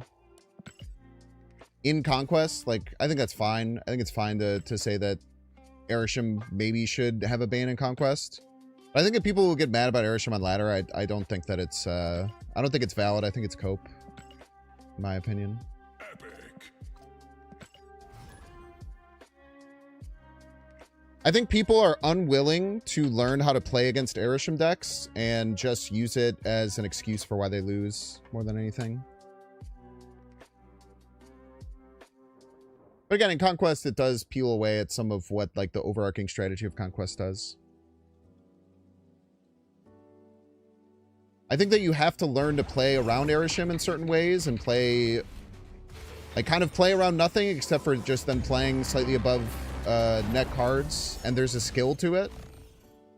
in Conquest. Like, I think that's fine. I think it's fine to say that Arishem maybe should have a ban in Conquest. But I think if people will get mad about Arishem on ladder, I don't think that it's I don't think it's valid. I think it's cope, in my opinion. I think people are unwilling to learn how to play against Arishem decks and just use it as an excuse for why they lose more than anything. But again, in Conquest, it does peel away at some of what like the overarching strategy of Conquest does. I think that you have to learn to play around Arishem in certain ways and play, like, kind of play around nothing except for just them playing slightly above net cards, and there's a skill to it.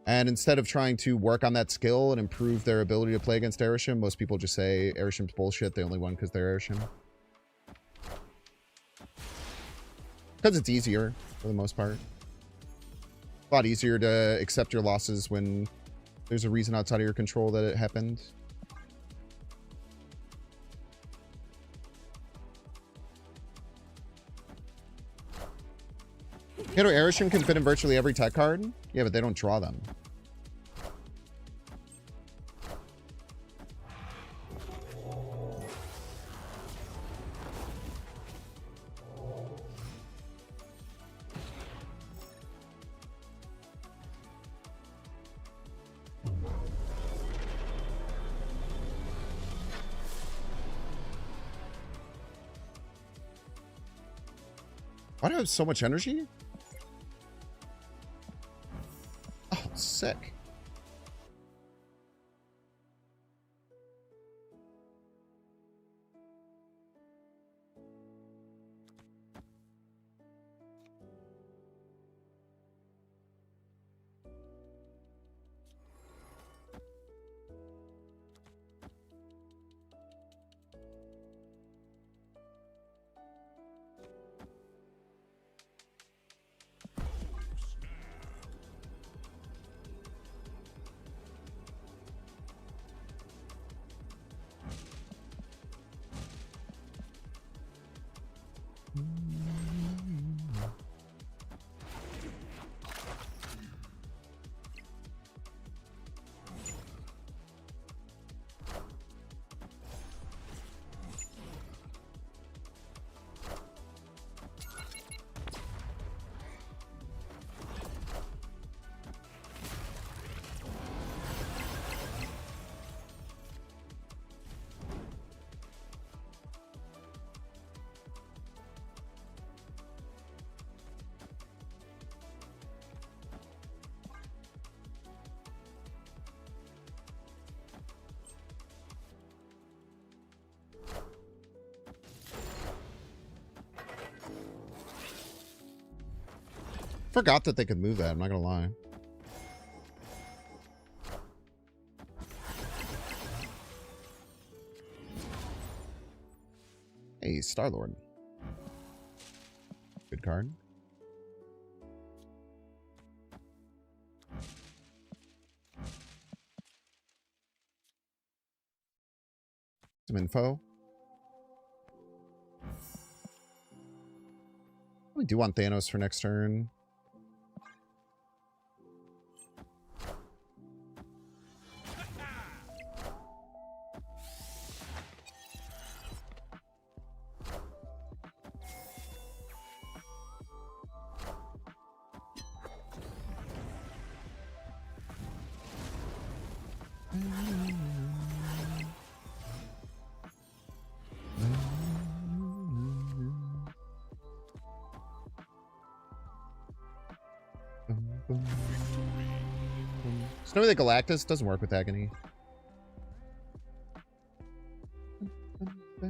And instead of trying to work on that skill and improve their ability to play against Arishem, most people just say Arishem's bullshit. They only won because they're Arishem. Because it's easier, for the most part. A lot easier to accept your losses when there's a reason outside of your control that it happened. You know, Arishem can fit in virtually every tech card. Yeah, but they don't draw them. Why do I have so much energy? Oh, sick. Forgot that they could move that, I'm not gonna lie. Hey, Star-Lord. Good card. Some info. We do want Thanos for next turn. Snowy the Galactus doesn't work with Agony. You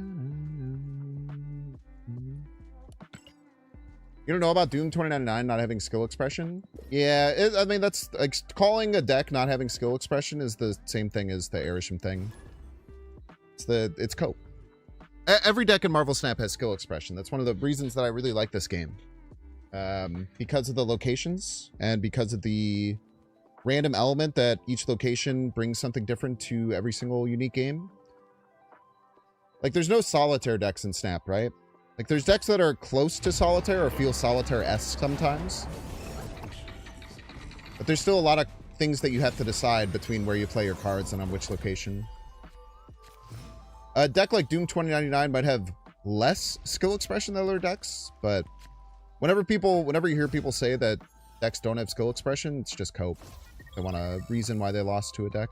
don't know about Doom 2099 not having skill expression? Yeah, I mean, that's like calling a deck not having skill expression is the same thing as the Arishem thing. It's cope. Every deck in Marvel Snap has skill expression. That's one of the reasons that I really like this game. Because of the locations and because of the random element that each location brings something different to every single unique game. Like, there's no solitaire decks in Snap, right? Like, there's decks that are close to solitaire or feel solitaire-esque sometimes. But there's still a lot of things that you have to decide between where you play your cards and on which location. A deck like Doom 2099 might have less skill expression than other decks, but whenever you hear people say that decks don't have skill expression, it's just cope. They want a reason why they lost to a deck.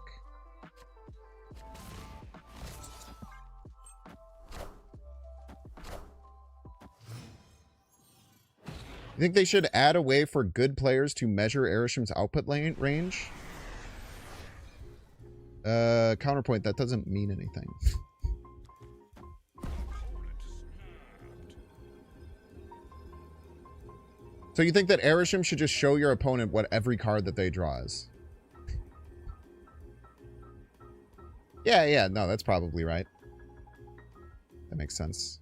You think they should add a way for good players to measure Arishem's output range? Counterpoint, that doesn't mean anything. So you think that Arishem should just show your opponent what every card that they draw is? Yeah, no, that's probably right. That makes sense.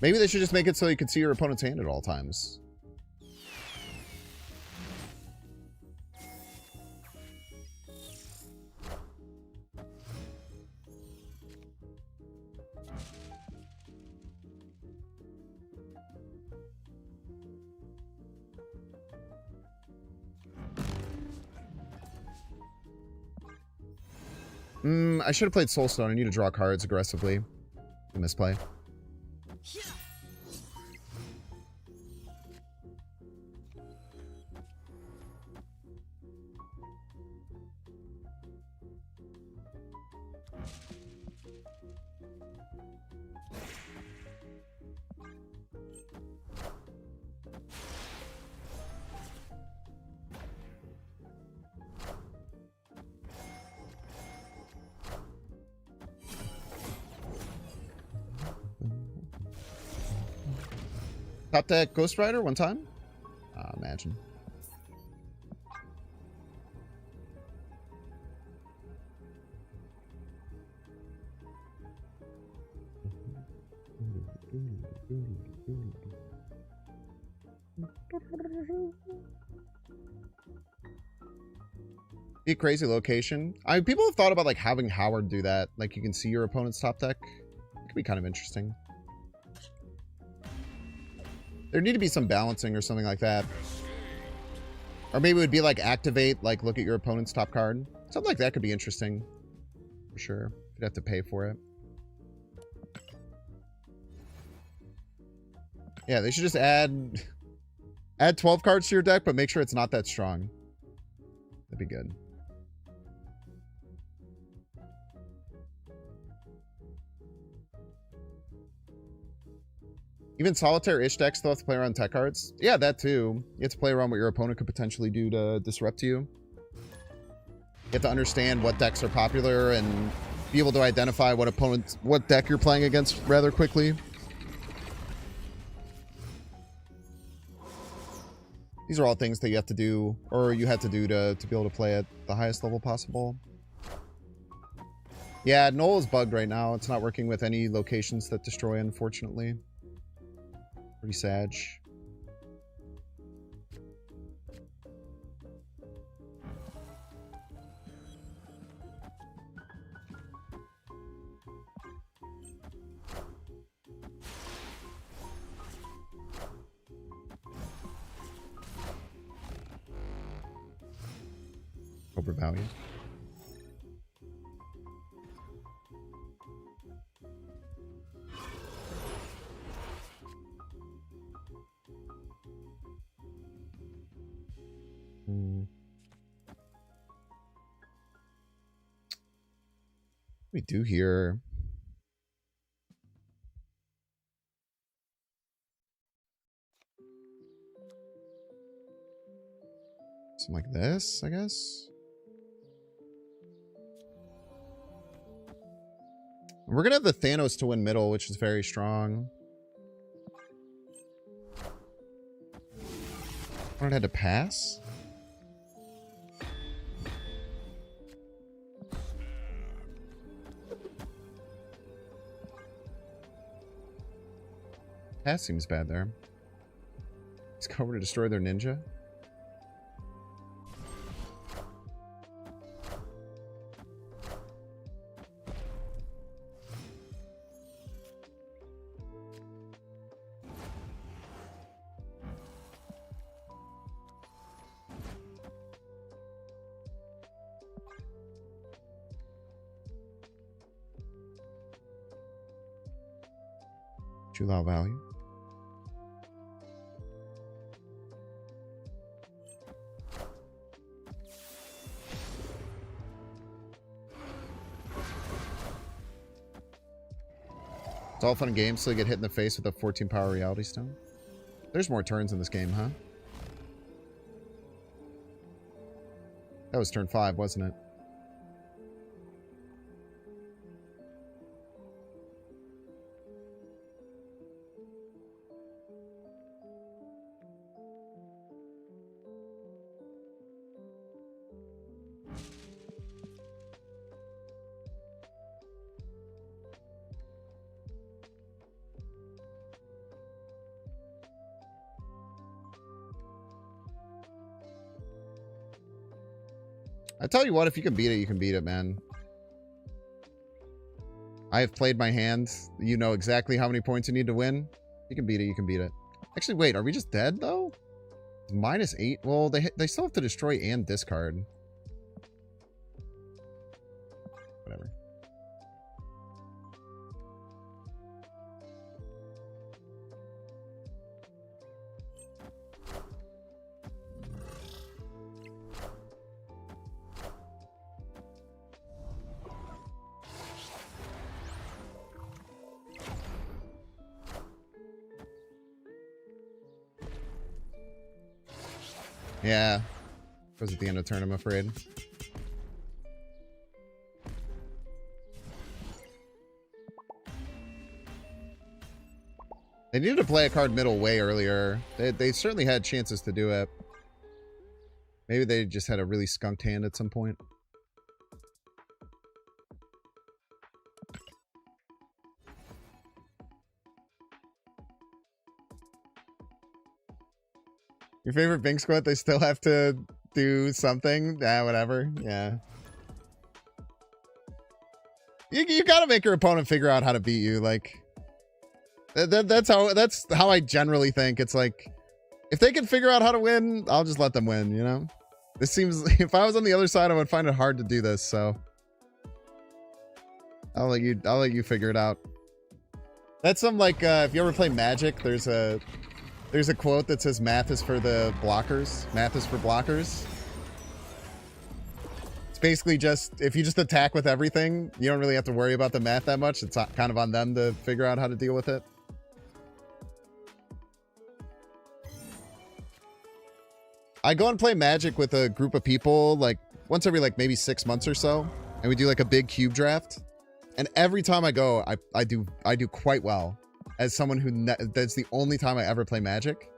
Maybe they should just make it so you can see your opponent's hand at all times. I should have played Soulstone. I need to draw cards aggressively. Misplay. Top deck Ghost Rider one time? Imagine. Be a crazy location. I mean, people have thought about like having Howard do that. Like you can see your opponent's top deck. It could be kind of interesting. There need to be some balancing or something like that. Or maybe it would be like activate, like look at your opponent's top card. Something like that could be interesting. For sure. You'd have to pay for it. Yeah, they should just add 12 cards to your deck, but make sure it's not that strong. That'd be good. Even solitaire-ish decks still have to play around tech cards. Yeah, that too. You have to play around what your opponent could potentially do to disrupt you. You have to understand what decks are popular and be able to identify what deck you're playing against rather quickly. These are all things that you have to do, or you have to do to be able to play at the highest level possible. Yeah, Null is bugged right now. It's not working with any locations that destroy, unfortunately. Pretty sad. Overvalued. We do here. Something like this, I guess. We're gonna have the Thanos to win middle, which is very strong. Opponent had to pass. Pass seems bad there. He's covered to destroy their ninja. Too low value. It's all fun and games till you get hit in the face with a 14 power reality stone. There's more turns in this game, huh? That was turn 5, wasn't it? I tell you what, if you can beat it, man. I have played my hand. You know exactly how many points you need to win. You can beat it. Actually, wait, are we just dead, though? -8? Well, they still have to destroy and discard. Whatever. Yeah. Goes at the end of turn, I'm afraid. They needed to play a card middle way earlier. They certainly had chances to do it. Maybe they just had a really skunked hand at some point. Your favorite Bing squad? They still have to do something? Yeah, whatever. Yeah. You gotta make your opponent figure out how to beat you. Like, that's how I generally think. It's like, if they can figure out how to win, I'll just let them win, you know? This seems, if I was on the other side, I would find it hard to do this, so I'll let you figure it out. That's some, like, if you ever play Magic, there's a quote that says math is for the blockers. Math is for blockers. It's basically just, if you just attack with everything, you don't really have to worry about the math that much. It's kind of on them to figure out how to deal with it. I go and play Magic with a group of people, like once every like maybe 6 months or so, and we do like a big cube draft. And every time I go, I do quite well as someone who that's the only time I ever play Magic.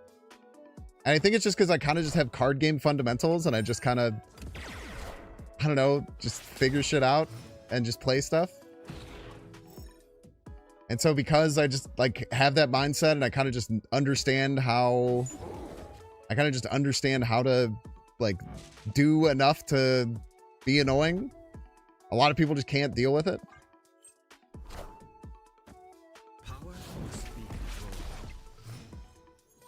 And I think it's just because I kind of just have card game fundamentals and I just kind of, I don't know, just figure shit out and just play stuff. And so because I just like have that mindset and I kind of just understand how, to like do enough to be annoying. A lot of people just can't deal with it. Power must be controlled.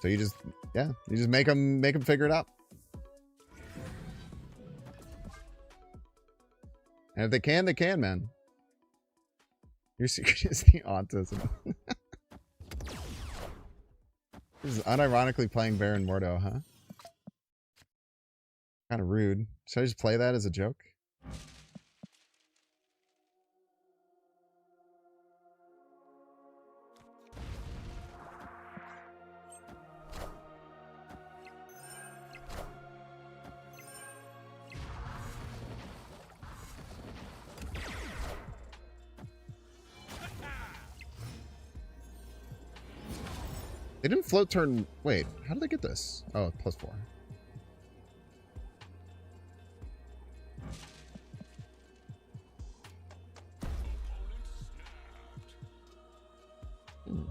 So you just, yeah, you just make them figure it out. And if they can, man. Your secret is the autism. This is unironically playing Baron Mordo, huh? Kind of rude. Should I just play that as a joke? They didn't float turn... Wait, how did they get this? Oh, +4. Hmm.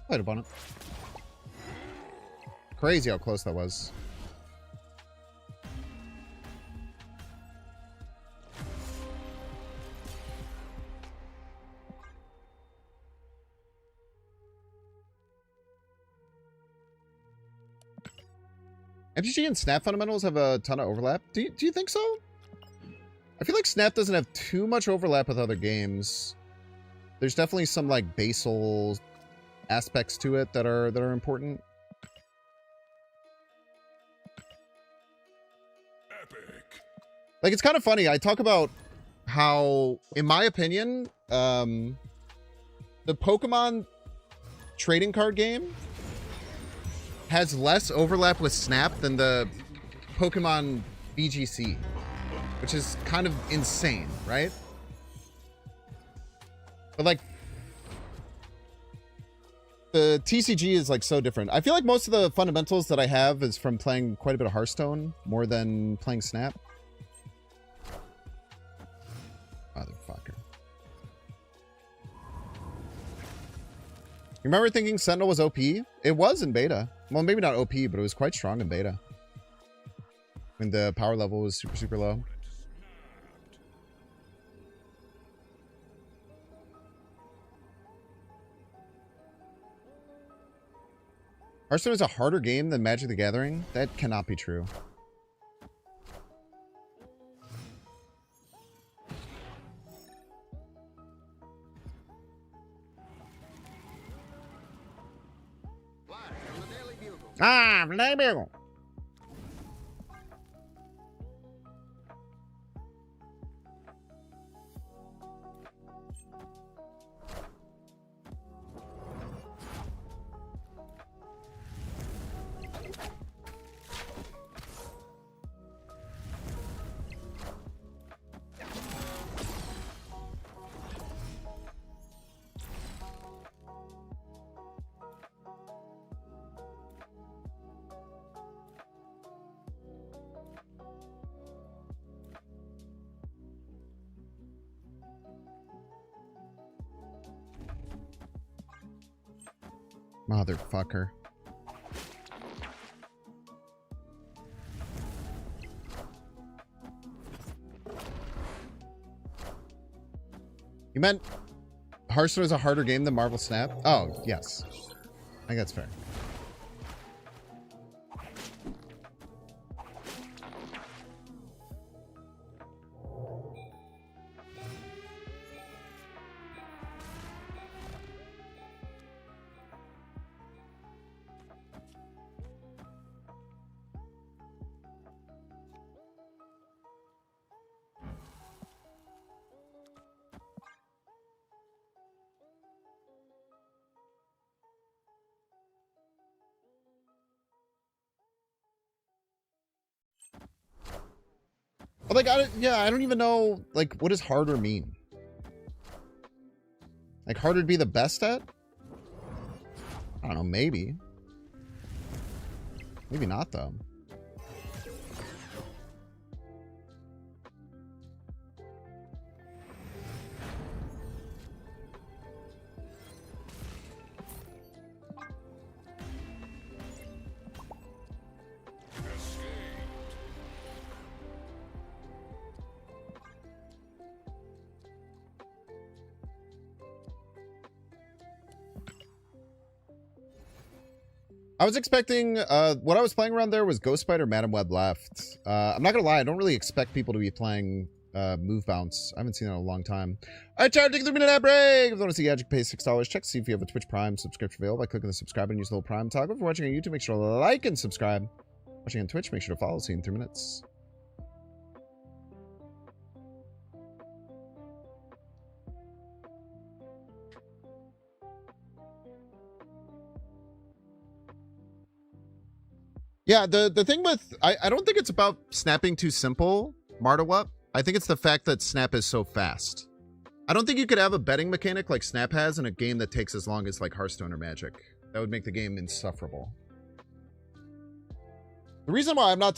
Played upon it. Crazy how close that was. MTG and Snap fundamentals have a ton of overlap. Do you think so? I feel like Snap doesn't have too much overlap with other games. There's definitely some like basal aspects to it that are important. Epic. Like, it's kind of funny. I talk about how, in my opinion, the Pokemon trading card game has less overlap with Snap than the Pokemon BGC, which is kind of insane, right? But like, the TCG is like so different. I feel like most of the fundamentals that I have is from playing quite a bit of Hearthstone more than playing Snap. Motherfucker. You remember thinking Sentinel was OP? It was in beta. Well, maybe not OP, but it was quite strong in beta. When the power level was super, super low. Hearthstone is a harder game than Magic the Gathering? That cannot be true. Ah, from the Daily Bugle. Motherfucker. You meant... Hearthstone is a harder game than Marvel Snap? Oh, yes. I think that's fair. Like, I don't even know, like, what does harder mean? Like, harder to be the best at? I don't know, maybe. Maybe not, though. I was expecting, what I was playing around there was Ghost Spider, Madam Web left. I'm not gonna lie, I don't really expect people to be playing Move Bounce. I haven't seen that in a long time. Alright, chat, take a 3-minute ad break. If you want to see Magic, pay $6. Check to see if you have a Twitch Prime subscription available by clicking the subscribe and use the little Prime toggle. If you're watching on YouTube, make sure to like and subscribe. Watching on Twitch, make sure to follow. See you in 3 minutes. Yeah, the thing with... I don't think it's about snapping too simple, Martawup. I think it's the fact that Snap is so fast. I don't think you could have a betting mechanic like Snap has in a game that takes as long as like Hearthstone or Magic. That would make the game insufferable. The reason why I'm not...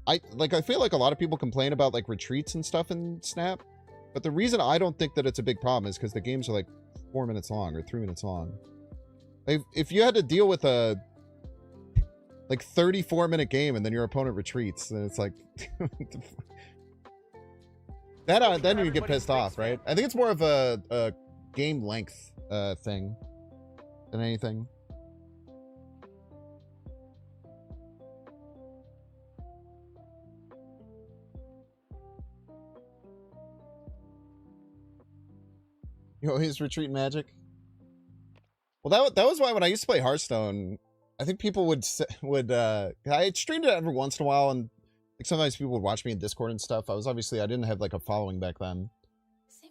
I feel like a lot of people complain about like retreats and stuff in Snap. But the reason I don't think that it's a big problem is because the games are like 4 minutes long or 3 minutes long. If you had to deal with a... like 34-minute game and then your opponent retreats, then it's like that then you get pissed off, right? I think it's more of a game length thing than anything. You always retreat Magic. Well, that was why when I used to play Hearthstone, I think people would I streamed it every once in a while, and like sometimes people would watch me in Discord and stuff. I didn't have like a following back then.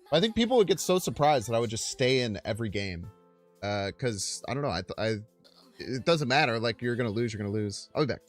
But I think people would get so surprised that I would just stay in every game, because I don't know. It doesn't matter. Like, you're gonna lose, you're gonna lose. I'll be back.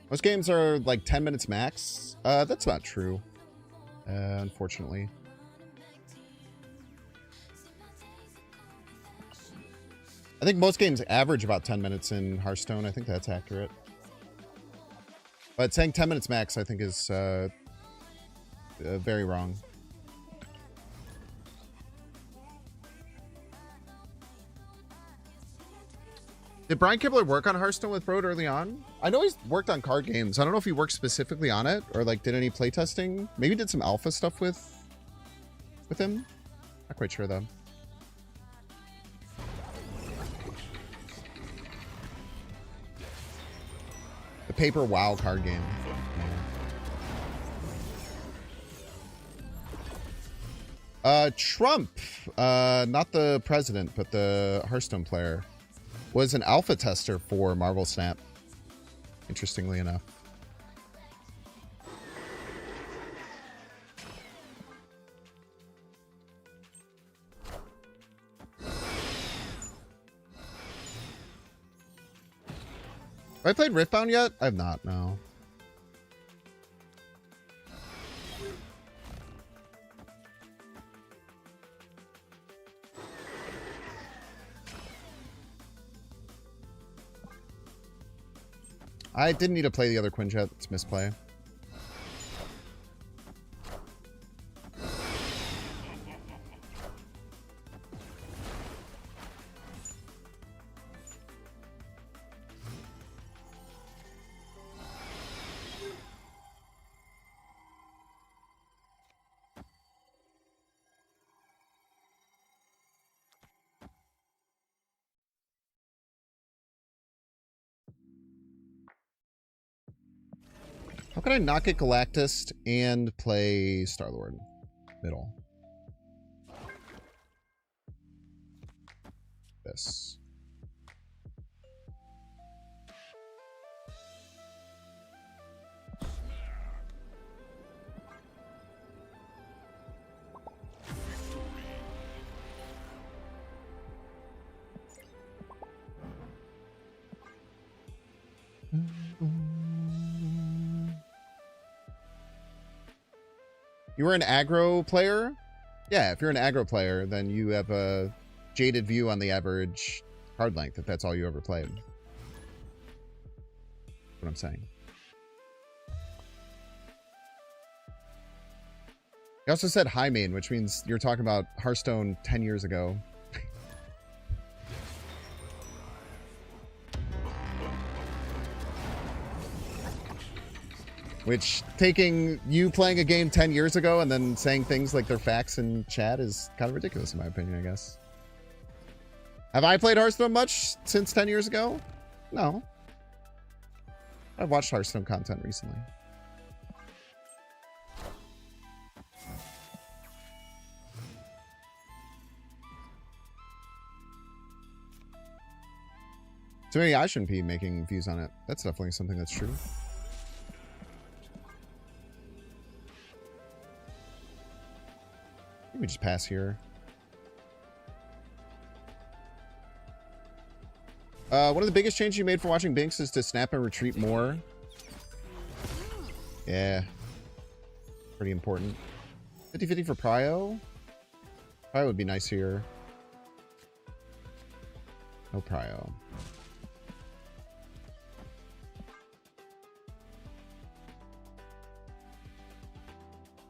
Most games are like 10 minutes max. That's not true. Unfortunately. I think most games average about 10 minutes in Hearthstone. I think that's accurate. But saying 10 minutes max, I think, is very wrong. Did Brian Kibler work on Hearthstone with Broad early on? I know he's worked on card games. I don't know if he worked specifically on it or like did any playtesting. Maybe did some alpha stuff with him. Not quite sure though. The paper WoW card game. Trump, not the president, but the Hearthstone player, was an alpha tester for Marvel Snap, interestingly enough. Have I played Riftbound yet? I have not, no. I didn't need to play the other Quinjet. It's misplay. How can I not get Galactus and play Star-Lord? Middle. This. You were an aggro player? Yeah, if you're an aggro player, then you have a jaded view on the average card length, if that's all you ever played. That's what I'm saying. You also said high main, which means you're talking about Hearthstone 10 years ago. Which, taking you playing a game 10 years ago and then saying things like they're facts in chat is kind of ridiculous in my opinion, I guess. Have I played Hearthstone much since 10 years ago? No. I've watched Hearthstone content recently. So maybe I shouldn't be making views on it. That's definitely something that's true. Let me just pass here. One of the biggest changes you made for watching Binks is to snap and retreat more. Yeah. Pretty important. 50-50 for Prio. Prio would be nice here. No Prio.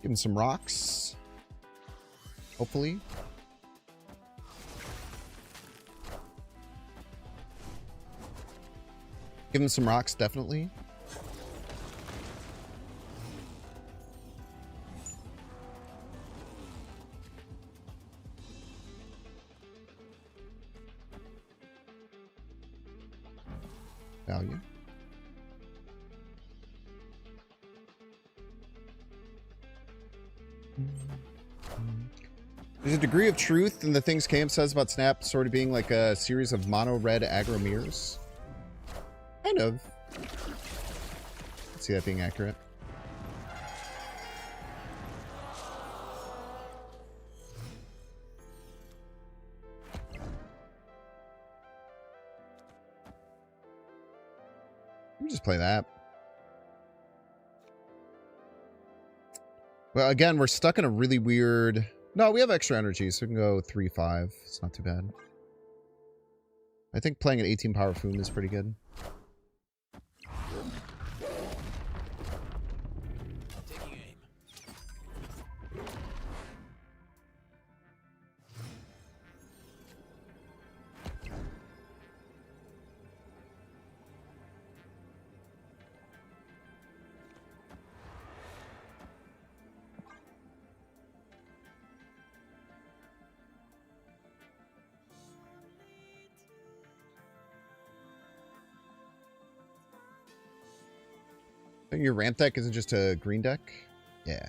Give him some rocks. Hopefully. Give him some rocks, definitely. Value. There's a degree of truth in the things Cam says about Snap sort of being like a series of mono-red aggro mirrors. Kind of. I see that being accurate. We just play that. Well, again, we're stuck in a really weird... No, we have extra energy, so we can go 3-5. It's not too bad. I think playing an 18 power Foom is pretty good. Taking aim. I think your ramp deck isn't just a green deck? Yeah.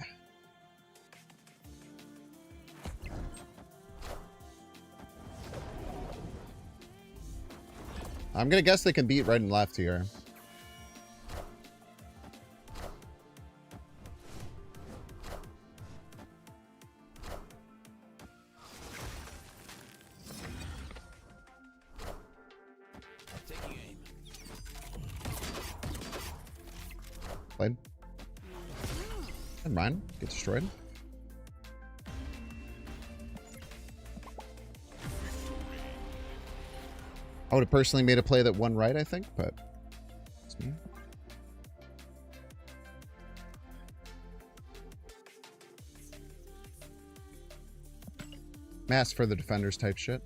I'm gonna guess they can beat right and left here. Taking aim. Played. Never mind. Get destroyed. I would have personally made a play that won right, I think, but it's me. Mass for the defenders type shit.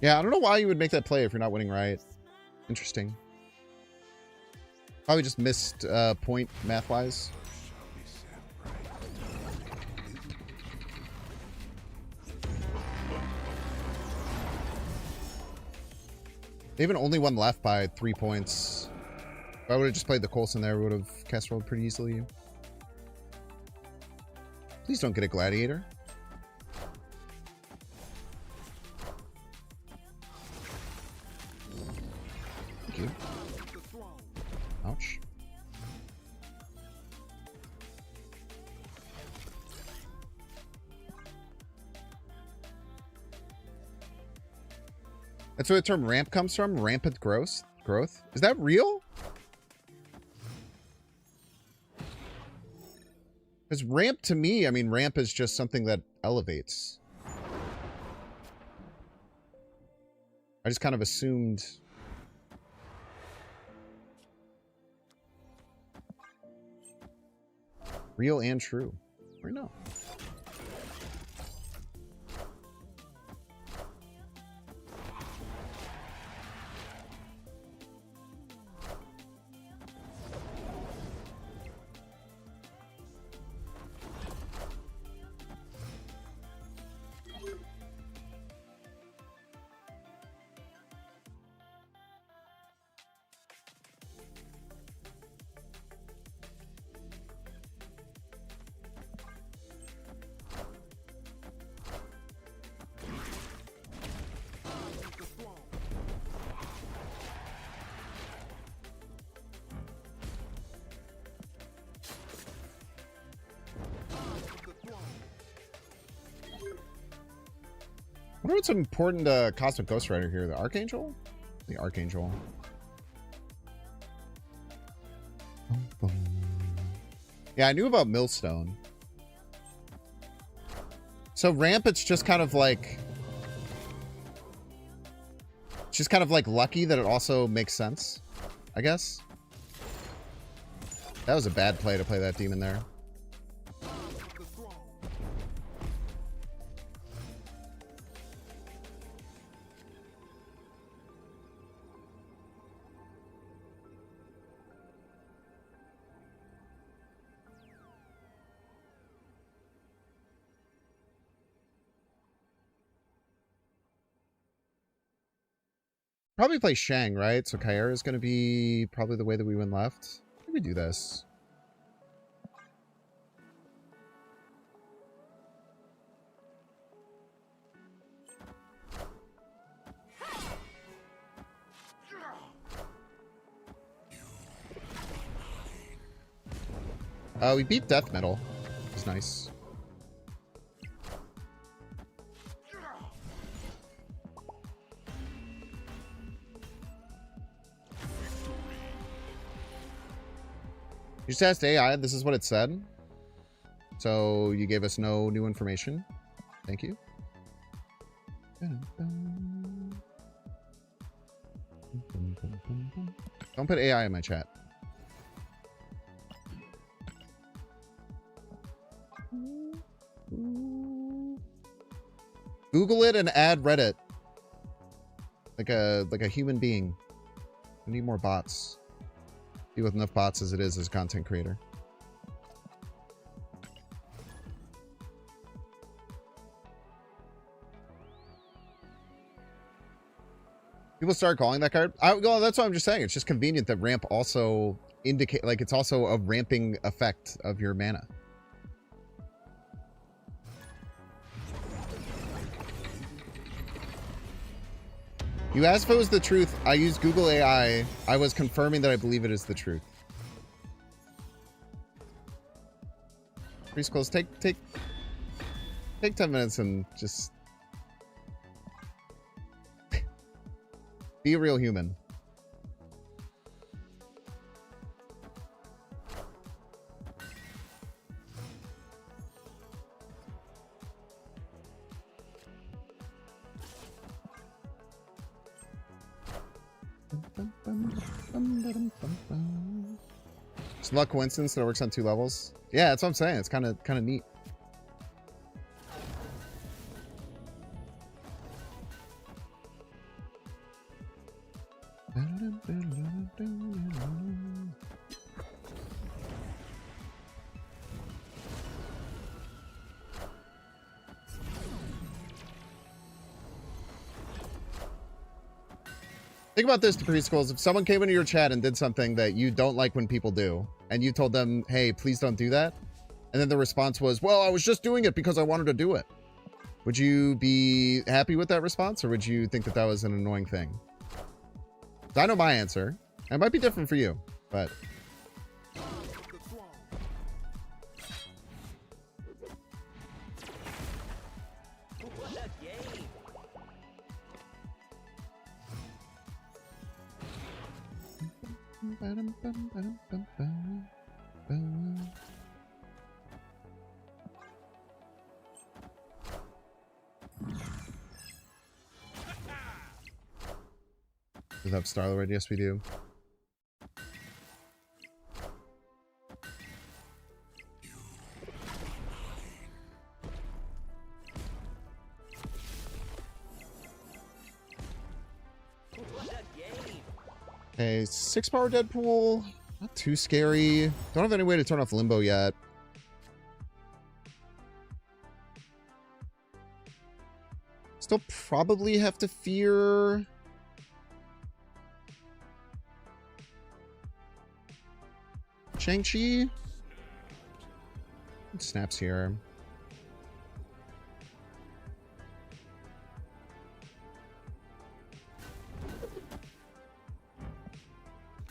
Yeah, I don't know why you would make that play if you're not winning right. Interesting. Probably just missed point math-wise. They even only won left by 3 points. If I would have just played the Coulson there, we would have cast rolled pretty easily. Please don't get a gladiator. Thank you. Ouch. That's where the term ramp comes from? Rampant growth? Is that real? Because ramp to me, I mean, ramp is just something that elevates. I just kind of assumed... Real and true. Or no. I wonder what's an important Cosmic Ghost Rider here. The Archangel? The Archangel. Yeah, I knew about Millstone. So ramp, it's just kind of like... It's just kind of like lucky that it also makes sense, I guess. That was a bad play to play that demon there. Probably play Shang, right? So Kyra is going to be probably the way that we win left. Let me do this. We beat Death Metal. nice. You just asked AI, this is what it said. So you gave us no new information. Thank you. Don't put AI in my chat. Google it and add Reddit. Like a human being. We need more bots. Be with enough bots as it is as a content creator. People start calling that card. Well, that's what I'm just saying. It's just convenient that ramp also indicate, like, it's also a ramping effect of your mana. You asked if it was the truth. I used Google AI. I was confirming that I believe it is the truth. Preschools, take 10 minutes and just be a real human. It's not coincidence that it works on 2 levels. Yeah, that's what I'm saying. It's kind of neat. Think about this to preschools. If someone came into your chat and did something that you don't like when people do, and you told them, hey, please don't do that, and then the response was, well, I was just doing it because I wanted to do it. Would you be happy with that response, or would you think that that was an annoying thing? I know my answer. It might be different for you, but... Does that have Star-Lord? Yes, we do. Okay, 6 power Deadpool. Not too scary. Don't have any way to turn off Limbo yet. Still probably have to fear... Shang-Chi? Snaps here.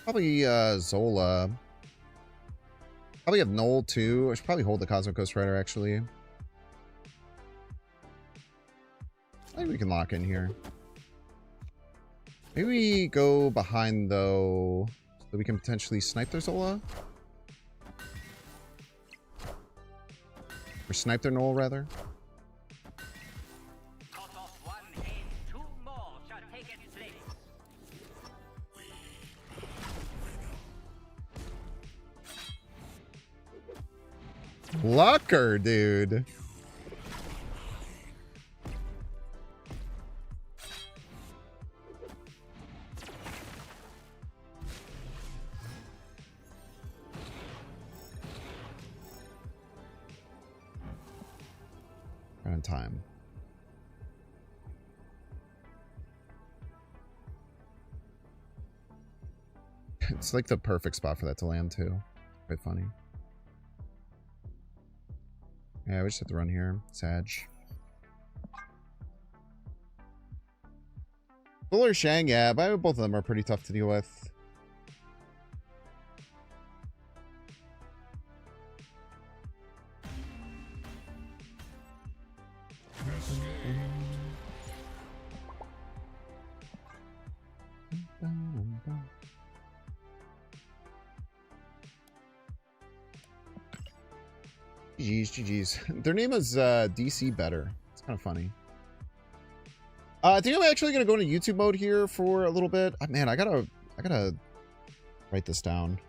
Probably Zola. Probably have Null too. I should probably hold the Cosmic Ghost Rider actually. I think we can lock in here. Maybe we go behind though, so we can potentially snipe their Zola. Or snipe their Null rather. Lucker, dude. Right on time. It's like the perfect spot for that to land too. Quite funny. Yeah, we just have to run here. Sag. Bull or Shang, yeah, but both of them are pretty tough to deal with. GG's. Their name is DC Better. It's kind of funny. I think I'm actually gonna go into YouTube mode here for a little bit. Man, I gotta write this down.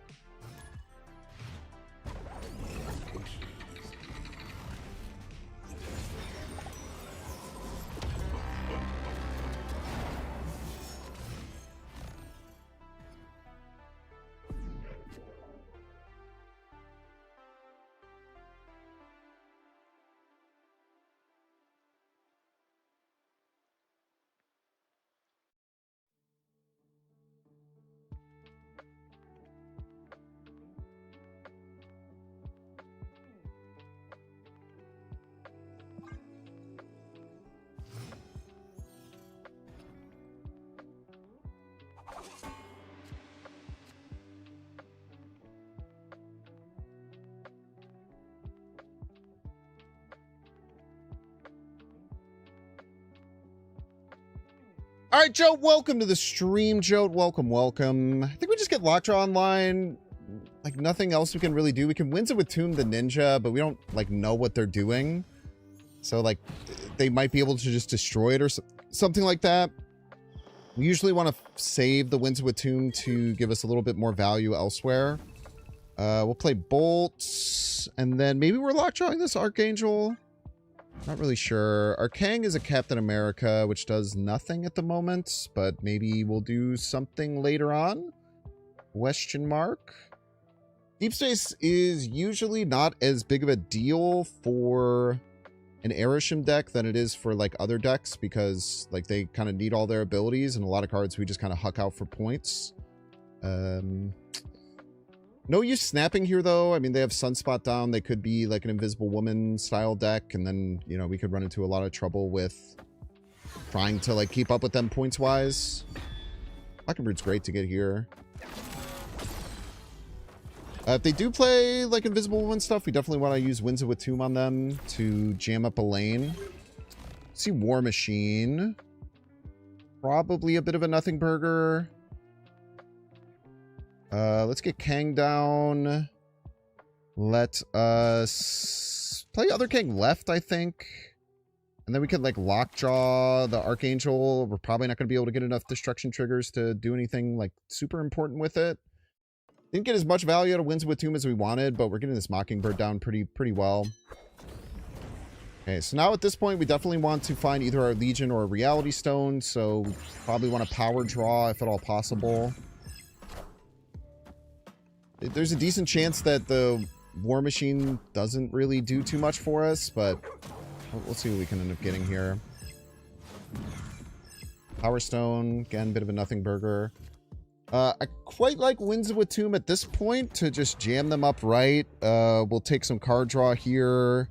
All right, Joe, welcome to the stream, Joe. Welcome, welcome. I think we just get Lockjaw online. Like, nothing else we can really do. We can Winds it with Tomb the Ninja, but we don't, like, know what they're doing. So, like, they might be able to just destroy it or something like that. We usually want to save the Winds it with Tomb to give us a little bit more value elsewhere. We'll play Bolts, and then maybe we're Lockjawing this Archangel. Not really sure. Our Kang is a Captain America, which does nothing at the moment, but maybe we'll do something later on. Question mark. Deep Space is usually not as big of a deal for an Arishem deck than it is for like other decks, because like they kind of need all their abilities, and a lot of cards we just kind of huck out for points. No use snapping here, though. I mean, they have Sunspot down. They could be like an Invisible Woman style deck, and then, you know, we could run into a lot of trouble with trying to, like, keep up with them points-wise. Mockingbird's great to get here. If they do play, like, Invisible Woman stuff, we definitely want to use Winds it with Tomb on them to jam up a lane. Let's see War Machine. Probably a bit of a nothing burger. Let's get Kang down. Let us play other Kang left, I think. And then we could, like, Lockjaw the Archangel. We're probably not going to be able to get enough destruction triggers to do anything, like, super important with it. Didn't get as much value out of Winds with Tomb as we wanted, but we're getting this Mockingbird down pretty well. Okay, so now at this point, we definitely want to find either our Legion or a Reality Stone, so we probably want to power draw if at all possible. There's a decent chance that the War Machine doesn't really do too much for us, but we'll see what we can end up getting here. Power Stone, again, bit of a nothing burger. I quite like Winds with Tomb at this point to just jam them up right. We'll take some card draw here.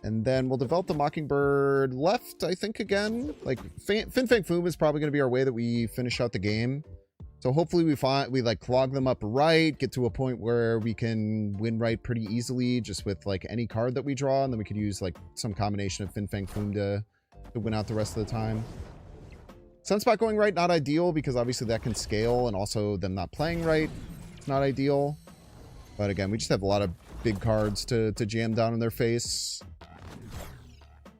And then we'll develop the Mockingbird left, I think, again. Like, Fin Fang Foom is probably going to be our way that we finish out the game. So hopefully we like clog them up right, get to a point where we can win right pretty easily just with like any card that we draw, and then we could use like some combination of Fin Fang Foom to win out the rest of the time. Sunspot going right, not ideal, because obviously that can scale, and also them not playing right, it's not ideal. But again, we just have a lot of big cards to jam down in their face.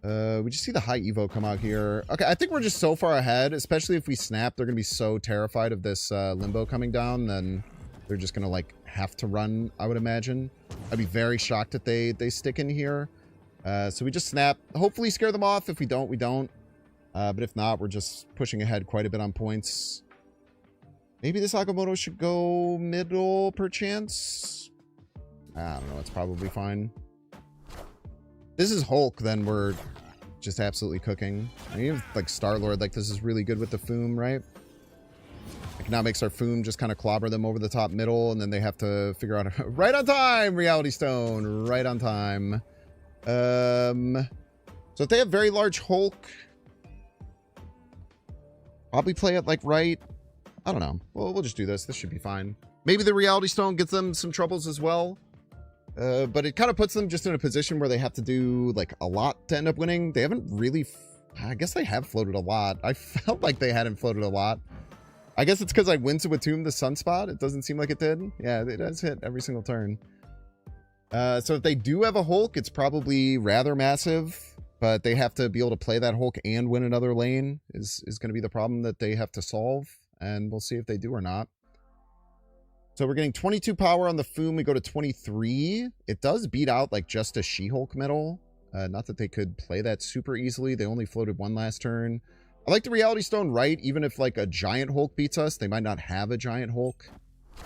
We just see the high Evo come out here. Okay, I think we're just so far ahead, especially if we snap. They're going to be so terrified of this Limbo coming down, then they're just going to, like, have to run, I would imagine. I'd be very shocked if they stick in here. So we just snap. Hopefully scare them off. If we don't, we don't. But if not, we're just pushing ahead quite a bit on points. Maybe this Agamotto should go middle, perchance? I don't know. It's probably fine. This is Hulk, then we're just absolutely cooking. I mean, even like Star-Lord, like this is really good with the Foom, right? Like now makes our Foom just kind of clobber them over the top middle, and then they have to figure out right on time, Reality Stone, right on time. So if they have very large Hulk, probably play it like right. I don't know. We'll just do this. This should be fine. Maybe the Reality Stone gets them some troubles as well. But it kind of puts them just in a position where they have to do like a lot to end up winning. They haven't really, I guess they have floated a lot. I felt like they hadn't floated a lot. I guess it's because I Winds it with Tomb the Sunspot. It doesn't seem like it did. Yeah, it does hit every single turn. So if they do have a Hulk, it's probably rather massive, but they have to be able to play that Hulk and win another lane is going to be the problem that they have to solve, and we'll see if they do or not. So we're getting 22 power on the Foom. We go to 23. It does beat out like just a She-Hulk middle. Not that they could play that super easily. They only floated one last turn. I like the Reality Stone right. Even if like a giant Hulk beats us, they might not have a giant Hulk.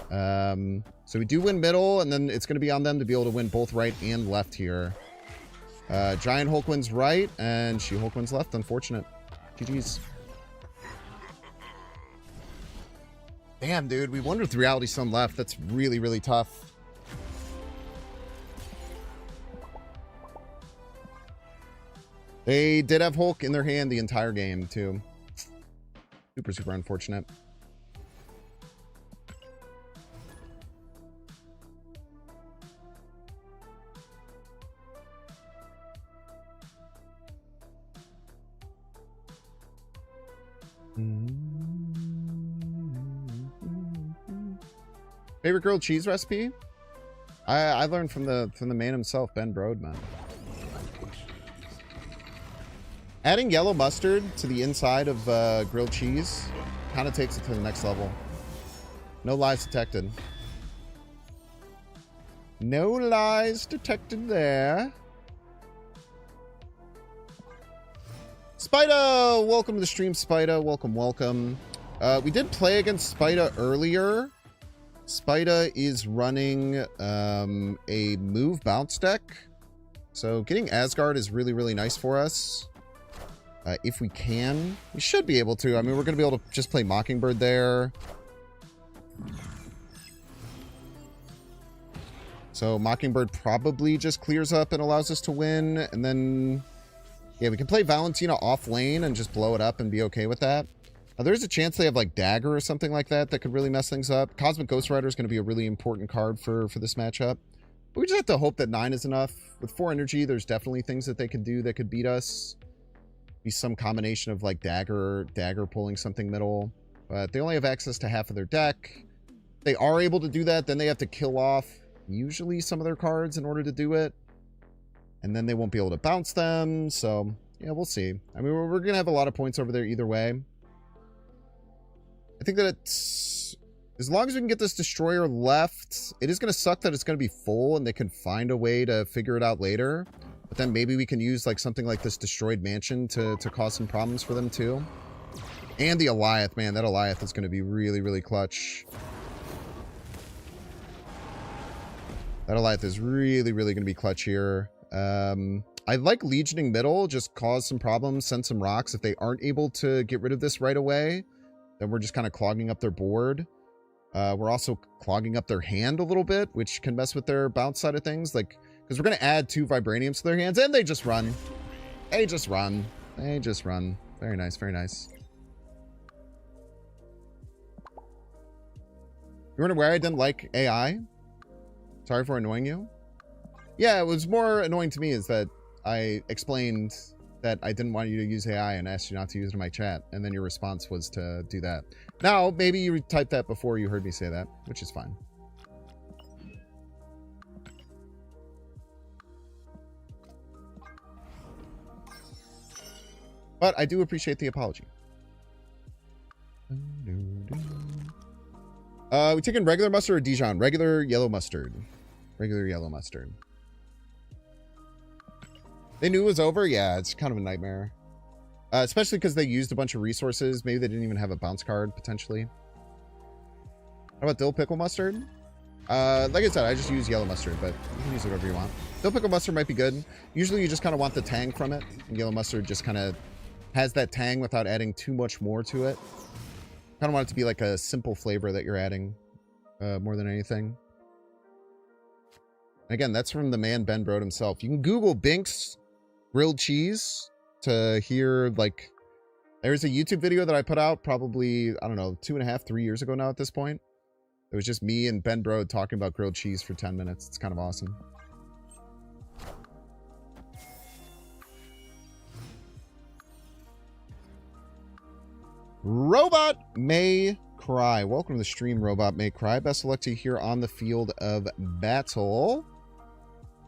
So we do win middle, and then it's going to be on them to be able to win both right and left here. Giant Hulk wins right, and She-Hulk wins left. Unfortunate. GG's. Damn, dude. We won with Reality Stone left. That's really, really tough. They did have Hulk in their hand the entire game, too. Super, super unfortunate. Favorite grilled cheese recipe? I learned from the man himself, Ben Brodman. Adding yellow mustard to the inside of grilled cheese kind of takes it to the next level. No lies detected. No lies detected there. Spida, welcome to the stream, Spida. Welcome, welcome. We did play against Spida earlier. Spida is running a move bounce deck. So getting Asgard is really, really nice for us. If we can. We should be able to. I mean, we're going to be able to just play Mockingbird there. So Mockingbird probably just clears up and allows us to win. And then, yeah, we can play Valentina off lane and just blow it up and be okay with that. There's a chance they have like Dagger or something like that that could really mess things up. Cosmic Ghost Rider is going to be a really important card for this matchup. But we just have to hope that 9 is enough. With 4 energy, there's definitely things that they could do that could beat us. Be some combination of like Dagger pulling something middle. But they only have access to half of their deck. They are able to do that, then they have to kill off usually some of their cards in order to do it. And then they won't be able to bounce them. So, yeah, we'll see. I mean, we're going to have a lot of points over there either way. I think that it's... As long as we can get this Destroyer left, it is going to suck that it's going to be full and they can find a way to figure it out later. But then maybe we can use like something like this Destroyed Mansion to cause some problems for them too. And the Alioth, man, that Alioth is going to be really, really clutch. That Alioth is really, really going to be clutch here. I like Legioning middle, just cause some problems, send some rocks. If they aren't able to get rid of this right away, then we're just kind of clogging up their board. We're also clogging up their hand a little bit, which can mess with their bounce side of things. Like, because we're going to add 2 Vibraniums to their hands, and they just run. They just run. They just run. Very nice, very nice. You wonder why I didn't like AI? Sorry for annoying you. Yeah, it was more annoying to me is that I explained that I didn't want you to use AI and asked you not to use it in my chat, and then your response was to do that. Now, maybe you typed that before you heard me say that, which is fine. But I do appreciate the apology. We taking regular mustard or Dijon? Regular yellow mustard. Regular yellow mustard. They knew it was over? Yeah, it's kind of a nightmare. Especially because they used a bunch of resources. Maybe they didn't even have a bounce card, potentially. How about dill pickle mustard? Like I said, I just use yellow mustard, but you can use whatever you want. Dill pickle mustard might be good. Usually you just kind of want the tang from it. And yellow mustard just kind of has that tang without adding too much more to it. Kind of want it to be like a simple flavor that you're adding more than anything. Again, that's from the man Ben Brode himself. You can Google Binks grilled cheese to hear, like, there's a YouTube video that I put out probably, I don't know, 2.5, 3 years ago now at this point. It was just me and Ben Brode talking about grilled cheese for 10 minutes. It's kind of awesome. Robot May Cry. Welcome to the stream, Robot May Cry. Best of luck to you here on the field of battle.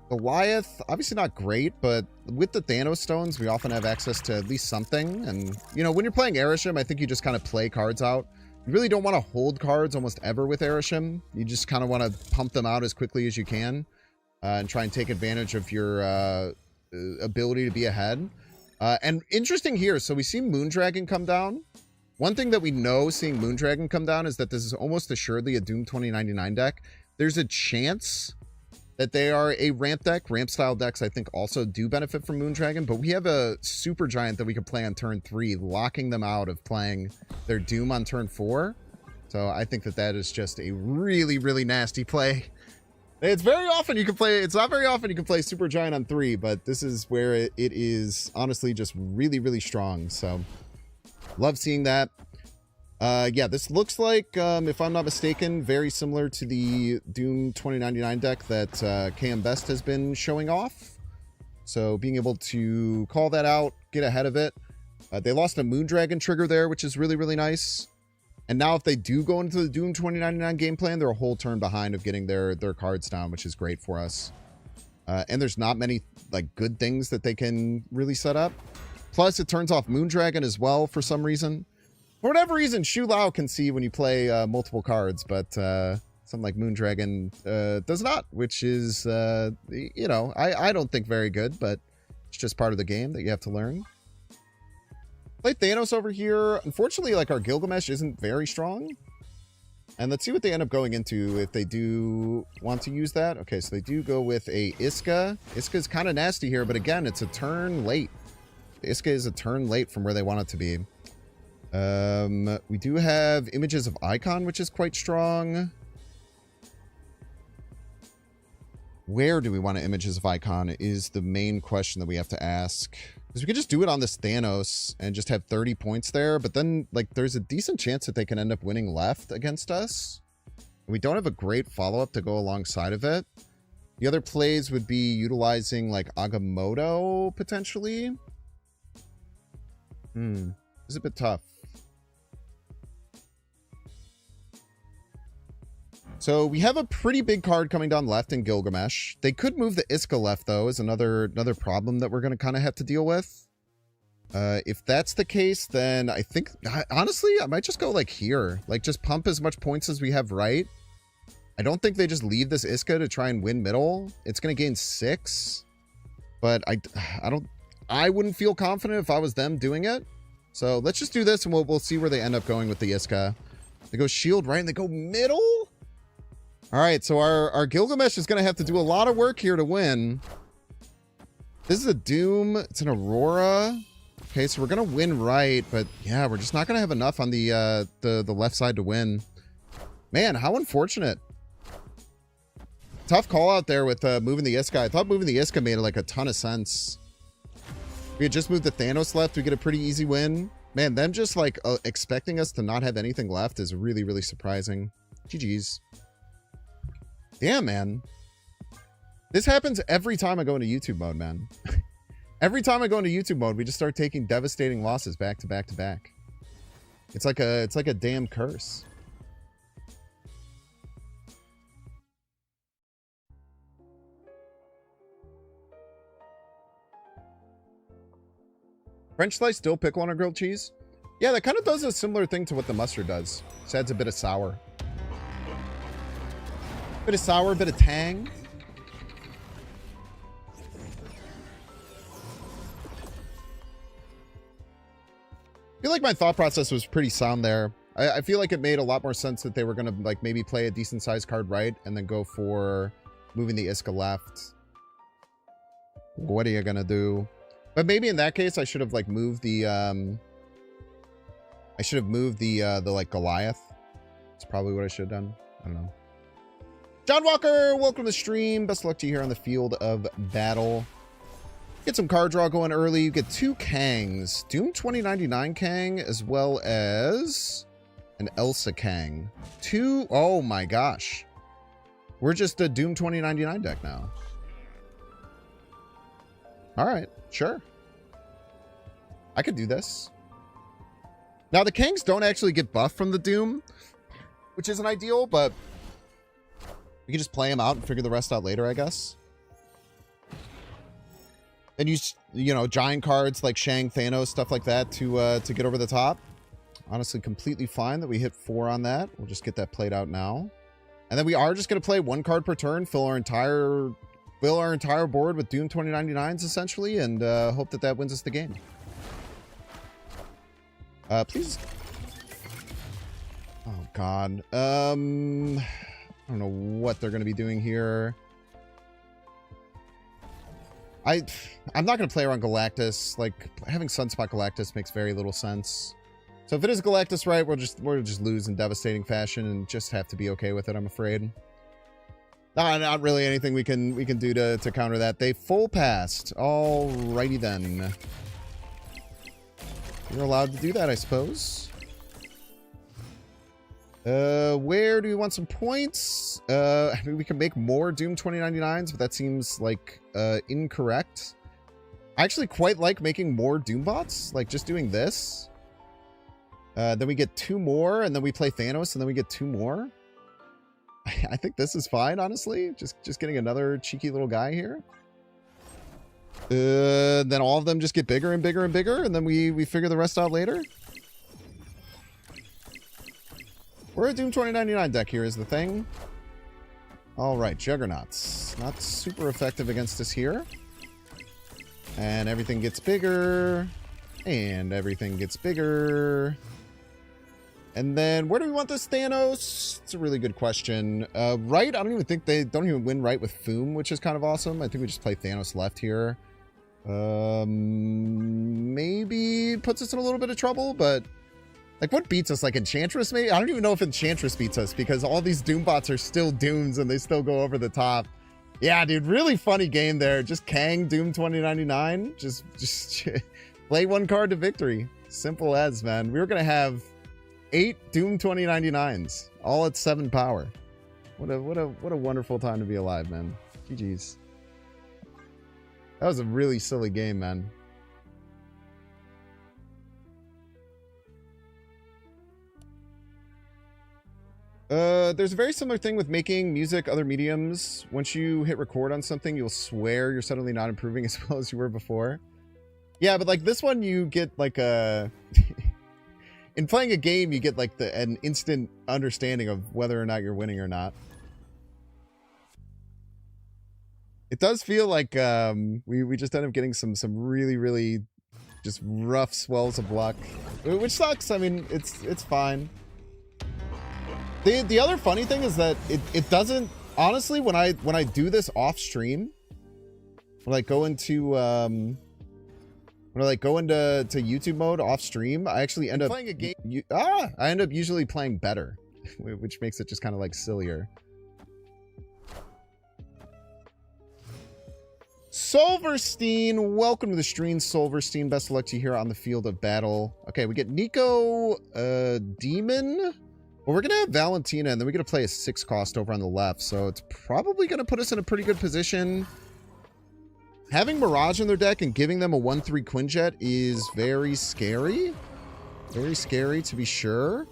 Goliath, obviously not great, but with the Thanos stones, we often have access to at least something. And, you know, when you're playing Arishem, I think you just kind of play cards out. You really don't want to hold cards almost ever with Arishem. You just kind of want to pump them out as quickly as you can and try and take advantage of your ability to be ahead. And interesting here, so we see Moondragon come down. One thing that we know seeing Moondragon come down is that this is almost assuredly a Doom 2099 deck. There's a chance that they are a ramp deck. Ramp style decks, I think, also do benefit from Moondragon, but we have a Super Giant that we could play on turn 3, locking them out of playing their Doom on turn 4. So I think that that is just a really, really nasty play. It's very often you can play, it's not very often you can play Super Giant on 3, but this is where it is honestly just really, really strong. So love seeing that. Yeah, this looks like, if I'm not mistaken, very similar to the Doom 2099 deck that KM Best has been showing off. So being able to call that out, get ahead of it. They lost a Moondragon trigger there, which is really, really nice. And now if they do go into the Doom 2099 game plan, they're a whole turn behind of getting their cards down, which is great for us. And there's not many like good things that they can really set up. Plus, it turns off Moondragon as well for some reason. For whatever reason, Shu Lao can see when you play multiple cards, but something like Moondragon does not, which is, you know, I don't think very good, but it's just part of the game that you have to learn. Play Thanos over here. Unfortunately, like, our Gilgamesh isn't very strong. And let's see what they end up going into if they do want to use that. Okay, so they do go with a Iska. Iska's kind of nasty here, but again, it's a turn late. Iska is a turn late from where they want it to be. We do have Images of Icon, which is quite strong. Where do we want Images of Icon is the main question that we have to ask. Because we could just do it on this Thanos and just have 30 points there, but then, like, there's a decent chance that they can end up winning left against us. We don't have a great follow-up to go alongside of it. The other plays would be utilizing, like, Agamotto, potentially. It's a bit tough. So we have a pretty big card coming down left in Gilgamesh. They could move the Iska left, though, is another problem that we're going to kind of have to deal with. If that's the case, then I think, honestly, I might just go like here. Like, just pump as much points as we have right. I don't think they just leave this Iska to try and win middle. It's going to gain 6. But I wouldn't feel confident if I was them doing it. So let's just do this and we'll see where they end up going with the Iska. They go shield, right? And they go middle? All right, so our Gilgamesh is going to have to do a lot of work here to win. This is a Doom. It's an Aurora. Okay, so we're going to win right, but yeah, we're just not going to have enough on the left side to win. Man, how unfortunate. Tough call out there with moving the Iska. I thought moving the Iska made like a ton of sense. If we had just moved the Thanos left, we get a pretty easy win. Man, them just like expecting us to not have anything left is really, really surprising. GG's. Damn, man. This happens every time I go into YouTube mode, man. Every time I go into YouTube mode, we just start taking devastating losses back to back to back. It's like a damn curse. French slice, dill, pickle on a grilled cheese? Yeah, that kind of does a similar thing to what the mustard does. Just adds a bit of sour. Bit of sour, bit of tang. I feel like my thought process was pretty sound there. I feel like it made a lot more sense that they were going to like maybe play a decent sized card right and then go for moving the Iska left. What are you going to do? But maybe in that case, I should have like moved the like Goliath. That's probably what I should have done. I don't know. John Walker, welcome to the stream. Best of luck to you here on the field of battle. Get some card draw going early. You get 2 Kangs. Doom 2099 Kang, as well as an Elsa Kang. 2, oh my gosh. We're just a Doom 2099 deck now. All right, sure. I could do this. Now, the Kangs don't actually get buffed from the Doom, which isn't ideal, but we can just play them out and figure the rest out later, I guess. And use, you know, giant cards like Shang, Thanos, stuff like that to get over the top. Honestly, completely fine that we hit 4 on that. We'll just get that played out now. And then we are just going to play 1 card per turn, fill our entire board with Doom 2099s, essentially, and hope that that wins us the game. Please. Oh, God. I don't know what they're going to be doing here. I'm not going to play around Galactus. Like, having Sunspot Galactus makes very little sense. So if it is Galactus, right, we'll just lose in devastating fashion and just have to be okay with it, I'm afraid. Not really anything we can do to counter that. They full passed. Alrighty then. You're allowed to do that, I suppose. Where do we want some points? I mean, we can make more Doom 2099s, but that seems like incorrect. I actually quite like making more Doom bots, like just doing this. Then we get 2 more, and then we play Thanos, and then we get 2 more. I think this is fine, honestly. Just getting another cheeky little guy here. Then all of them just get bigger and bigger and bigger, and then we figure the rest out later. We're a Doom 2099 deck here is the thing. Alright, Juggernauts. Not super effective against us here. And everything gets bigger. And everything gets bigger. And then, where do we want this Thanos? It's a really good question. Right? I don't even think they don't even win right with Foom, which is kind of awesome. I think we just play Thanos left here. Maybe puts us in a little bit of trouble, but... Like, what beats us? Like, Enchantress, maybe? I don't even know if Enchantress beats us, because all these Doom bots are still Dooms, and they still go over the top. Yeah, dude, really funny game there. Just Kang, Doom 2099. Just play 1 card to victory. Simple as, man. We were going to have 8 Doom 2099s, all at 7 power. What a wonderful time to be alive, man. GG's. That was a really silly game, man. There's a very similar thing with making music other mediums. Once you hit record on something, you'll swear you're suddenly not improving as well as you were before. Yeah, but like this one, you get like a... In playing a game, you get like an instant understanding of whether or not you're winning or not. It does feel like we just end up getting some really just rough swells of luck, which sucks. I mean, it's fine. The other funny thing is that it doesn't, honestly, when I do this off stream, when I go into YouTube mode off stream, I actually end up playing a game. I end up usually playing better, which makes it just kind of like sillier. Silverstein, welcome to the stream, Silverstein. Best of luck to you here on the field of battle. Okay, we get Nico, Demon. Well, we're going to have Valentina, and then we're going to play a 6 cost over on the left, so it's probably going to put us in a pretty good position. Having Mirage in their deck and giving them a 1/3 Quinjet is very scary. Very scary, to be sure.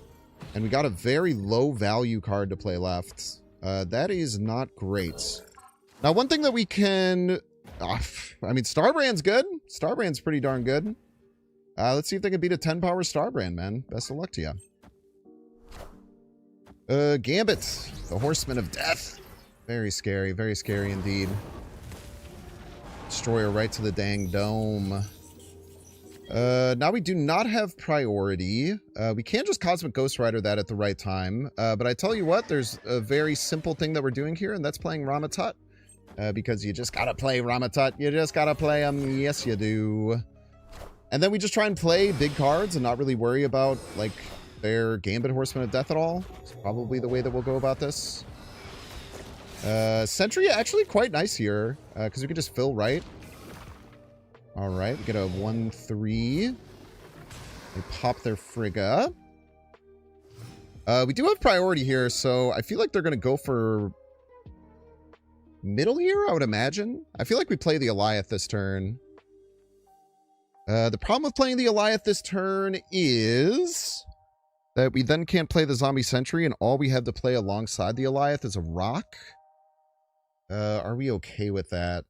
And we got a very low value card to play left. That is not great. Now, one thing that we can... I mean, Starbrand's good. Starbrand's pretty darn good. Let's see if they can beat a 10 power Starbrand, man. Best of luck to you. Gambit, the Horseman of Death. Very scary indeed. Destroyer right to the dang dome. Now we do not have priority. We can just Cosmic Ghost Rider that at the right time. But I tell you what, there's a very simple thing that we're doing here, and that's playing Ramatut. Because you just gotta play Ramatut. You just gotta play them. Yes, you do. And then we just try and play big cards and not really worry about, like, their Gambit Horseman of Death at all. It's probably the way that we'll go about this. Sentry actually quite nice here, because we can just fill right. Alright, we get a 1/3. They pop their Frigga. We do have priority here, so I feel like they're going to go for middle here, I would imagine. I feel like we play the Eliath this turn. The problem with playing the Eliath this turn is that we then can't play the Zombie Sentry, and all we have to play alongside the Eliath is a rock. Are we okay with that?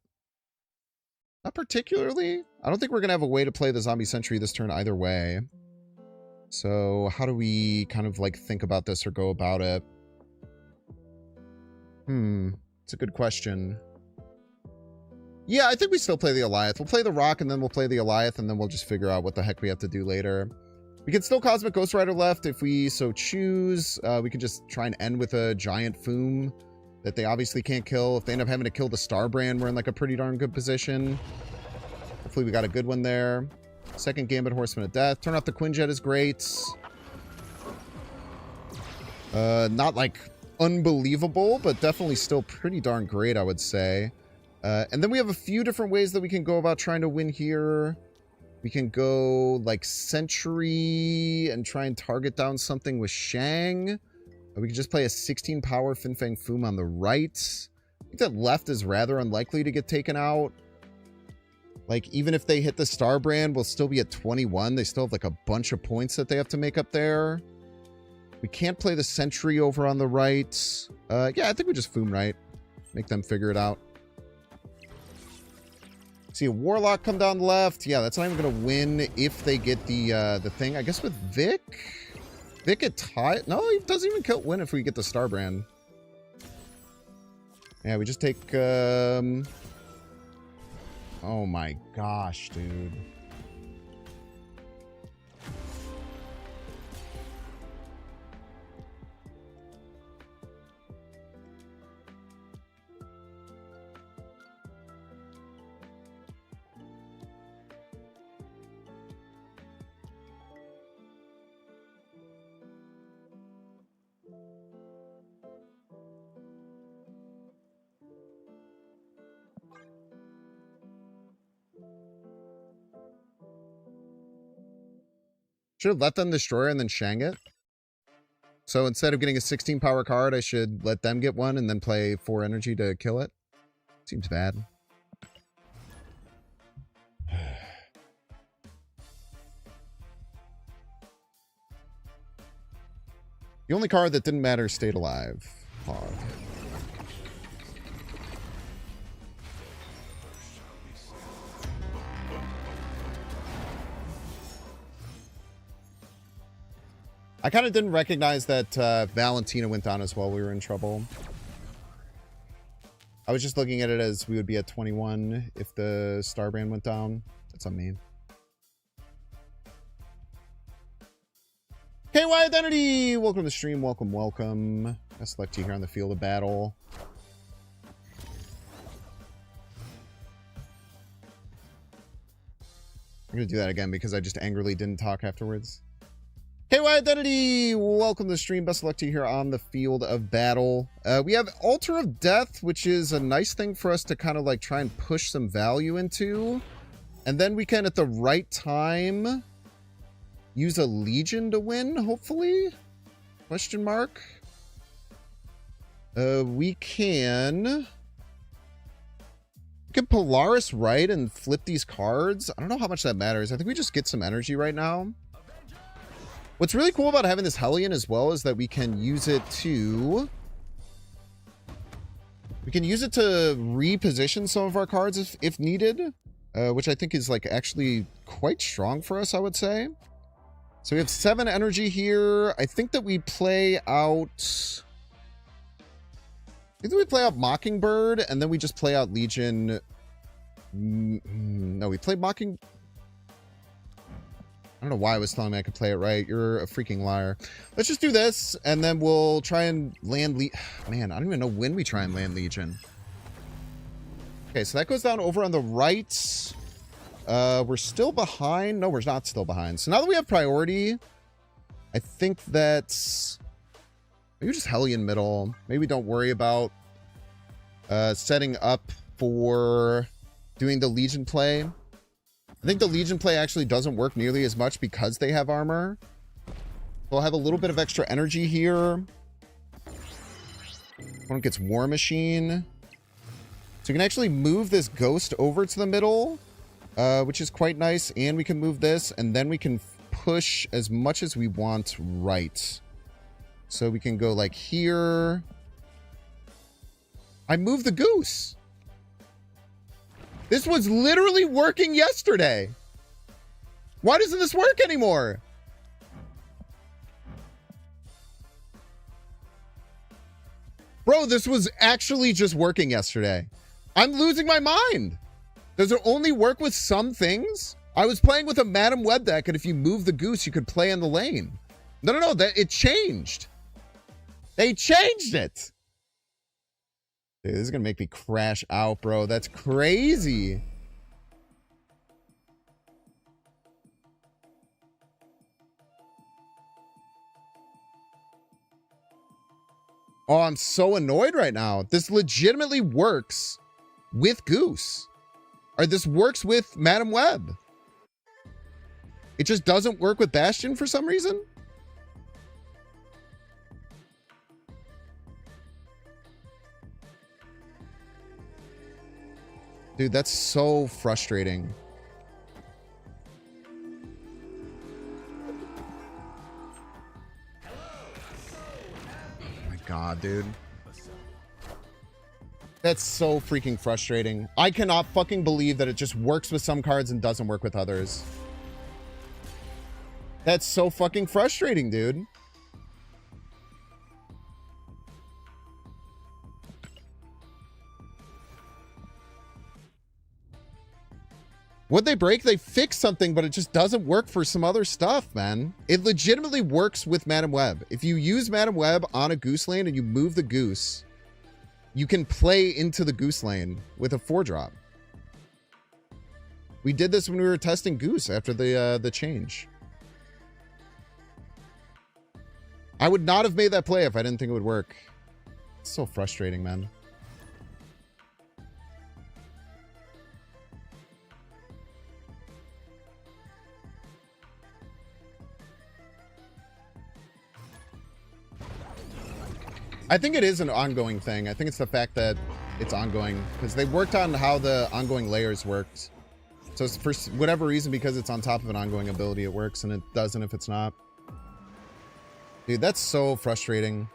Not particularly. I don't think we're going to have a way to play the zombie sentry this turn either way. So how do we kind of like think about this or go about it? It's a good question. Yeah, I think we still play the Goliath. We'll play the Rock and then we'll play the Goliath and then we'll just figure out what the heck we have to do later. We can still Cosmic Ghost Rider left if we so choose. We can just try and end with a giant Foom that they obviously can't kill. If they end up having to kill the Starbrand, we're in like a pretty darn good position. Hopefully we got a good one there. Second Gambit, Horseman of Death. Turn off the Quinjet is great. Not like unbelievable, but definitely still pretty darn great, I would say. And then we have a few different ways that we can go about trying to win here. We can go like Sentry and try and target down something with Shang. We can just play a 16 power Fin Fang Foom on the right. I think that left is rather unlikely to get taken out. Like, even if they hit the Starbrand, we'll still be at 21. They still have like a bunch of points that they have to make up there. We can't play the Sentry over on the right. Yeah, I think we just Foom right. Make them figure it out. See a Warlock come down left. Yeah, that's not even going to win if they get the thing. I guess with Vic? Vic at tie? No, he doesn't even win if we get the Starbrand. Yeah, we just take... Oh my gosh, dude. Should have let them destroy and then Shang it. So instead of getting a 16 power card, I should let them get one and then play 4 energy to kill it. Seems bad. The only card that didn't matter stayed alive. Hog. I kind of didn't recognize that Valentina went down as well. We were in trouble. I was just looking at it as we would be at 21 if the Starbrand went down. That's on me. KY Identity! Welcome to the stream. Welcome, welcome. Best luck to you here on the field of battle. I'm going to do that again because I just angrily didn't talk afterwards. KY Identity, welcome to the stream. Best of luck to you here on the field of battle. We have Altar of Death, which is a nice thing for us to kind of like try and push some value into. And then we can, at the right time, use a Legion to win, hopefully? Question mark. We can Polaris right and flip these cards. I don't know how much that matters. I think we just get some energy right now. What's really cool about having this Hellion as well is that we can use it to... We can use it to reposition some of our cards if needed. Which I think is like actually quite strong for us, I would say. So we have 7 energy here. I think that we play out... I think that we play out Mockingbird and then we just play out Legion. No, we play Mocking... I don't know why I was telling me I could play it right. You're a freaking liar. Let's just do this, and then we'll try and land Man, I don't even know when we try and land Legion. Okay, so that goes down over on the right. We're still behind. No, we're not still behind. So now that we have priority, I think that's... Maybe just Hellion middle. Maybe don't worry about setting up for doing the Legion play. I think the Legion play actually doesn't work nearly as much because they have armor. We'll have a little bit of extra energy here. Opponent gets War Machine. So we can actually move this Ghost over to the middle, which is quite nice. And we can move this, and then we can push as much as we want right. So we can go like here. I moved the Goose. This was literally working yesterday. Why doesn't this work anymore? Bro, this was actually just working yesterday. I'm losing my mind. Does it only work with some things? I was playing with a Madam Web deck, and if you move the goose, you could play in the lane. No, that it changed. They changed it. Dude, this is gonna make me crash out, bro. That's crazy. Oh, I'm so annoyed right now. This legitimately works with Goose. Or this works with Madam Web. It just doesn't work with Bastion for some reason. Dude, that's so frustrating. God, dude. That's so freaking frustrating. I cannot fucking believe that it just works with some cards and doesn't work with others. That's so fucking frustrating, dude. What'd they break? They fixed something, but it just doesn't work for some other stuff, man. It legitimately works with Madam Web. If you use Madam Web on a goose lane and you move the goose, you can play into the goose lane with a 4-drop. We did this when we were testing goose after the change. I would not have made that play if I didn't think it would work. It's so frustrating, man. I think it is an ongoing thing. I think it's the fact that it's ongoing because they worked on how the ongoing layers worked. So for whatever reason, because it's on top of an ongoing ability, it works, and it doesn't if it's not. Dude, that's so frustrating.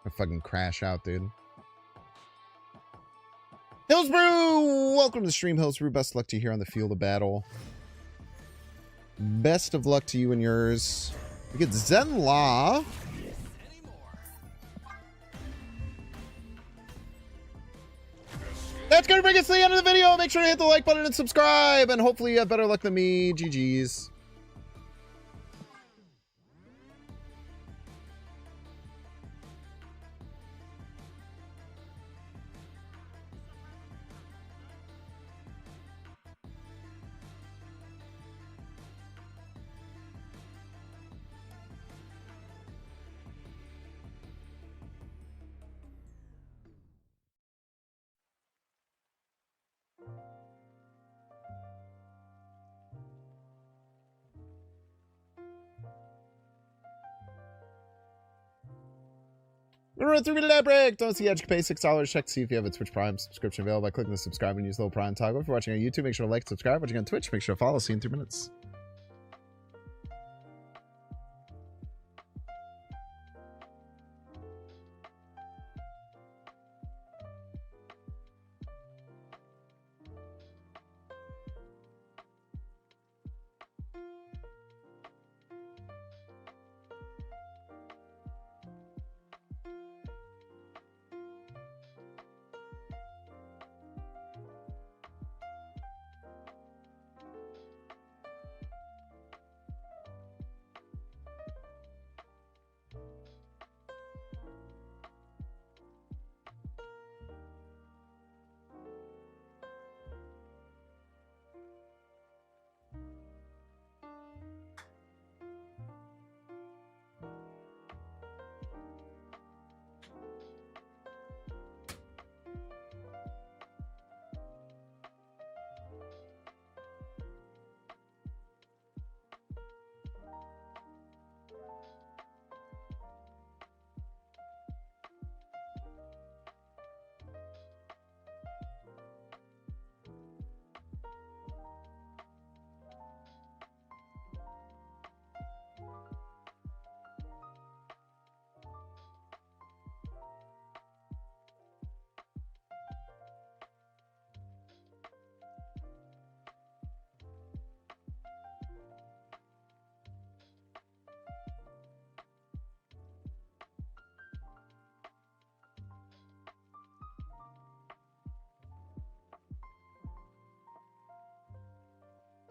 I fucking crash out, dude. Hillsbrew! Welcome to the stream, Hillsbrew. Best of luck to you here on the field of battle. Best of luck to you and yours. We get Zen Law. That's going to bring us to the end of the video. Make sure to hit the like button and subscribe. And hopefully you have better luck than me. GG's. We're running 3 minute ad break. Don't see Edge pay $6. Check to see if you have a Twitch Prime subscription available by clicking the subscribe and use the little Prime toggle. If you're watching on YouTube, make sure to like, subscribe. Watching on Twitch, make sure to follow. See you in 3 minutes.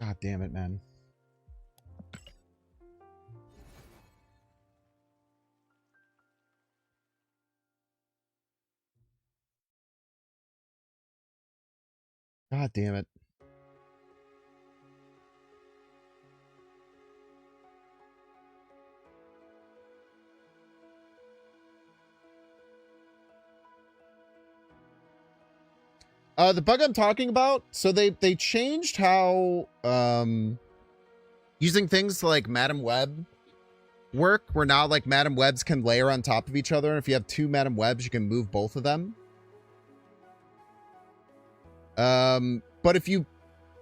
God damn it, man. God damn it. The bug I'm talking about, so they changed how using things like Madam Web work, where now like Madam Webs can layer on top of each other, and if you have two Madam Webs, you can move both of them. But if you...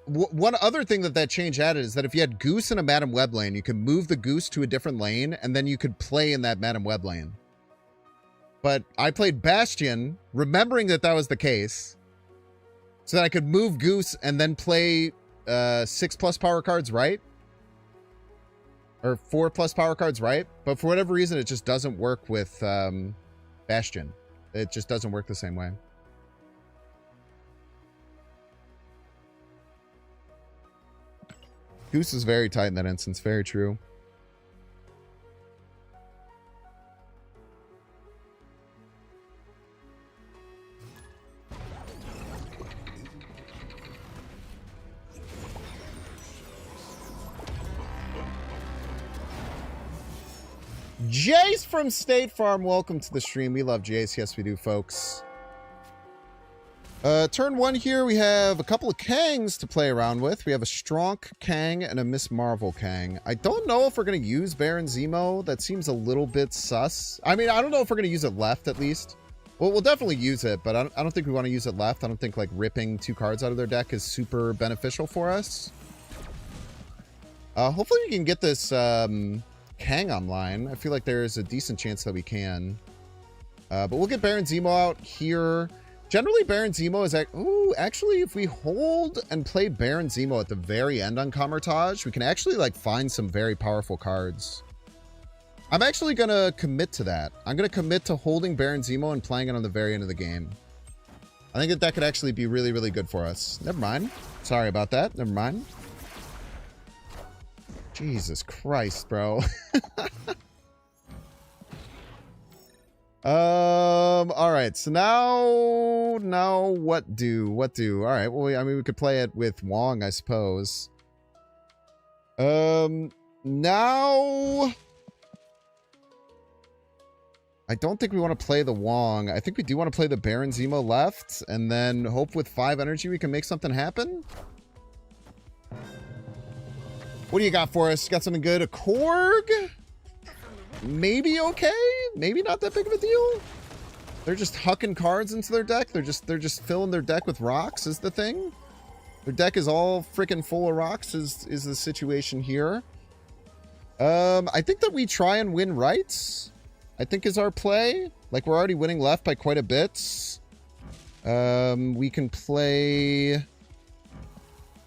one other thing that change added is that if you had Goose in a Madam Web lane, you could move the Goose to a different lane, and then you could play in that Madam Web lane. But I played Bastion, remembering that was the case, so that I could move Goose and then play 6+ power cards right. Or 4+ power cards right. But for whatever reason, it just doesn't work with Bastion. It just doesn't work the same way. Goose is very tight in that instance. Very true. Jace from State Farm, welcome to the stream. We love Jace. Yes, we do, folks. Turn 1 here, we have a couple of Kangs to play around with. We have a Stronk Kang and a Miss Marvel Kang. I don't know if we're going to use Baron Zemo. That seems a little bit sus. I mean, I don't know if we're going to use it left, at least. Well, we'll definitely use it, but I don't think we want to use it left. I don't think, like, ripping 2 cards out of their deck is super beneficial for us. Hopefully we can get this Kang online. I feel like there's a decent chance that we can. But we'll get Baron Zemo out here. Generally, Baron Zemo is like, ooh, actually, if we hold and play Baron Zemo at the very end on Kamar-Taj, we can actually, like, find some very powerful cards. I'm actually going to commit to that. I'm going to commit to holding Baron Zemo and playing it on the very end of the game. I think that could actually be really, really good for us. Never mind. Sorry about that. Never mind. Jesus Christ, bro. All right. So now what do? All right. Well, I mean, we could play it with Wong, I suppose. Now I don't think we want to play the Wong. I think we do want to play the Baron Zemo left and then hope with 5 energy we can make something happen. What do you got for us? Got something good? A Korg? Maybe okay? Maybe not that big of a deal? They're just hucking cards into their deck? They're just filling their deck with rocks is the thing? Their deck is all freaking full of rocks is the situation here. I think that we try and win rights, I think is our play. Like, we're already winning left by quite a bit. We can play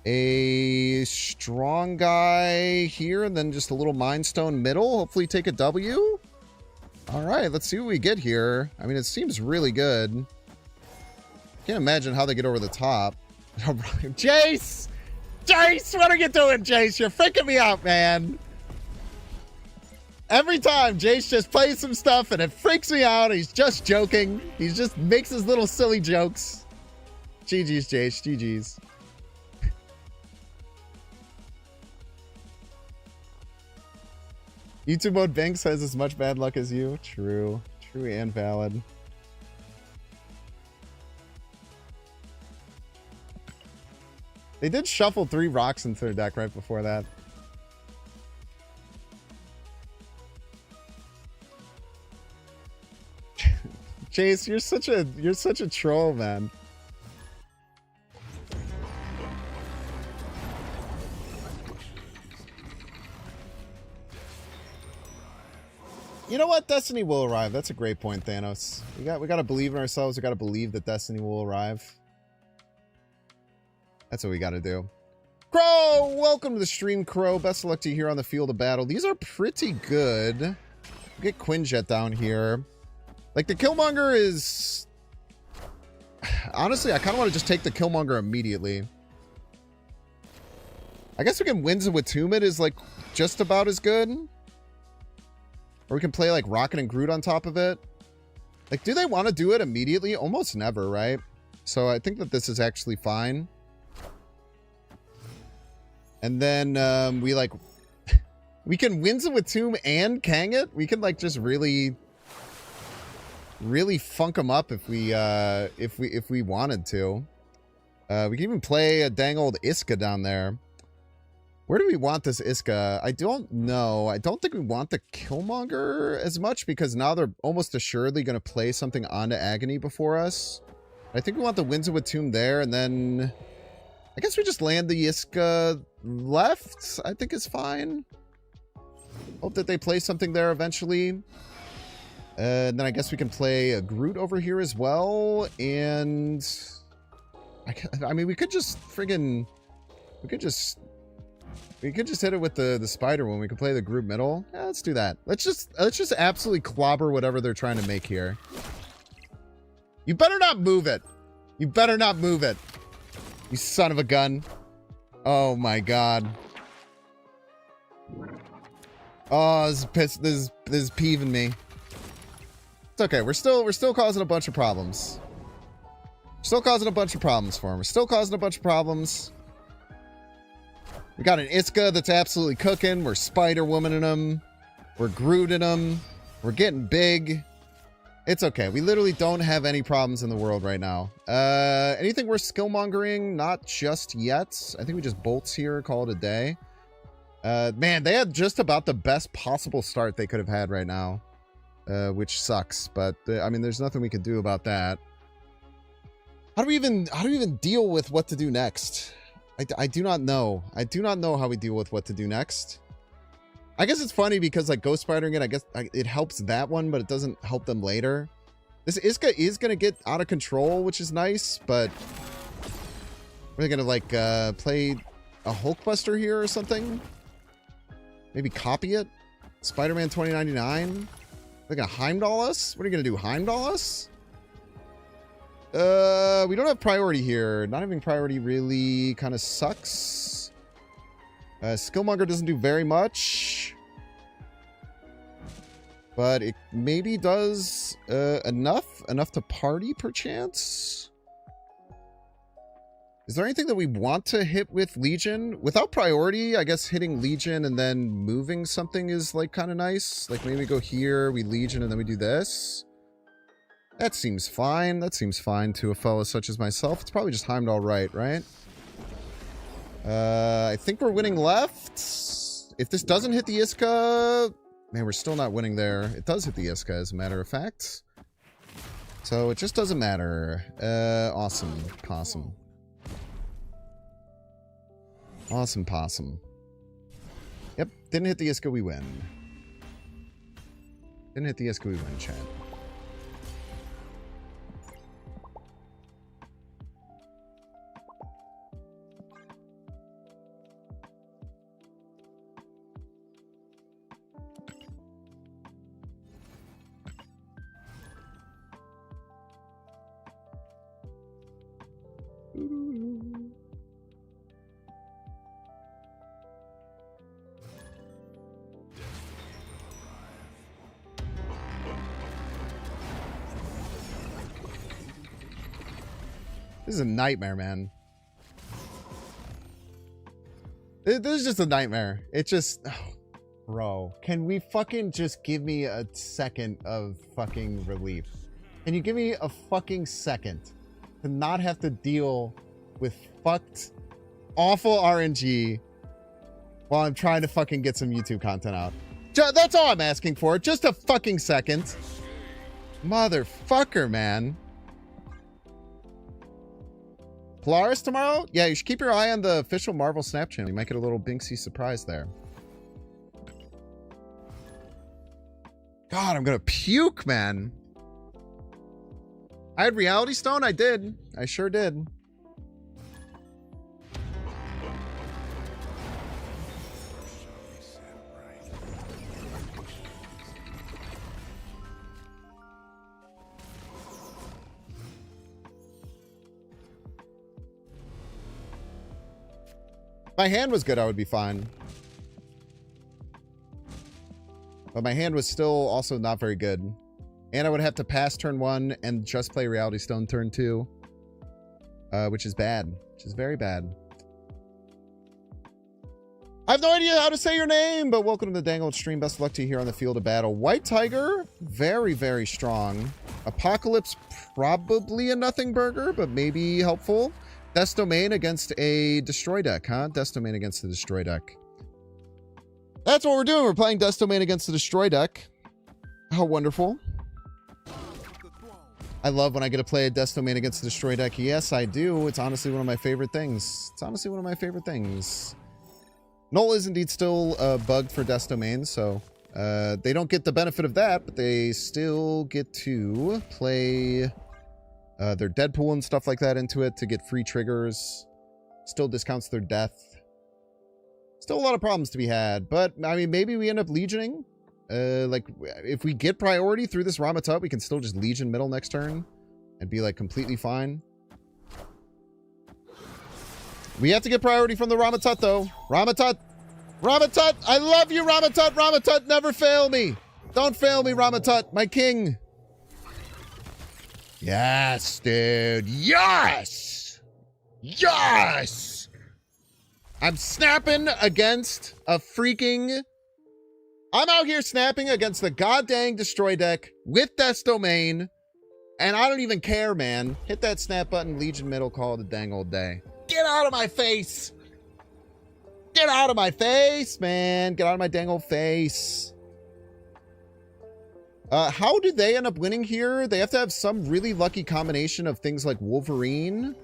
a strong guy here and then just a little Mind Stone middle. Hopefully take a W. All right, let's see what we get here. I mean, it seems really good. Can't imagine how they get over the top. Jace! Jace, what are you doing, Jace? You're freaking me out, man. Every time, Jace just plays some stuff and it freaks me out. He's just joking. He just makes his little silly jokes. GG's, Jace. GG's. YouTube mode Banks has as much bad luck as you. True. True and valid. They did shuffle 3 rocks into their deck right before that. Chase, you're such a troll, man. You know what? Destiny will arrive. That's a great point, Thanos. We got to believe in ourselves. We got to believe that Destiny will arrive. That's what we got to do. Crow, welcome to the stream, Crow. Best of luck to you here on the field of battle. These are pretty good. We'll get Quinjet down here. Like, the Killmonger is... Honestly, I kind of want to just take the Killmonger immediately. I guess we can Winds of Watumet is like just about as good. Or we can play like Rocket and Groot on top of it. Like, do they want to do it immediately? Almost never, right? So I think that this is actually fine. And then we like... we can Winds of Watumet and Kang it. We can like just really funk them up if we wanted to. We can even play a dang old Iska down there. Where do we want this Iska? I don't know. I don't think we want the Killmonger as much because now they're almost assuredly going to play something onto Agony before us. I think we want the Winds of Watumet there, and then I guess we just land the Iska left. I think is fine. Hope that they play something there eventually. And then I guess we can play a Groot over here as well. And I mean, we could just friggin... We could just hit it with the spider when we can play the Groot middle. Yeah, let's do that. Let's just absolutely clobber whatever they're trying to make here. You better not move it. You better not move it. You son of a gun. Oh my god. Oh, this is peeving me. It's okay. We're still causing a bunch of problems. Still causing a bunch of problems for him. We're still causing a bunch of problems. We got an Iska that's absolutely cooking. We're Spider-Womaning him. We're Grooting him. We're getting big. It's okay. We literally don't have any problems in the world right now. Anything worth skillmongering? Not just yet. I think we just bolts here, call it a day. Man, they had just about the best possible start they could have had right now. Which sucks, but I mean, there's nothing we can do about that. How do we even deal with what to do next? I do not know. I do not know how we deal with what to do next. I guess it's funny because like Ghost Spidering it, I guess it helps that one, but it doesn't help them later. This Iska is going to get out of control, which is nice, but we're going to like play a Hulkbuster here or something. Maybe copy it. Spider-Man 2099. They're going to Heimdall us? What are you going to do? Heimdall us? We don't have priority here. Not having priority really kind of sucks. Skillmonger doesn't do very much. But it maybe does enough to party, perchance. Is there anything that we want to hit with Legion? Without priority, I guess hitting Legion and then moving something is like kind of nice. Like maybe we go here, we Legion, and then we do this. That seems fine. That seems fine to a fella such as myself. It's probably just Heimdall right? I think we're winning left. If this doesn't hit the Iska... Man, we're still not winning there. It does hit the Iska, as a matter of fact. So it just doesn't matter. Awesome. Possum. Awesome possum. Yep, didn't hit the Iska, we win. Didn't hit the Iska, we win, chat. This is a nightmare, man. This is just a nightmare. It just... Oh, bro, can we fucking just give me a second of fucking relief? Can you give me a fucking second to not have to deal with fucked, awful RNG while I'm trying to fucking get some YouTube content out? That's all I'm asking for. Just a fucking second. Motherfucker, man. Polaris tomorrow? Yeah, you should keep your eye on the official Marvel Snap channel. You might get a little Binksy surprise there. God, I'm gonna puke, man. I had Reality Stone? I did. I sure did. my hand was good, I would be fine. But my hand was still also not very good. And I would have to pass turn 1 and just play Reality Stone turn 2. Which is bad. Which is very bad. I have no idea how to say your name, but welcome to the Dangled stream. Best of luck to you here on the field of battle. White Tiger, very, very strong. Apocalypse, probably a nothing burger, but maybe helpful. Death Domain against a Destroy deck, huh? Death Domain against the Destroy deck. That's what we're doing. We're playing Death Domain against the Destroy deck. How wonderful. I love when I get to play a Death Domain against the Destroy deck. Yes, I do. It's honestly one of my favorite things. It's honestly one of my favorite things. Null is indeed still bugged for Death Domain, so they don't get the benefit of that, but they still get to play their Deadpool and stuff like that into it to get free triggers. Still discounts their death. Still a lot of problems to be had, but I mean, maybe we end up legioning. Like, if we get priority through this Ramatut, we can still just legion middle next turn and be like completely fine. We have to get priority from the Ramatut, though. Ramatut! Ramatut! I love you, Ramatut! Ramatut, never fail me! Don't fail me, Ramatut, my king! Yes, dude! Yes! Yes! I'm snapping against a freaking... I'm out here snapping against the goddamn Destroy deck with Death Domain, and I don't even care, man. Hit that snap button, Legion middle, call it a dang old day. Get out of my face! Get out of my face, man! Get out of my dang old face. How do they end up winning here? They have to have some really lucky combination of things like Wolverine.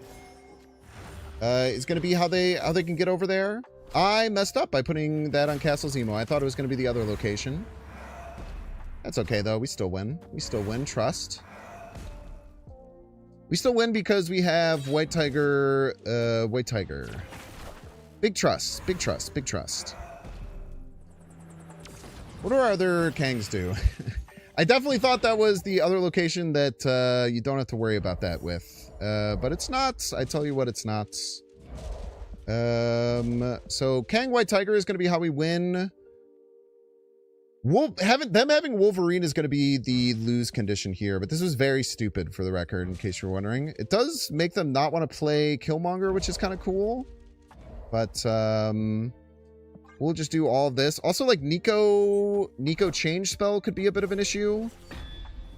Is going to be how they can get over there. I messed up by putting that on Castle Zemo. I thought it was going to be the other location. That's okay, though. We still win. We still win. Trust. We still win because we have White Tiger. White Tiger. Big trust. Big trust. Big trust. What do our other Kangs do? I definitely thought that was the other location that you don't have to worry about that with. But it's not. I tell you what, it's not. So Kang White Tiger is going to be how we win. Them having Wolverine is going to be the lose condition here, but this was very stupid for the record, in case you're wondering. It does make them not want to play Killmonger, which is kind of cool. But we'll just do all of this. Also, like Nico change spell could be a bit of an issue.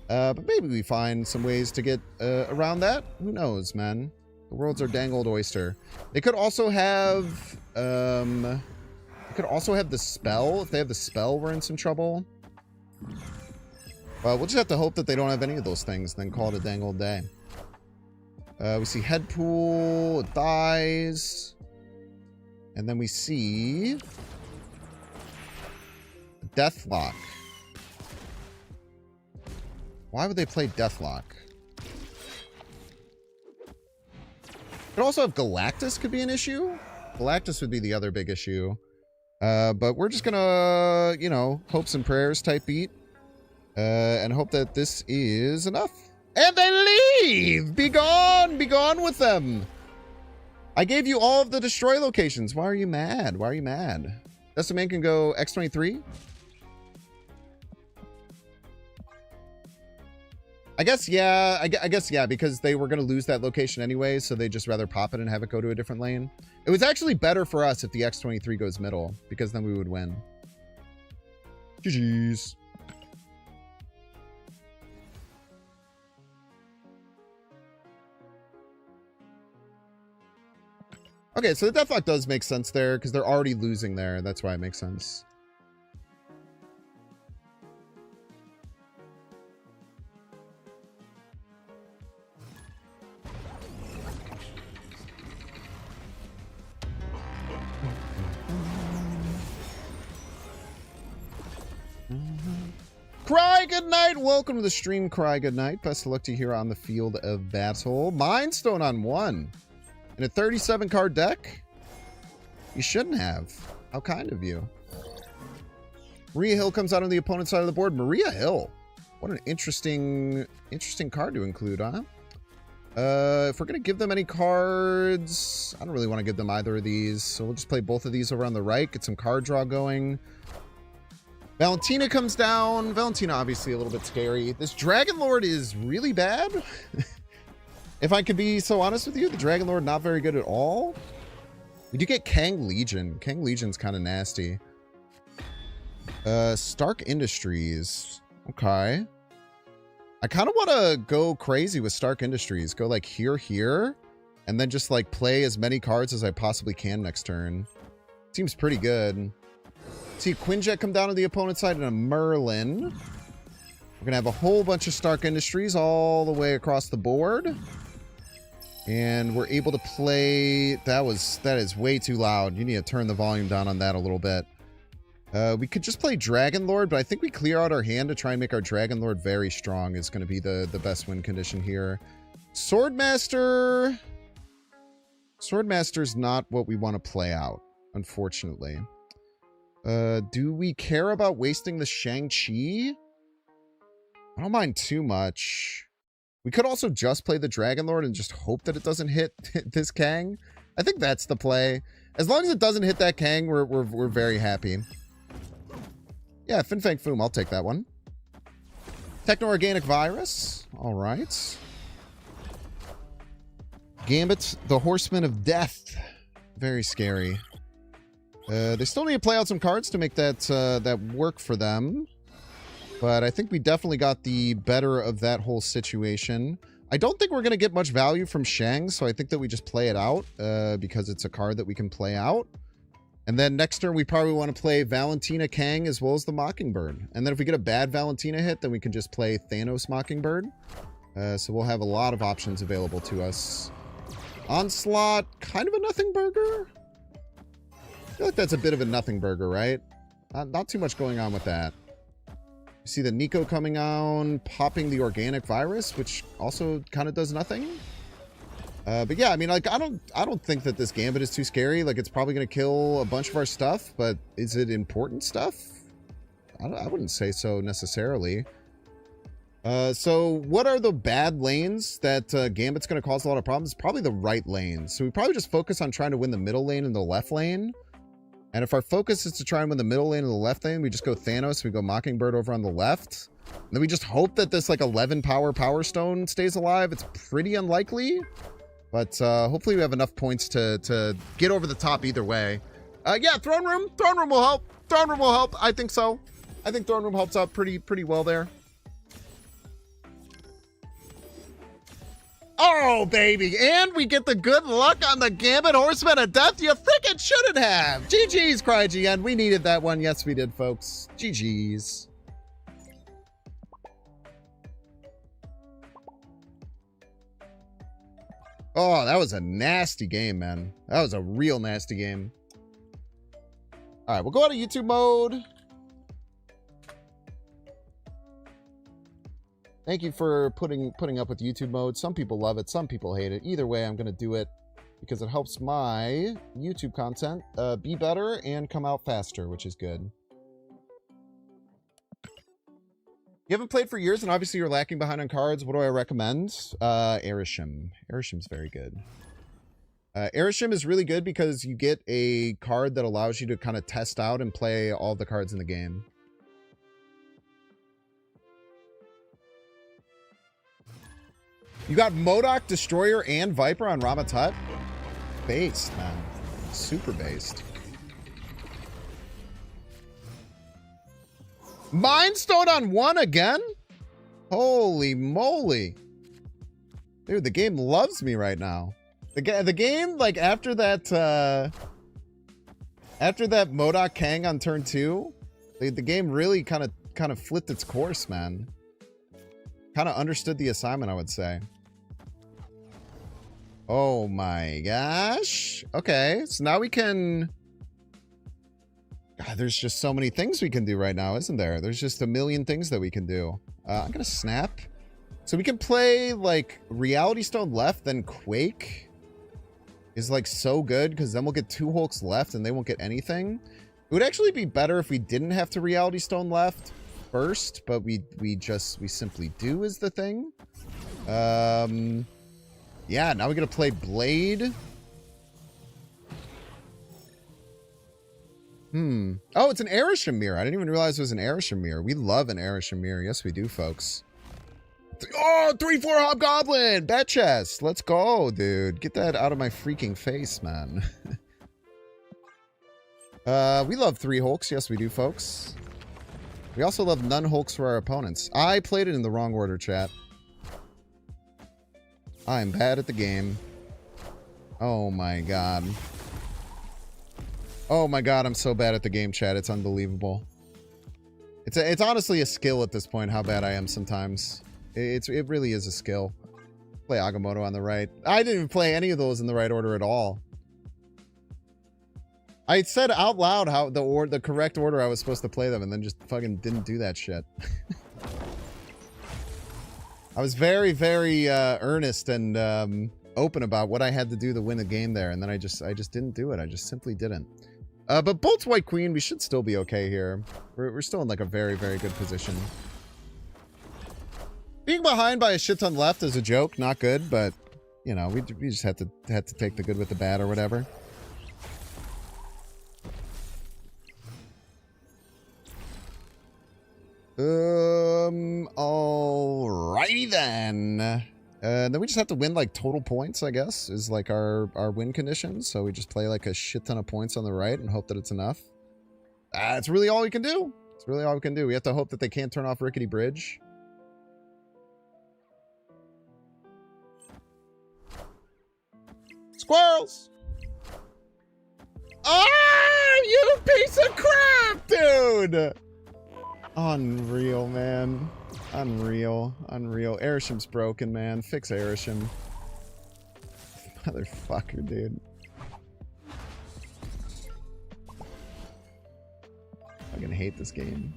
But maybe we find some ways to get around that. Who knows, man? The world's our dang old oyster. They could also have the spell. If they have the spell, we're in some trouble. We'll just have to hope that they don't have any of those things, then call it a dang old day. We see Headpool, it dies. And then we see Deathlock. Why would they play Deathlock? Could also have Galactus could be an issue. Galactus would be the other big issue. But we're just gonna, you know, hopes and prayers type beat. And hope that this is enough. And they leave! Be gone! Be gone with them! I gave you all of the destroy locations. Why are you mad? Why are you mad? Death Domain can go X23? I guess, yeah. I guess, yeah, because they were going to lose that location anyway, so they'd just rather pop it and have it go to a different lane. It was actually better for us if the X23 goes middle, because then we would win. GG's. Okay, so the Deathlock does make sense there, because they're already losing there. That's why it makes sense. Cry goodnight. Welcome to the stream, Cry goodnight. Best of luck to you here on the field of battle. Mind Stone on 1. In a 37 card deck? You shouldn't have. How kind of you. Maria Hill comes out on the opponent's side of the board. Maria Hill. What an interesting card to include, huh? If we're going to give them any cards, I don't really want to give them either of these. So we'll just play both of these over on the right, get some card draw going. Valentina comes down. Valentina, obviously a little bit scary. This Dragon Lord is really bad. If I could be so honest with you, the Dragon Lord not very good at all. We do get Kang Legion. Kang Legion's kind of nasty. Stark Industries. Okay. I kind of want to go crazy with Stark Industries. Go like here, and then just like play as many cards as I possibly can next turn. Seems pretty good. See a Quinjet come down to the opponent's side and a Merlin. We're going to have a whole bunch of Stark Industries all the way across the board. And we're able to play... That is way too loud. You need to turn the volume down on that a little bit. We could just play Dragon Lord, but I think we clear out our hand to try and make our Dragon Lord very strong is going to be the best win condition here. Swordmaster... Swordmaster's not what we want to play out, unfortunately. Do we care about wasting the Shang-Chi? I don't mind too much. We could also just play the Dragon Lord and just hope that it doesn't hit this Kang. I think that's the play. As long as it doesn't hit that Kang, we're very happy. Yeah, Fin Fang Foom, I'll take that one. Techno-Organic Virus. All right. Gambit, the Horseman of Death. Very scary. They still need to play out some cards to make that work for them. But I think we definitely got the better of that whole situation. I don't think we're going to get much value from Shang, so I think that we just play it out because it's a card that we can play out. And then next turn, we probably want to play Valentina Kang as well as the Mockingbird. And then if we get a bad Valentina hit, then we can just play Thanos Mockingbird. So we'll have a lot of options available to us. Onslaught, kind of a nothing burger. I feel like that's a bit of a nothing burger, right? Not too much going on with that. You see the Nico coming on, popping the Organic Virus, which also kind of does nothing. But yeah, I mean, like, I don't think that this Gambit is too scary. Like, it's probably going to kill a bunch of our stuff, but is it important stuff? I wouldn't say so necessarily. So what are the bad lanes that Gambit's going to cause a lot of problems? It's probably the right lane. So we probably just focus on trying to win the middle lane and the left lane. And if our focus is to try and win the middle lane and the left lane, we just go Thanos. We go Mockingbird over on the left. And then we just hope that this like 11 Power Stone stays alive. It's pretty unlikely. But hopefully we have enough points to get over the top either way. Yeah, Throne Room. Throne Room will help. Throne Room will help. I think so. I think Throne Room helps out pretty well there. Oh, baby. And we get the good luck on the Gambit Horseman of Death. You freaking shouldn't have. GG's, CryGN. We needed that one. Yes, we did, folks. GG's. Oh, that was a nasty game, man. That was a real nasty game. All right, we'll go out of YouTube mode. Thank you for putting up with YouTube mode. Some people love it. Some people hate it. Either way, I'm going to do it because it helps my YouTube content be better and come out faster, which is good. You haven't played for years, and obviously you're lacking behind on cards. What do I recommend? Arishem. Arishem's very good. Arishem is really good because you get a card that allows you to kind of test out and play all the cards in the game. You got MODOK, Destroyer, and Viper on Ramatut? Based, man. Super based. Mind Stone on 1 again? Holy moly. Dude, the game loves me right now. The game, like, after that MODOK Kang on turn 2, the game really kind of flipped its course, man. Kind of understood the assignment, I would say. Oh my gosh. Okay, so now we can... God, there's just so many things we can do right now, isn't there? There's just a million things that we can do. I'm gonna snap. So we can play, like, Reality Stone left, then Quake is, like, so good, because then we'll get 2 Hulks left, and they won't get anything. It would actually be better if we didn't have to Reality Stone left first, but we simply do is the thing. Yeah, now we gotta play Blade. Oh, it's an Arishem mirror. I didn't even realize it was an Arishem mirror. We love an Arishem mirror. Yes, we do, folks. Oh, 3-4 Hobgoblin! Bet chest. Let's go, dude. Get that out of my freaking face, man. We love 3 Hulks. Yes, we do, folks. We also love none Hulks for our opponents. I played it in the wrong order, chat. I'm bad at the game. Oh my god. Oh my god, I'm so bad at the game, chat. It's unbelievable. It's honestly a skill at this point, how bad I am sometimes. It really is a skill. Play Agamotto on the right. I didn't even play any of those in the right order at all. I said out loud how the correct order I was supposed to play them, and then just fucking didn't do that shit. I was very, very earnest and open about what I had to do to win a game there, and then I just didn't do it. I just simply didn't. But Bolt's White Queen, we should still be okay here. We're still in like a very, very good position. Being behind by a shit ton left is a joke, not good, but you know, we just had to take the good with the bad or whatever. Alrighty then. Then we just have to win like total points, I guess, is like our win conditions. So we just play like a shit ton of points on the right and hope that it's enough. That's really all we can do. It's really all we can do. We have to hope that they can't turn off Rickety Bridge. Squirrels! Ah, you piece of crap, dude! Unreal, man. Unreal. Unreal. Arishem's broken, man. Fix Arishem. Motherfucker, dude. I fucking hate this game.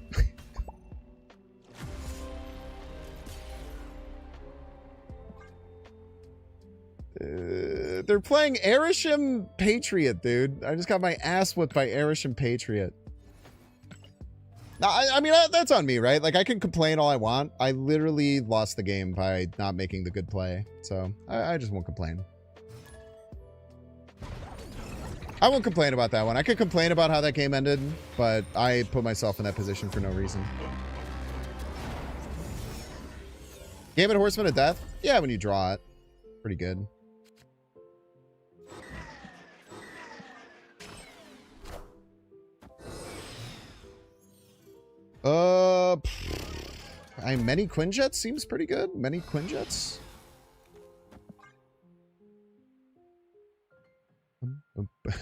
They're playing Arishem Patriot, dude. I just got my ass whipped by Arishem Patriot. Now, I mean, that's on me, right? Like, I can complain all I want. I literally lost the game by not making the good play. So, I just won't complain. I won't complain about that one. I could complain about how that game ended, but I put myself in that position for no reason. Game at Horseman of Death? Yeah, when you draw it. Pretty good. Many Quinjets seems pretty good. Many Quinjets.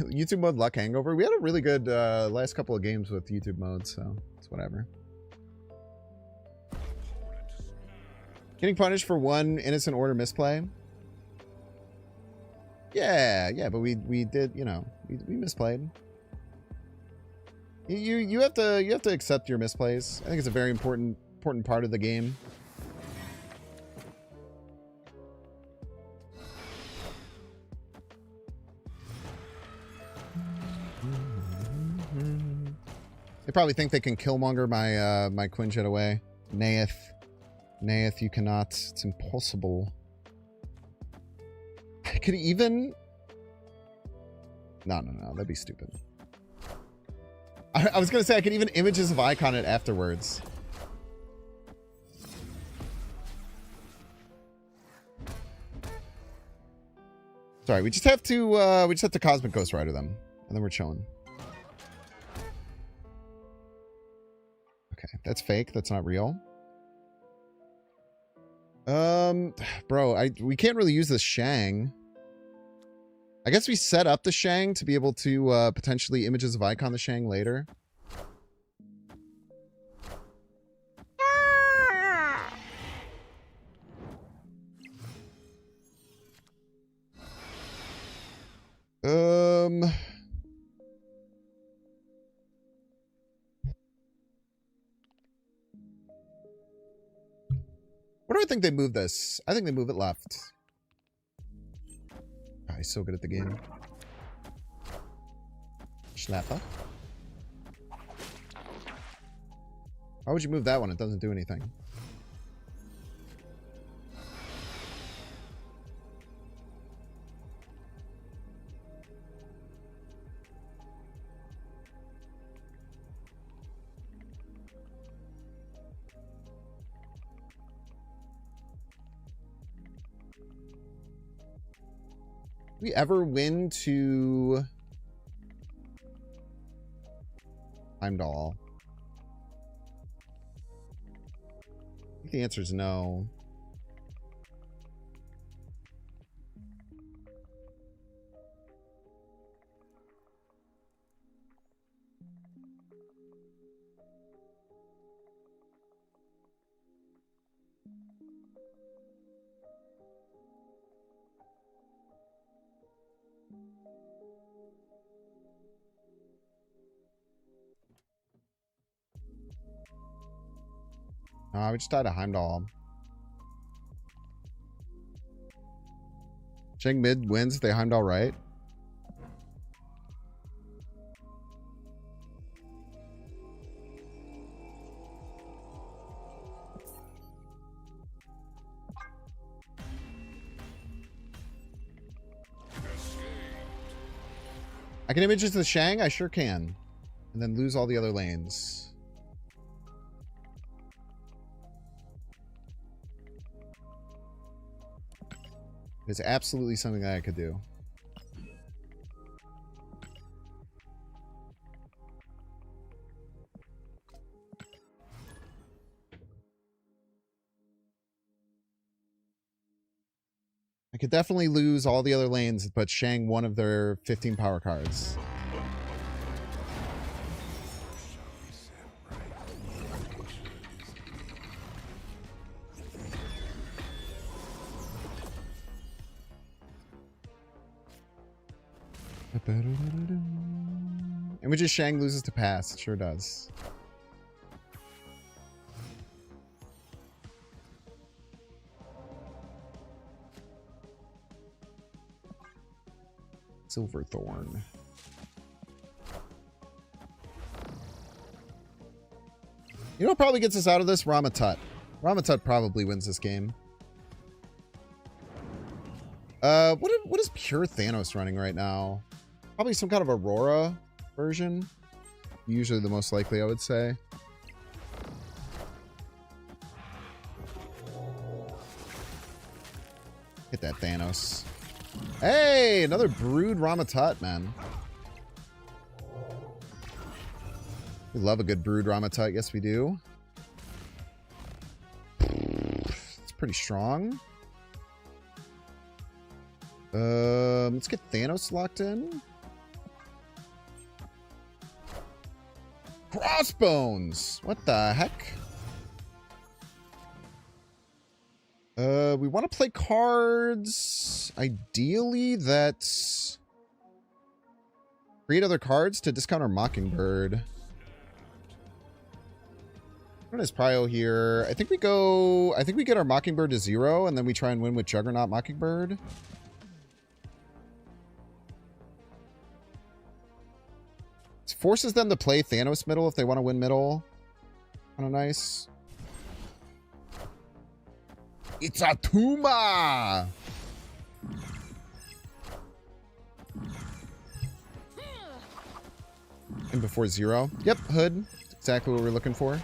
YouTube mode luck hangover. We had a really good last couple of games with YouTube mode, so it's whatever. Getting punished for one innocent order misplay. Yeah, but we did, you know, we misplayed. You have to accept your misplays. I think it's a very important part of the game. They probably think they can Killmonger my my Quinjet away. Nayeth, you cannot. It's impossible. I could even... No, that'd be stupid. I was gonna say I could even images of icon it afterwards. Sorry, we just have to Cosmic Ghost Rider them, and then we're chilling. Okay, that's fake. That's not real. Bro, we can't really use this Shang. I guess we set up the Shang to be able to potentially images of icon the Shang later. Where do I think they move this? I think they move it left. Oh, he's so good at the game. Schlapper. Why would you move that one? It doesn't do anything. we ever win to Heimdall? I think the answer is no. We just died a Heimdall. Shang mid wins if they Heimdall right. I can image the Shang? I sure can. And then lose all the other lanes. It's absolutely something that I could do. I could definitely lose all the other lanes, but Shang one of their 15 power cards. Images Shang loses to pass. It sure does. Silverthorn. You know what probably gets us out of this? Ramatut. Ramatut probably wins this game. What is pure Thanos running right now? Probably some kind of Aurora version. Usually the most likely, I would say. Hit that Thanos. Hey, another Brood Ramatut, man. We love a good Brood Ramatut. Yes, we do. It's pretty strong. Let's get Thanos locked in. Crossbones! What the heck? We want to play cards, ideally, that create other cards to discount our Mockingbird. What is Prio here? I think we get our Mockingbird to 0, and then we try and win with Juggernaut Mockingbird. It forces them to play Thanos middle if they want to win middle. Kind of nice. It's a Tuma! And before 0. Yep, Hood. That's exactly what we're looking for.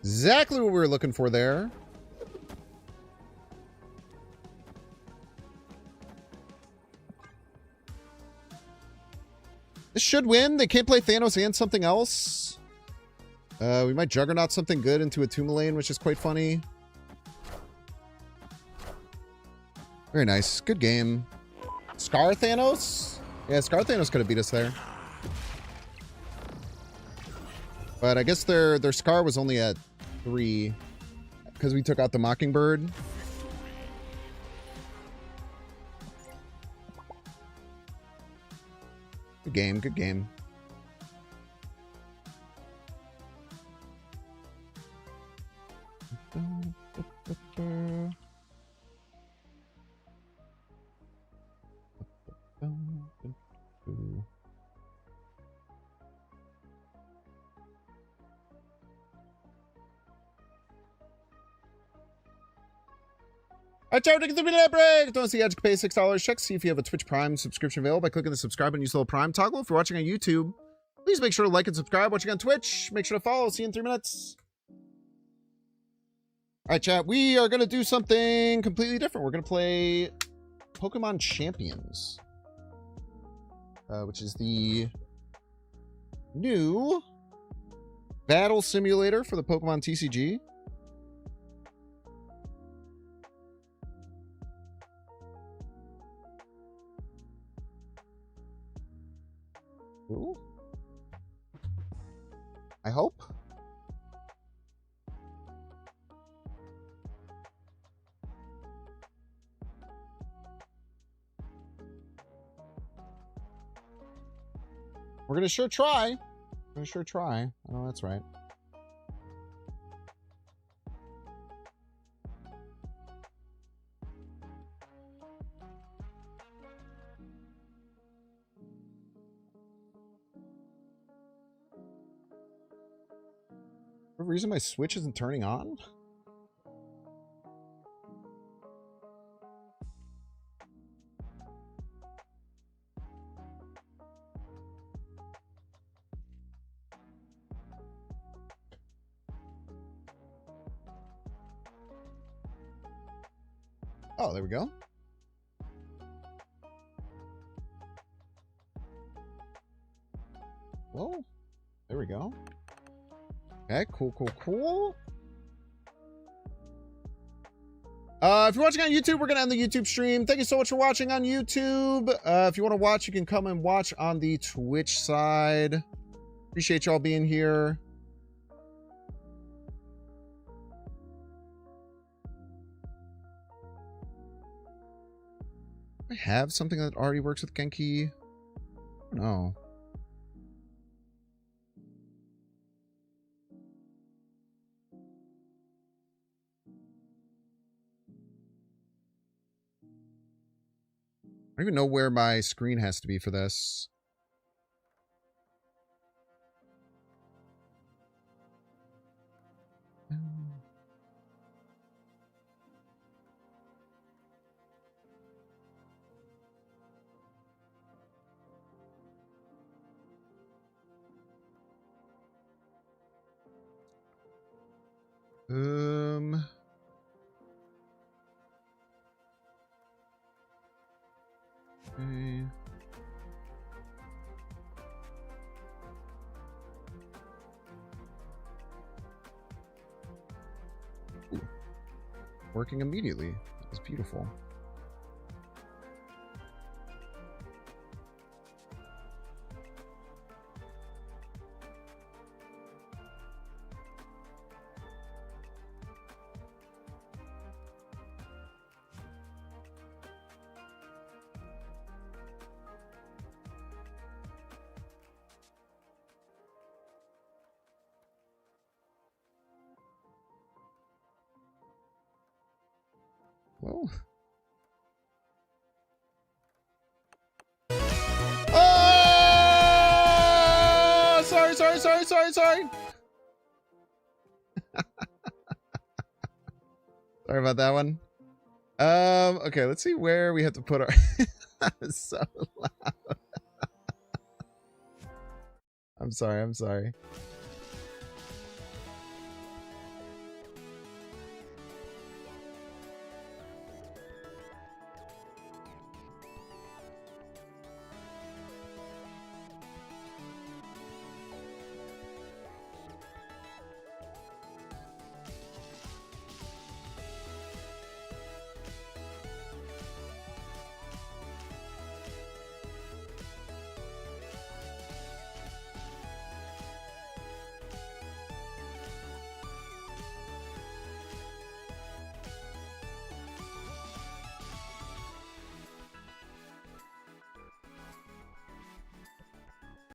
Exactly what we were looking for there. This should win. They can't play Thanos and something else. We might Juggernaut something good into a Tourmaline, which is quite funny. Very nice. Good game. Scar Thanos? Yeah, Scar Thanos could have beat us there. But I guess their Scar was only at 3 because we took out the Mockingbird. Good game, good game. Alright, Tower, take a minute break. Don't see you pay $6. Check to see if you have a Twitch Prime subscription available by clicking the subscribe and use the little Prime toggle. If you're watching on YouTube, please Please make sure to like and subscribe. Watching on Twitch, make sure to follow. See you in 3 minutes. All right, chat. We are going to do something completely different. We're going to play Pokemon Champions, which is the new battle simulator for the Pokemon TCG. Ooh. I hope. We're gonna sure try. We're gonna sure try. Oh, that's right. For some reason my Switch isn't turning on? Oh, there we go. Whoa. There we go. Okay, cool. If you're watching on YouTube, we're going to end the YouTube stream. Thank you so much for watching on YouTube. If you want to watch, you can come and watch on the Twitch side. Appreciate y'all being here. I have something that already works with Genki. No. I don't even know where my screen has to be for this. Okay. Ooh. Working immediately. That was beautiful. Well. Oh! Sorry. Sorry about that one. Okay, let's see where we have to put our... That was so loud. I'm sorry.